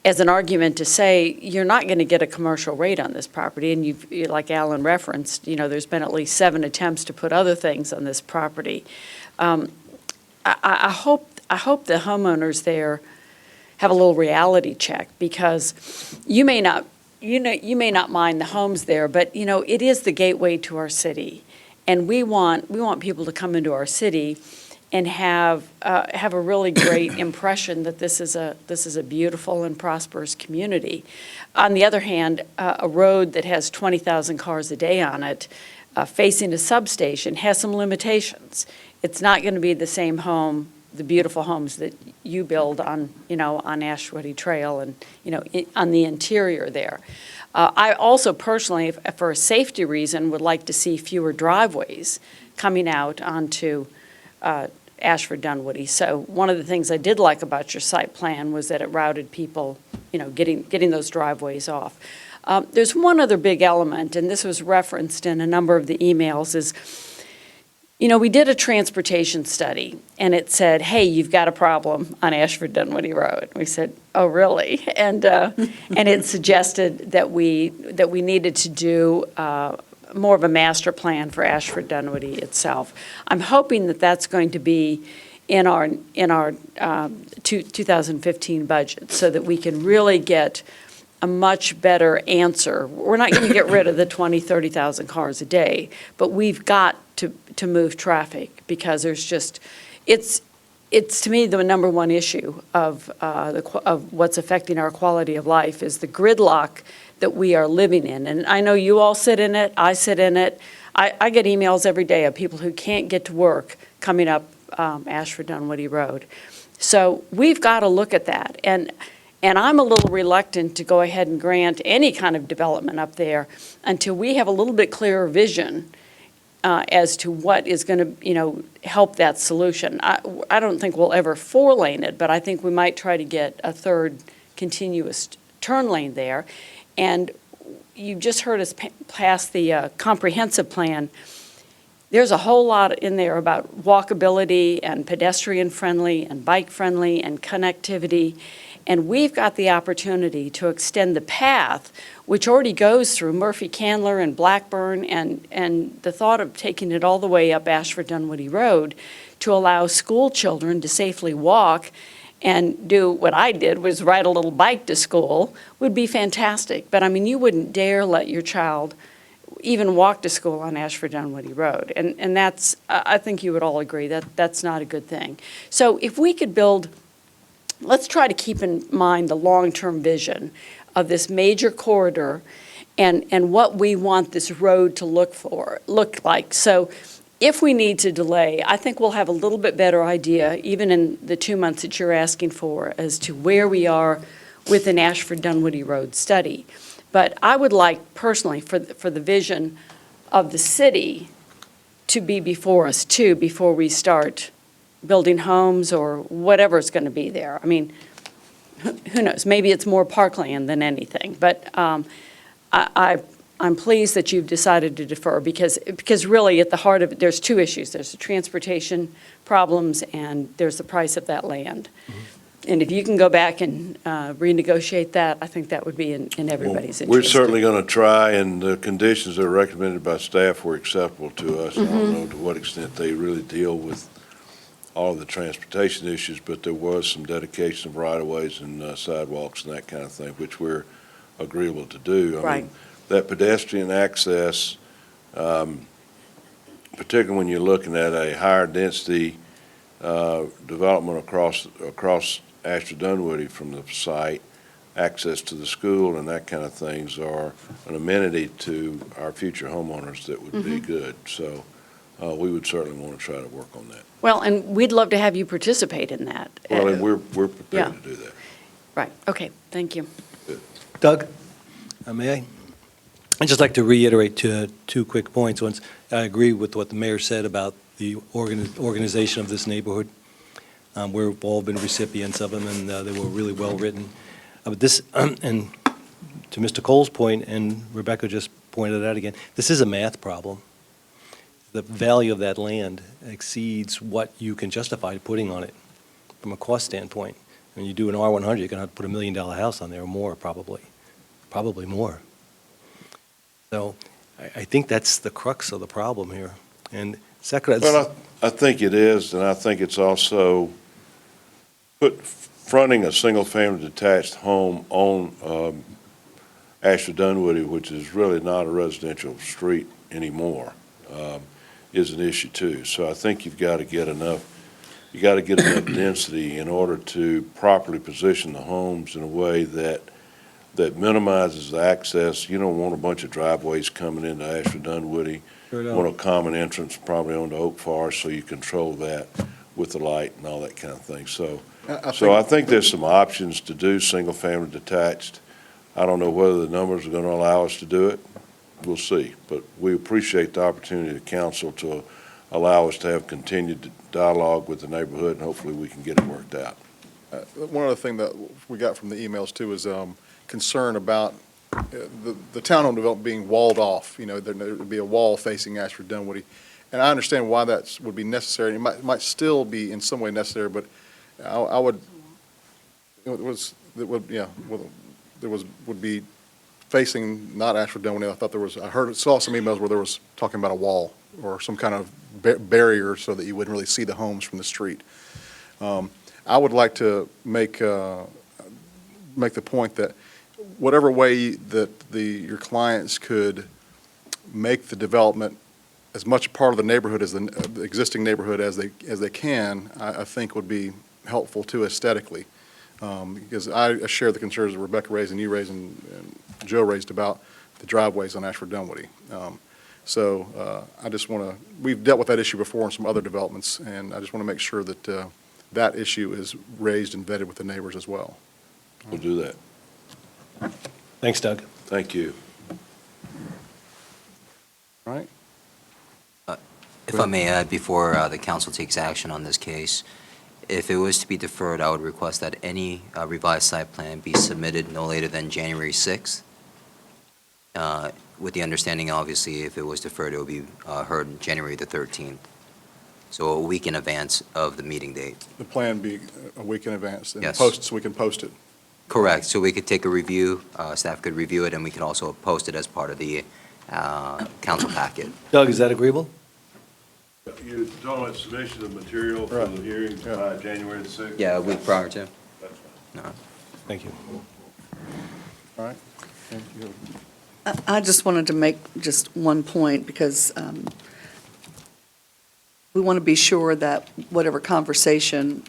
as an argument to say, you're not going to get a commercial rate on this property. And like Alan referenced, there's been at least 7 attempts to put other things on this property. I hope the homeowners there have a little reality check, because you may not mind the homes there, but it is the gateway to our city, and we want people to come into our city and have a really great impression that this is a beautiful and prosperous community. On the other hand, a road that has 20,000 cars a day on it, facing a substation, has some limitations. It's not going to be the same home, the beautiful homes that you build on Ashwoody Trail and on the interior there. I also personally, for a safety reason, would like to see fewer driveways coming out onto Ashford Dunwoody. So one of the things I did like about your site plan was that it routed people, getting those driveways off. There's one other big element, and this was referenced in a number of the emails, is, we did a transportation study, and it said, hey, you've got a problem on Ashford Dunwoody Road. We said, oh, really? And it suggested that we needed to do more of a master plan for Ashford Dunwoody itself. I'm hoping that that's going to be in our 2015 budget, so that we can really get a much better answer. We're not going to get rid of the 30,000 cars a day, but we've got to move traffic, because there's just, it's to me the number one issue of what's affecting our quality of life is the gridlock that we are living in. And I know you all sit in it, I sit in it. I get emails every day of people who can't get to work coming up Ashford Dunwoody Road. So we've got to look at that. And I'm a little reluctant to go ahead and grant any kind of development up there until we have a little bit clearer vision as to what is going to, help that solution. I don't think we'll ever 4-lane it, but I think we might try to get a third continuous turn lane there. And you just heard us pass the comprehensive plan. There's a whole lot in there about walkability and pedestrian-friendly and bike-friendly and connectivity. And we've got the opportunity to extend the path, which already goes through Murphy Candler and Blackburn, and the thought of taking it all the way up Ashford Dunwoody Road to allow school children to safely walk and do what I did, was ride a little bike to school, would be fantastic. But I mean, you wouldn't dare let your child even walk to school on Ashford Dunwoody Road. And that's, I think you would all agree, that that's not a good thing. So if we could build, let's try to keep in mind the long-term vision of this major corridor and what we want this road to look like. So if we need to delay, I think we'll have a little bit better idea, even in the 2 months that you're asking for, as to where we are with an Ashford Dunwoody Road study. But I would like personally for the vision of the city to be before us too, before we start building homes or whatever is going to be there. I mean, who knows? Maybe it's more parkland than anything. But I'm pleased that you've decided to defer because really at the heart of it, there's two issues. There's the transportation problems and there's the price of that land. And if you can go back and renegotiate that, I think that would be in everybody's interest. We're certainly going to try, and the conditions that are recommended by staff were acceptable to us. I don't know to what extent they really deal with all of the transportation issues, but there was some dedication of right-of-ways and sidewalks and that kind of thing, which we're agreeable to do. I mean, that pedestrian access, particularly when you're looking at a higher density development across Ashford Dunwoody from the site, access to the school and that kind of things are an amenity to our future homeowners that would be good. So we would certainly want to try to work on that. Well, and we'd love to have you participate in that. Well, and we're prepared to do that. Right, okay, thank you. Doug, may I? I'd just like to reiterate two quick points. One, I agree with what the mayor said about the organization of this neighborhood. We've all been recipients of them, and they were really well-written. But this, and to Mr. Cole's point, and Rebecca just pointed out again, this is a math problem. The value of that land exceeds what you can justify putting on it from a cost standpoint. When you do an R100, you're going to have to put $1 million house on there or more, probably more. So I think that's the crux of the problem here. And second, well, I think it is, and I think it's also fronting a single-family detached home on Ashford Dunwoody, which is really not a residential street anymore, is an issue too. So I think you've got to get enough density in order to properly position the homes in a way that minimizes the access. You don't want a bunch of driveways coming into Ashford Dunwoody. You want a common entrance probably onto Oak Forest, so you control that with the light and all that kind of thing. So I think there's some options to do single-family detached. I don't know whether the numbers are going to allow us to do it. We'll see. But we appreciate the opportunity of the council to allow us to have continued dialogue with the neighborhood, and hopefully we can get it worked out. One other thing that we got from the emails too is concern about the townhome development being walled off. You know, there would be a wall facing Ashford Dunwoody. And I understand why that would be necessary. It might still be in some way necessary, but I would, would be facing not Ashford Dunwoody. I thought saw some emails where there was talking about a wall or some kind of barrier so that you wouldn't really see the homes from the street. I would like to make the point that whatever way that your clients could make the development as much part of the neighborhood as the existing neighborhood as they can, I think would be helpful too aesthetically. Because I share the concerns that Rebecca raised and you raised and Joe raised about the driveways on Ashford Dunwoody. I just want to, we've dealt with that issue before in some other developments, and I just want to make sure that that issue is raised and vetted with the neighbors as well. We'll do that. Thanks, Doug. Thank you. All right. If I may add, before the council takes action on this case, if it was to be deferred, I would request that any revised site plan be submitted no later than January 6th, with the understanding, obviously, if it was deferred, it would be heard January the 13th. So a week in advance of the meeting date. The plan be a week in advance, and Yes. so we can post it. Correct. So we could take a review, staff could review it, and we could also post it as part of the council packet. Doug, is that agreeable? You're talking about submission of material for the hearing by January the 6th? Yeah, a week prior to. That's fine. No. Thank you. All right. And you- I just wanted to make just one point, because we want to be sure that whatever conversation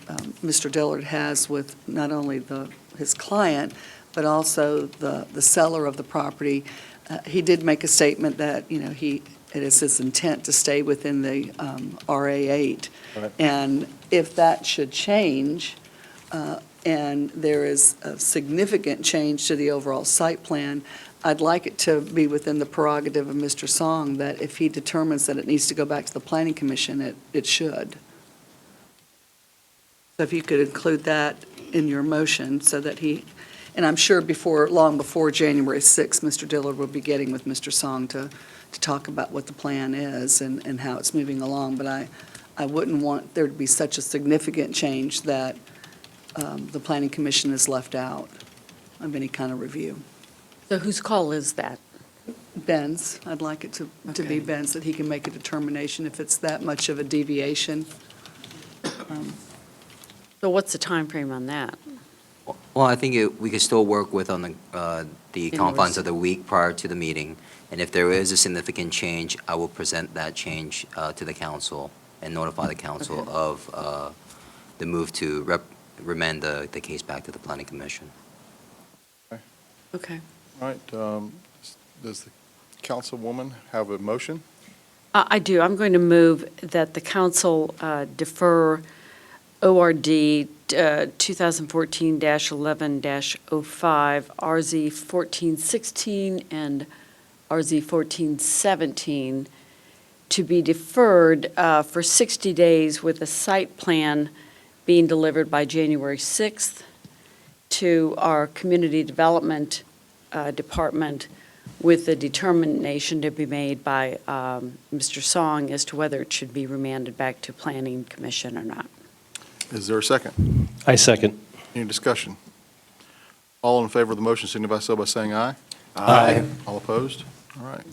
Mr. Dillard has with not only his client, but also the seller of the property, he did make a statement that, it is his intent to stay within the RA8. Right. And if that should change, and there is a significant change to the overall site plan, I'd like it to be within the prerogative of Mr. Song that if he determines that it needs to go back to the Planning Commission, it should. So if you could include that in your motion so that and I'm sure long before January 6th, Mr. Dillard will be getting with Mr. Song to talk about what the plan is and how it's moving along. But I wouldn't want there to be such a significant change that the Planning Commission is left out of any kind of review. So whose call is that? Ben's, I'd like it to be Okay. Ben's, that he can make a determination if it's that much of a deviation. So what's the time frame on that? Well, I think we could still work with on the confines of the week prior to the meeting. And if there is a significant change, I will present that change to the council and notify the council of the move to remand the case back to the Planning Commission. Okay. All right. Does the councilwoman have a motion? I do. I'm going to move that the council defer ORD 2014-11-05, RZ 1416, and RZ 1417 to be deferred for 60 days with a site plan being delivered by January 6th to our Community Development Department with the determination to be made by Mr. Song as to whether it should be remanded back to Planning Commission or not. Is there a second? I second. Any discussion? All in favor of the motion signify so by saying aye. Aye. All opposed? All right.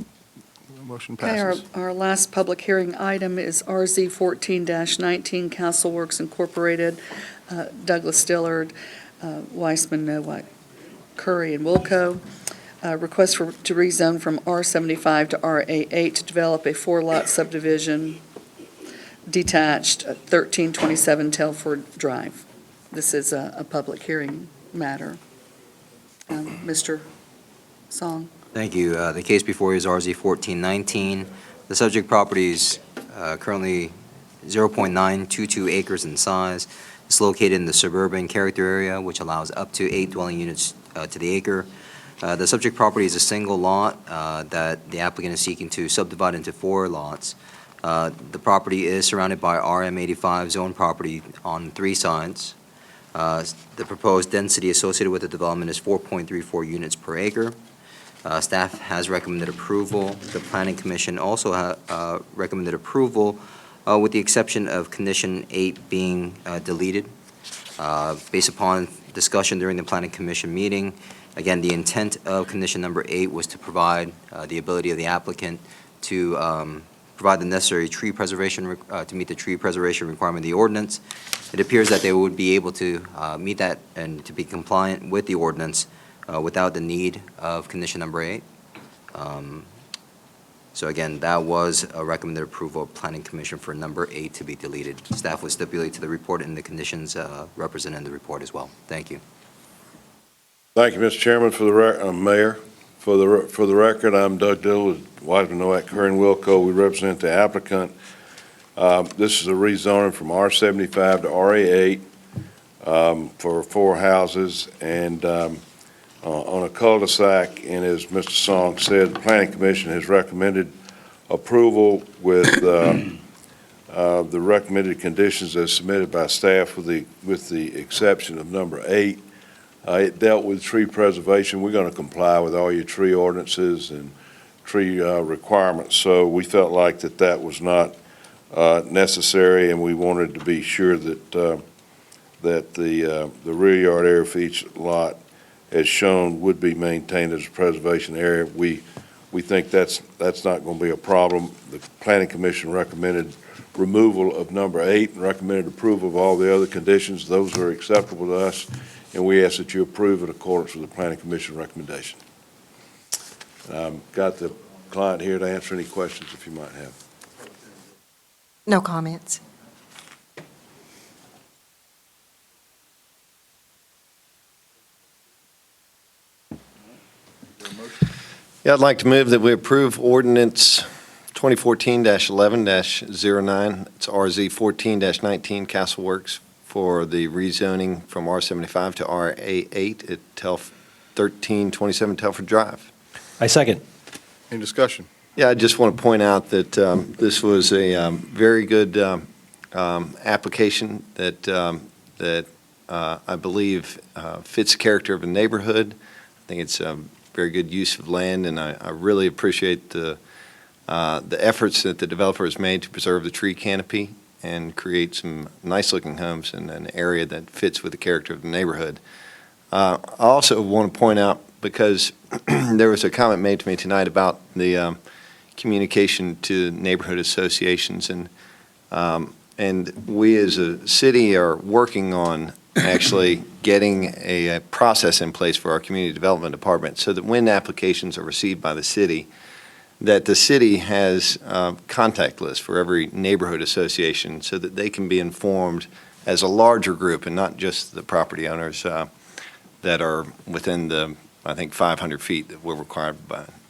The motion Okay, passes. our last public hearing item is RZ 14-19, Castleworks Incorporated, Douglas Dillard, Weissman, Nowak, Curry, and Wilco. Request to rezone from R75 to RA8 to develop a four-lot subdivision detached, 1327 Telford Drive. This is a public hearing matter. Mr. Song? Thank you. The case before you is RZ 1419. The subject property is currently 0.922 acres in size. It's located in the suburban character area, which allows up to 8 dwelling units to the acre. The subject property is a single lot that the applicant is seeking to subdivide into 4 lots. The property is surrounded by RM85 zone property on 3 sides. The proposed density associated with the development is 4.34 units per acre. Staff has recommended approval. The Planning Commission also recommended approval with the exception of Condition 8 being deleted. Based upon discussion during the Planning Commission meeting, again, the intent of Condition Number 8 was to provide the ability of the applicant to provide the necessary tree preservation, to meet the tree preservation requirement of the ordinance. It appears that they would be able to meet that and to be compliant with the ordinance without the need of Condition Number 8. So again, that was a recommended approval of Planning Commission for Number 8 to be deleted. Staff will stipulate to the report and the conditions represented in the report as well. Thank you. Thank you, Mr. Chairman. Mayor, for the record, I'm Doug Dill with Wiseman, Nowak, Curry, and Wilco. We represent the applicant. This is a rezoning from R75 to RA8 for 4 houses and on a cul-de-sac. And as Mr. Song said, the Planning Commission has recommended approval with the recommended conditions as submitted by staff with the exception of number 8. It dealt with tree preservation. We're going to comply with all your tree ordinances and tree requirements. So we felt like that was not necessary, and we wanted to be sure that the rear yard area for each lot, as shown, would be maintained as a preservation area. We we think that's not going to be a problem. The Planning Commission recommended removal of number 8 and recommended approval of all the other conditions. Those are acceptable to us, and we ask that you approve in accordance with the Planning Commission recommendation. Got the client here to answer any questions if you might have. No comments. Yeah, I'd like to move that we approve ordinance 2014-11-09. It's RZ 14-19 Castle Works for the rezoning from R75 to RA8 at 1327 Telford Drive. I second. Any discussion? Yeah, I just want to point out that this was a very good application that I believe fits the character of a neighborhood. I think it's very good use of land, and I really appreciate the efforts that the developer has made to preserve the tree canopy and create some nice-looking homes in an area that fits with the character of the neighborhood. I also want to point out, because there was a comment made to me tonight about the communication to neighborhood associations, and we as a city are working on actually getting a process in place for our community development department so that when applications are received by the city, that the city has contact lists for every neighborhood association so that they can be informed as a larger group and not just the property owners that are within the, I think, 500 feet that we're required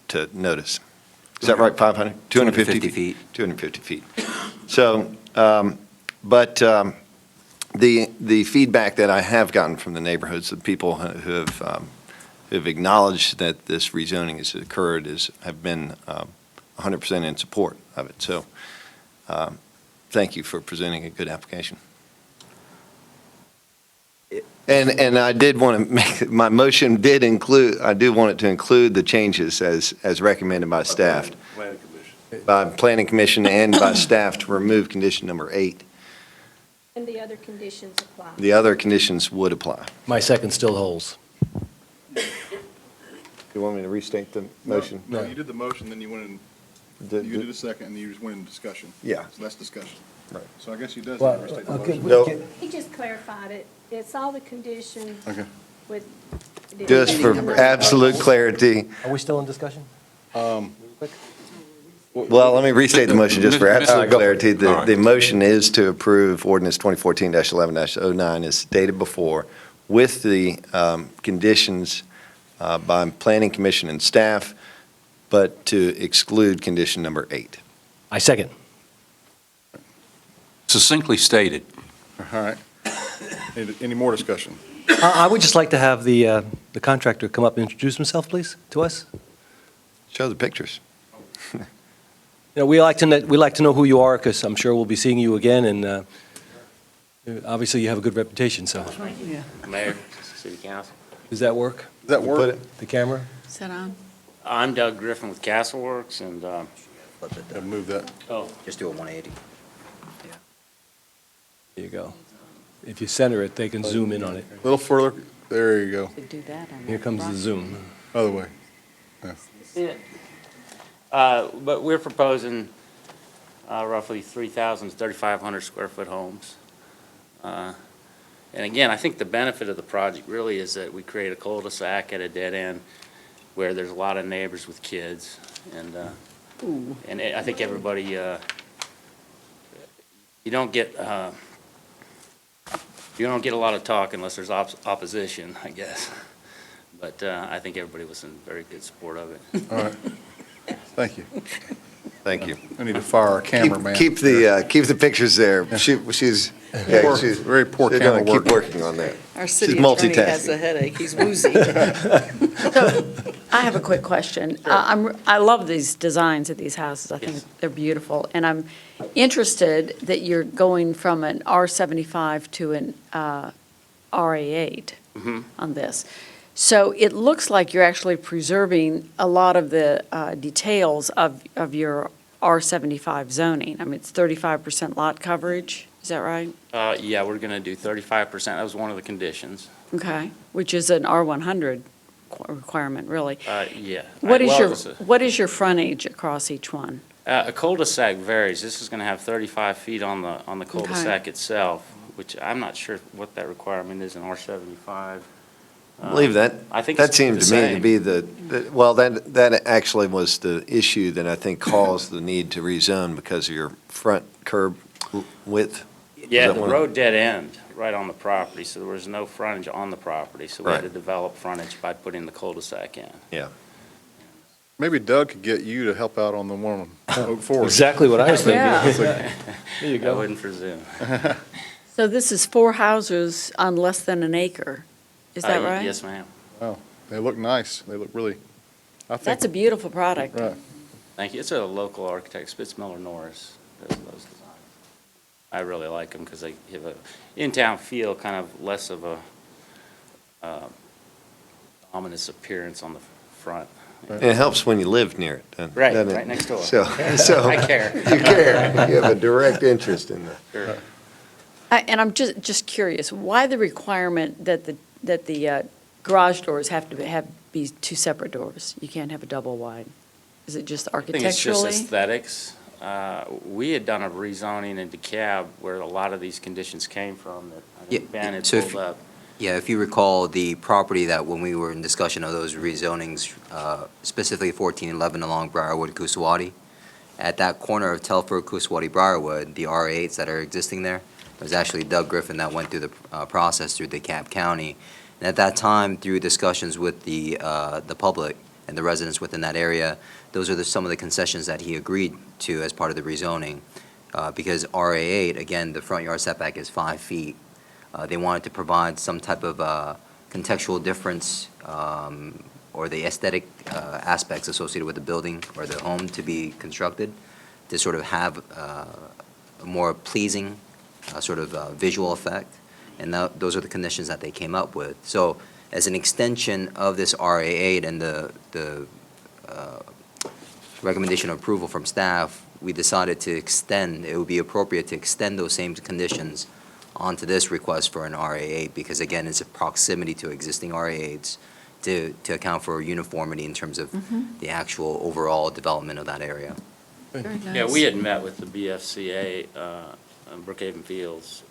to notice. Is that right, 500? 250 feet? 250 feet. So, the feedback that I have gotten from the neighborhoods, the people who have acknowledged that this rezoning has occurred have been 100% in support of it. So thank you for presenting a good application. And I did want to make, my motion did include, I do want it to include the changes as recommended by staff. Planning Commission. By Planning Commission and by staff to remove condition number 8. And the other conditions apply. The other conditions would apply. My second still holds. You want me to restate the motion? No, you did the motion, then you went in, you did a second, and you just went in discussion. Yeah. So that's discussion. Right. So I guess he does Well, need to restate the okay, motion. No, He just clarified it. It's all the conditions Okay. with. just for absolute clarity. Are we still in discussion? Well, let me restate the motion just for absolute Go. clarity. All right. The motion is to approve ordinance 2014-11-09 as stated before with the conditions by Planning Commission and staff, but to exclude condition number 8. I second. Succinctly stated. All right. Any more discussion? I would just like to have the contractor come up and introduce himself, please, to us. Show the pictures. You know, we like to know who you are, because I'm sure we'll be seeing you again, and obviously you have a good reputation, so. Mayor, City Council. Does that work? Does that work? The camera? Is that on? I'm Doug Griffin with Castleworks, and, Move that. oh, Just do a 180. There you go. If you center it, they can zoom in on it. A little further. There you go. Do that on Here comes the zoom. Other way. but we're proposing roughly 3,000 to 3,500 square foot homes. And again, I think the benefit of the project really is that we create a cul-de-sac at a dead end where there's a lot of neighbors with kids, and I think everybody, you don't get a lot of talk unless there's opposition, I guess. But I think everybody was in very good support of it. All right. Thank you. Thank you. I need to fire our cameraman. Keep the pictures there. She's Very poor she's camera gonna keep work. working on that. Our She's city attorney has multitasking. a headache. He's woozy. I have a quick question. I love these designs of these houses. I think they're beautiful. And I'm interested that you're going from an R75 to an RA8 on this. So it looks like you're actually preserving a lot of the details of your R75 zoning. I mean, it's 35% lot coverage, is that right? Yeah, we're going to do 35%. That was one of the conditions. Okay, which is an R100 requirement, really. Yeah. What is Well, your, it's a- what is your frontage across each one? A cul-de-sac varies. This is going to have 35 feet on the cul-de-sac itself, which I'm not sure what that requirement is in R75. I believe that, I think that it's seemed the to me to same. be well, that actually was the issue that I think caused the need to rezone because of your front curb width. Yeah, that the one? road dead end right on the property, so there was no frontage on the property. So we had Right. to develop frontage by putting the cul-de-sac in. Yeah. Maybe Doug could get you to help out on the one on Oak Forest. Exactly what I was thinking. Yeah. There you I go. wouldn't presume. So this is 4 houses on less than an acre. Is that right? Yes, ma'am. Oh, they look nice. They look really, I think. That's a beautiful product. Right. Thank you. It's a local architect, Spitzmiller Norris, does those designs. I really like them because they give a in-town feel, kind of less of a ominous appearance on the front. And it helps when you live near it. Right, doesn't it? right next door. So I care. You care. You have a direct interest in that. Sure. And I'm just curious, why the requirement that the garage doors have to be 2 separate doors? You can't have a double wide? Is it just I think it's just architecturally? aesthetics. We had done a rezoning in DeKalb where a lot of these conditions came from that I think Ben had so if- pulled up. Yeah, if you recall, the property that when we were in discussion of those rezonings, specifically 1411 along Briarwood, Kusawati, at that corner of Telford, Kusawati, Briarwood, the RA8s that are existing there, it was actually Doug Griffin that went through the process through DeKalb County. And at that time, through discussions with the public and the residents within that area, those are some of the concessions that he agreed to as part of the rezoning. Because RA8, again, the front yard setback is 5 feet. They wanted to provide some type of contextual difference or the aesthetic aspects associated with the building or the home to be constructed to sort of have a more pleasing sort of visual effect. And those are the conditions that they came up with. So as an extension of this RA8 and the recommendation of approval from staff, we decided to extend, it would be appropriate to extend those same conditions onto this request for an RA8, because again, it's a proximity to existing RA8s to account for uniformity in terms of the actual overall development of that area. Very nice. Yeah, we had met with the BFCA on Brookhaven Fields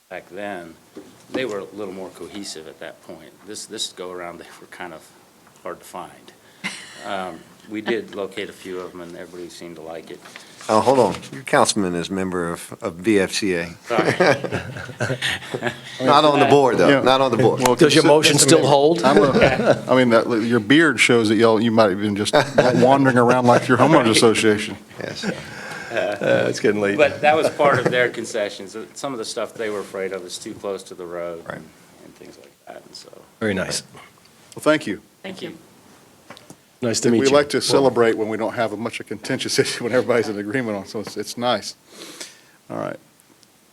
back then. They were a little more cohesive at that point. This go-around, they were kind of hard to find. We did locate a few of them, and everybody seemed to like it. Oh, hold on. Your councilman is a member of VFCA. Not on the board, though. Yeah. Not on the board. Well, Does your motion still hold? I mean, your beard shows that you might have been just wandering around like your homeowners association. Yes. It's getting late. But that was part of their concessions. Some of the stuff they were afraid of is too close to the road Right. and things like that, and so. Very nice. Well, thank you. Thank you. Nice to meet you. We like to celebrate when we don't have much of a contentious issue, when everybody's in agreement on, so it's nice. All right.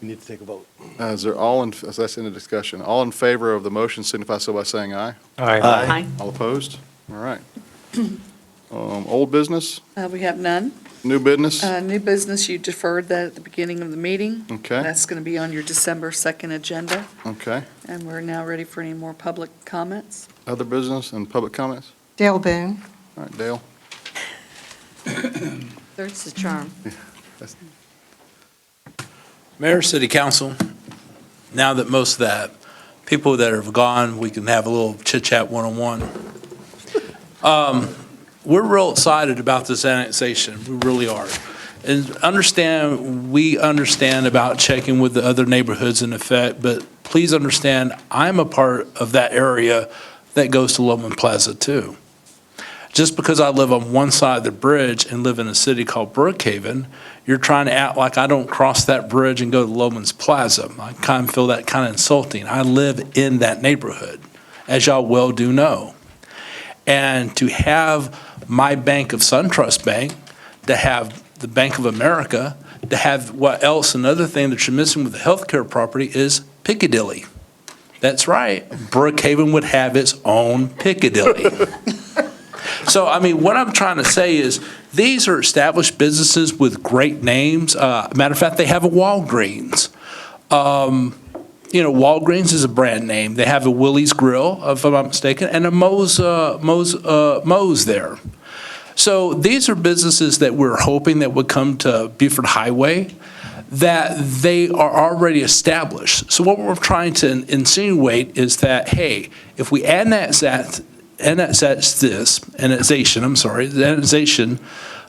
We need to take a vote. Is there so that's in the discussion. All in favor of the motion signify so by saying aye. Aye. All opposed? All right. Old business, We have none. new business? New business, you deferred that at the beginning of the meeting. Okay, That's going to be on your December 2nd agenda, okay. and we're now ready for any more public comments. Other business and public comments? Dale Boone. All right, Dale. Third's the charm. Mayor, City Council, now that most of that, people that have gone, we can have a little chit-chat one-on-one. We're real excited about this annexation, we really are. And we understand about checking with the other neighborhoods in effect, but please understand, I'm a part of that area that goes to Lowman Plaza too. Just because I live on one side of the bridge and live in a city called Brookhaven, you're trying to act like I don't cross that bridge and go to Lowman's Plaza. I kind of feel that kind of insulting. I live in that neighborhood, as y'all well do know. And to have my bank of SunTrust Bank, to have the Bank of America, to have what else, another thing that you're missing with the healthcare property is Piccadilly. That's right, Brookhaven would have its own Piccadilly. So, I mean, what I'm trying to say is, these are established businesses with great names. Matter of fact, they have a Walgreens. Walgreens is a brand name. They have a Willie's Grill, if I'm not mistaken, and a Moe's there. So these are businesses that we're hoping that would come to Buford Highway, that they are already established. So what we're trying to insinuate is that, hey, if we annexation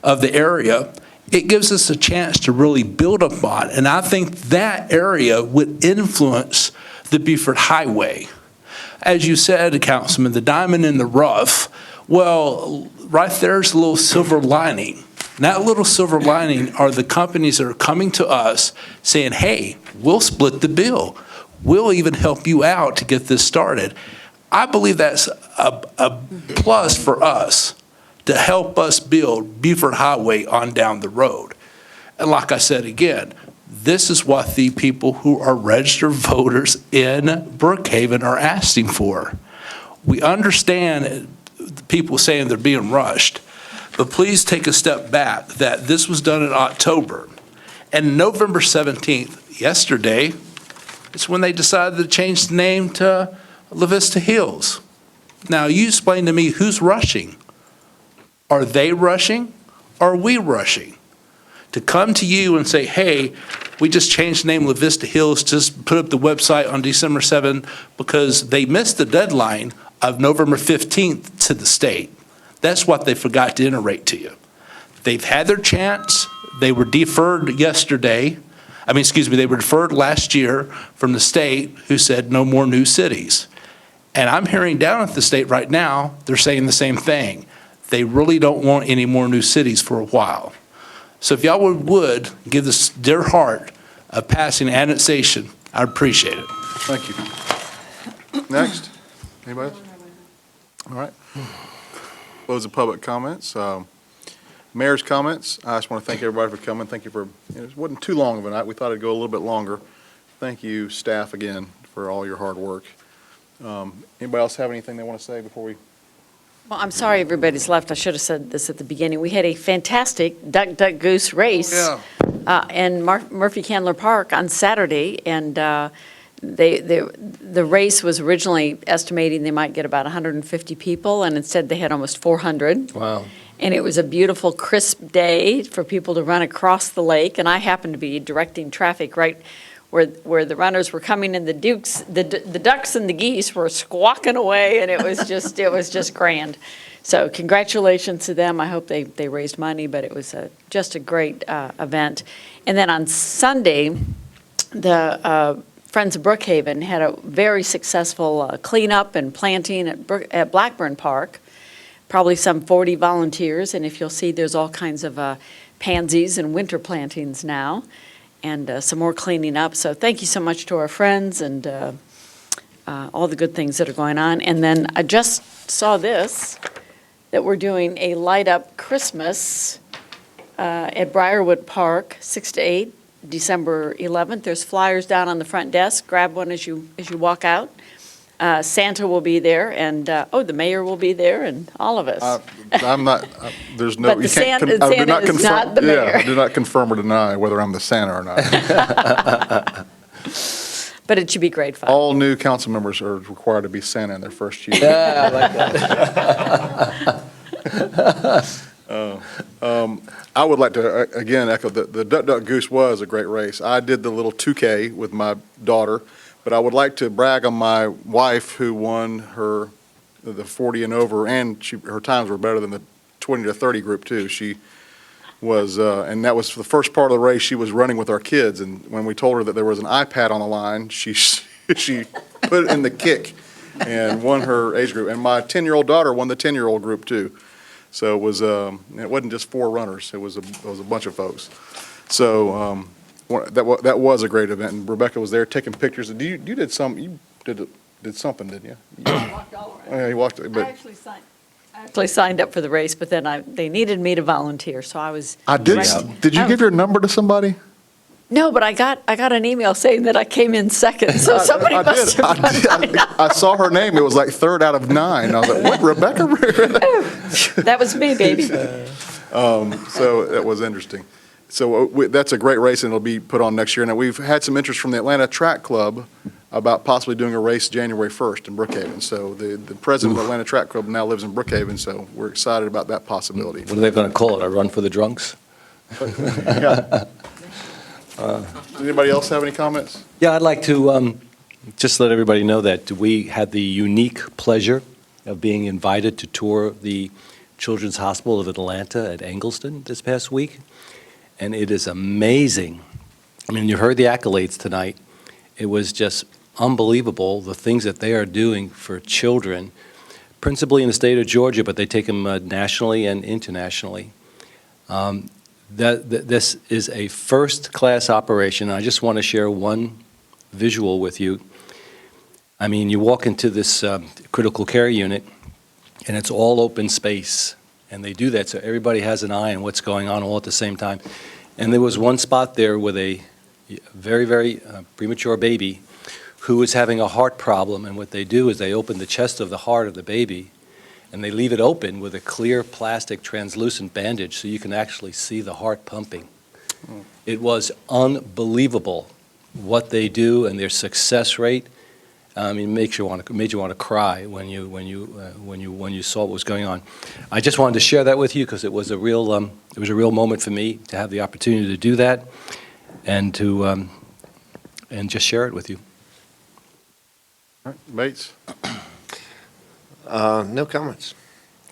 of the area, it gives us a chance to really build upon. And I think that area would influence the Buford Highway. As you said, Councilman, the diamond in the rough, well, right there's a little silver lining. And that little silver lining are the companies that are coming to us saying, hey, we'll split the bill. We'll even help you out to get this started. I believe that's a plus for us to help us build Buford Highway on down the road. And like I said again, this is what the people who are registered voters in Brookhaven are asking for. We understand people saying they're being rushed, but please take a step back that this was done in October. And November 17th, yesterday, is when they decided to change the name to La Vista Hills. Now, you explain to me who's rushing. Are they rushing? Or are we rushing? To come to you and say, hey, we just changed the name La Vista Hills, just put up the website on December 7th because they missed the deadline of November 15th to the state. That's what they forgot to iterate to you. They've had their chance. They were deferred yesterday. They were deferred last year from the state who said no more new cities. And I'm hearing down at the state right now, they're saying the same thing. They really don't want any more new cities for a while. So if y'all would give this dear heart of passing annexation, I'd appreciate it. Thank you. Next. Anybody else? All right. Close the public comments. Mayor's comments. I just want to thank everybody for coming. Thank you for, it wasn't too long of a night. We thought it'd go a little bit longer. Thank you, staff, again, for all your hard work. Anybody else have anything they want to say before we? Well, I'm sorry everybody's left. I should have said this at the beginning. We had a fantastic Duck, Duck, Goose race in Murphy Candler Park on Saturday, and the race was originally estimating they might get about 150 people, and instead they had almost 400. Wow. And it was a beautiful, crisp day for people to run across the lake, and I happened to be directing traffic right where the runners were coming, and the ducks and the geese were squawking away, and it was just grand. So congratulations to them. I hope they raised money, but it was just a great event. And then on Sunday, the Friends of Brookhaven had a very successful cleanup and planting at Blackburn Park. Probably some 40 volunteers, and if you'll see, there's all kinds of pansies and winter plantings now, and some more cleaning up. So thank you so much to our friends and all the good things that are going on. And then I just saw this, that we're doing a light-up Christmas at Briarwood Park, 6 to 8, December 11th. There's flyers down on the front desk. Grab one as you walk out. Santa will be there, and the mayor will be there, and all of us. I'm not, there's no, But you can't, Santa I do not is confirm, not the mayor. I do not confirm or deny whether I'm the Santa or not. But it should be great fun. All new council members are required to be Santa in their first year. Yeah, I like that. I would like to, again, echo the Duck Duck Goose was a great race. I did the little 2K with my daughter, but I would like to brag on my wife who won the 40 and over, and her times were better than the 20 to 30 group too. She was, and that was for the first part of the race. She was running with our kids, and when we told her that there was an iPad on the line, she put it in the kick and won her age group. And my 10-year-old daughter won the 10-year-old group too. So it was, it wasn't just 4 runners. It was a bunch of folks. So that was a great event, and Rebecca was there taking pictures. You did something, did something, didn't you? I walked all around. Oh, yeah, you walked. But I actually signed up for the race, but then they needed me to volunteer, so I was. I did. Did you give your number to somebody? No, but I got an email saying that I came in second, so somebody must have. I saw her name. It was like 3rd out of 9. I was like, what, Rebecca? That was me, baby. So that was interesting. So that's a great race, and it'll be put on next year. Now, we've had some interest from the Atlanta Track Club about possibly doing a race January 1st in Brookhaven. So the president of the Atlanta Track Club now lives in Brookhaven, so we're excited about that possibility. What are they going to call it, a run for the drunks? Anybody else have any comments? Yeah, I'd like to just let everybody know that we had the unique pleasure of being invited to tour the Children's Hospital of Atlanta at Engleston this past week, and it is amazing. I mean, you heard the accolades tonight. It was just unbelievable, the things that they are doing for children, principally in the state of Georgia, but they take them nationally and internationally. This is a first-class operation. I just want to share one visual with you. I mean, you walk into this critical care unit, and it's all open space. And they do that so everybody has an eye on what's going on all at the same time. And there was one spot there with a very, very premature baby who was having a heart problem. And what they do is they open the chest of the heart of the baby, and they leave it open with a clear plastic translucent bandage so you can actually see the heart pumping. It was unbelievable what they do and their success rate. I mean, made you want to cry when you saw what was going on. I just wanted to share that with you because it was a real moment for me to have the opportunity to do that, and to and just share it with you. All right, Bates? No comments.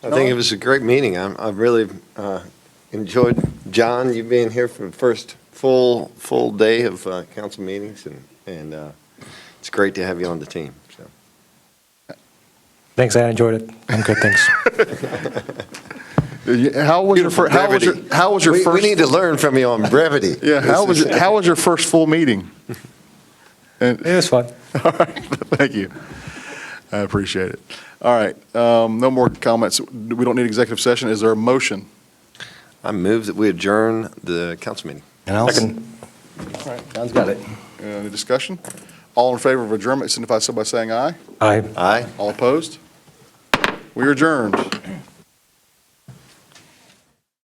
I think it was a great meeting. I really enjoyed, John, you being here for the first full day of council meetings, and it's great to have you on the team. So. Thanks, I enjoyed it. I'm good, thanks. How was your first? We need to learn from you on brevity. Yeah, how was your first full meeting? It was fun. All right, thank you. I appreciate it. All right, no more comments. We don't need executive session. Is there a motion? I move that we adjourn the council meeting. And I'll Second. All right. John's got it. Any discussion? All in favor of adjournment, signify so by saying aye. Aye. Aye. All opposed? We are adjourned.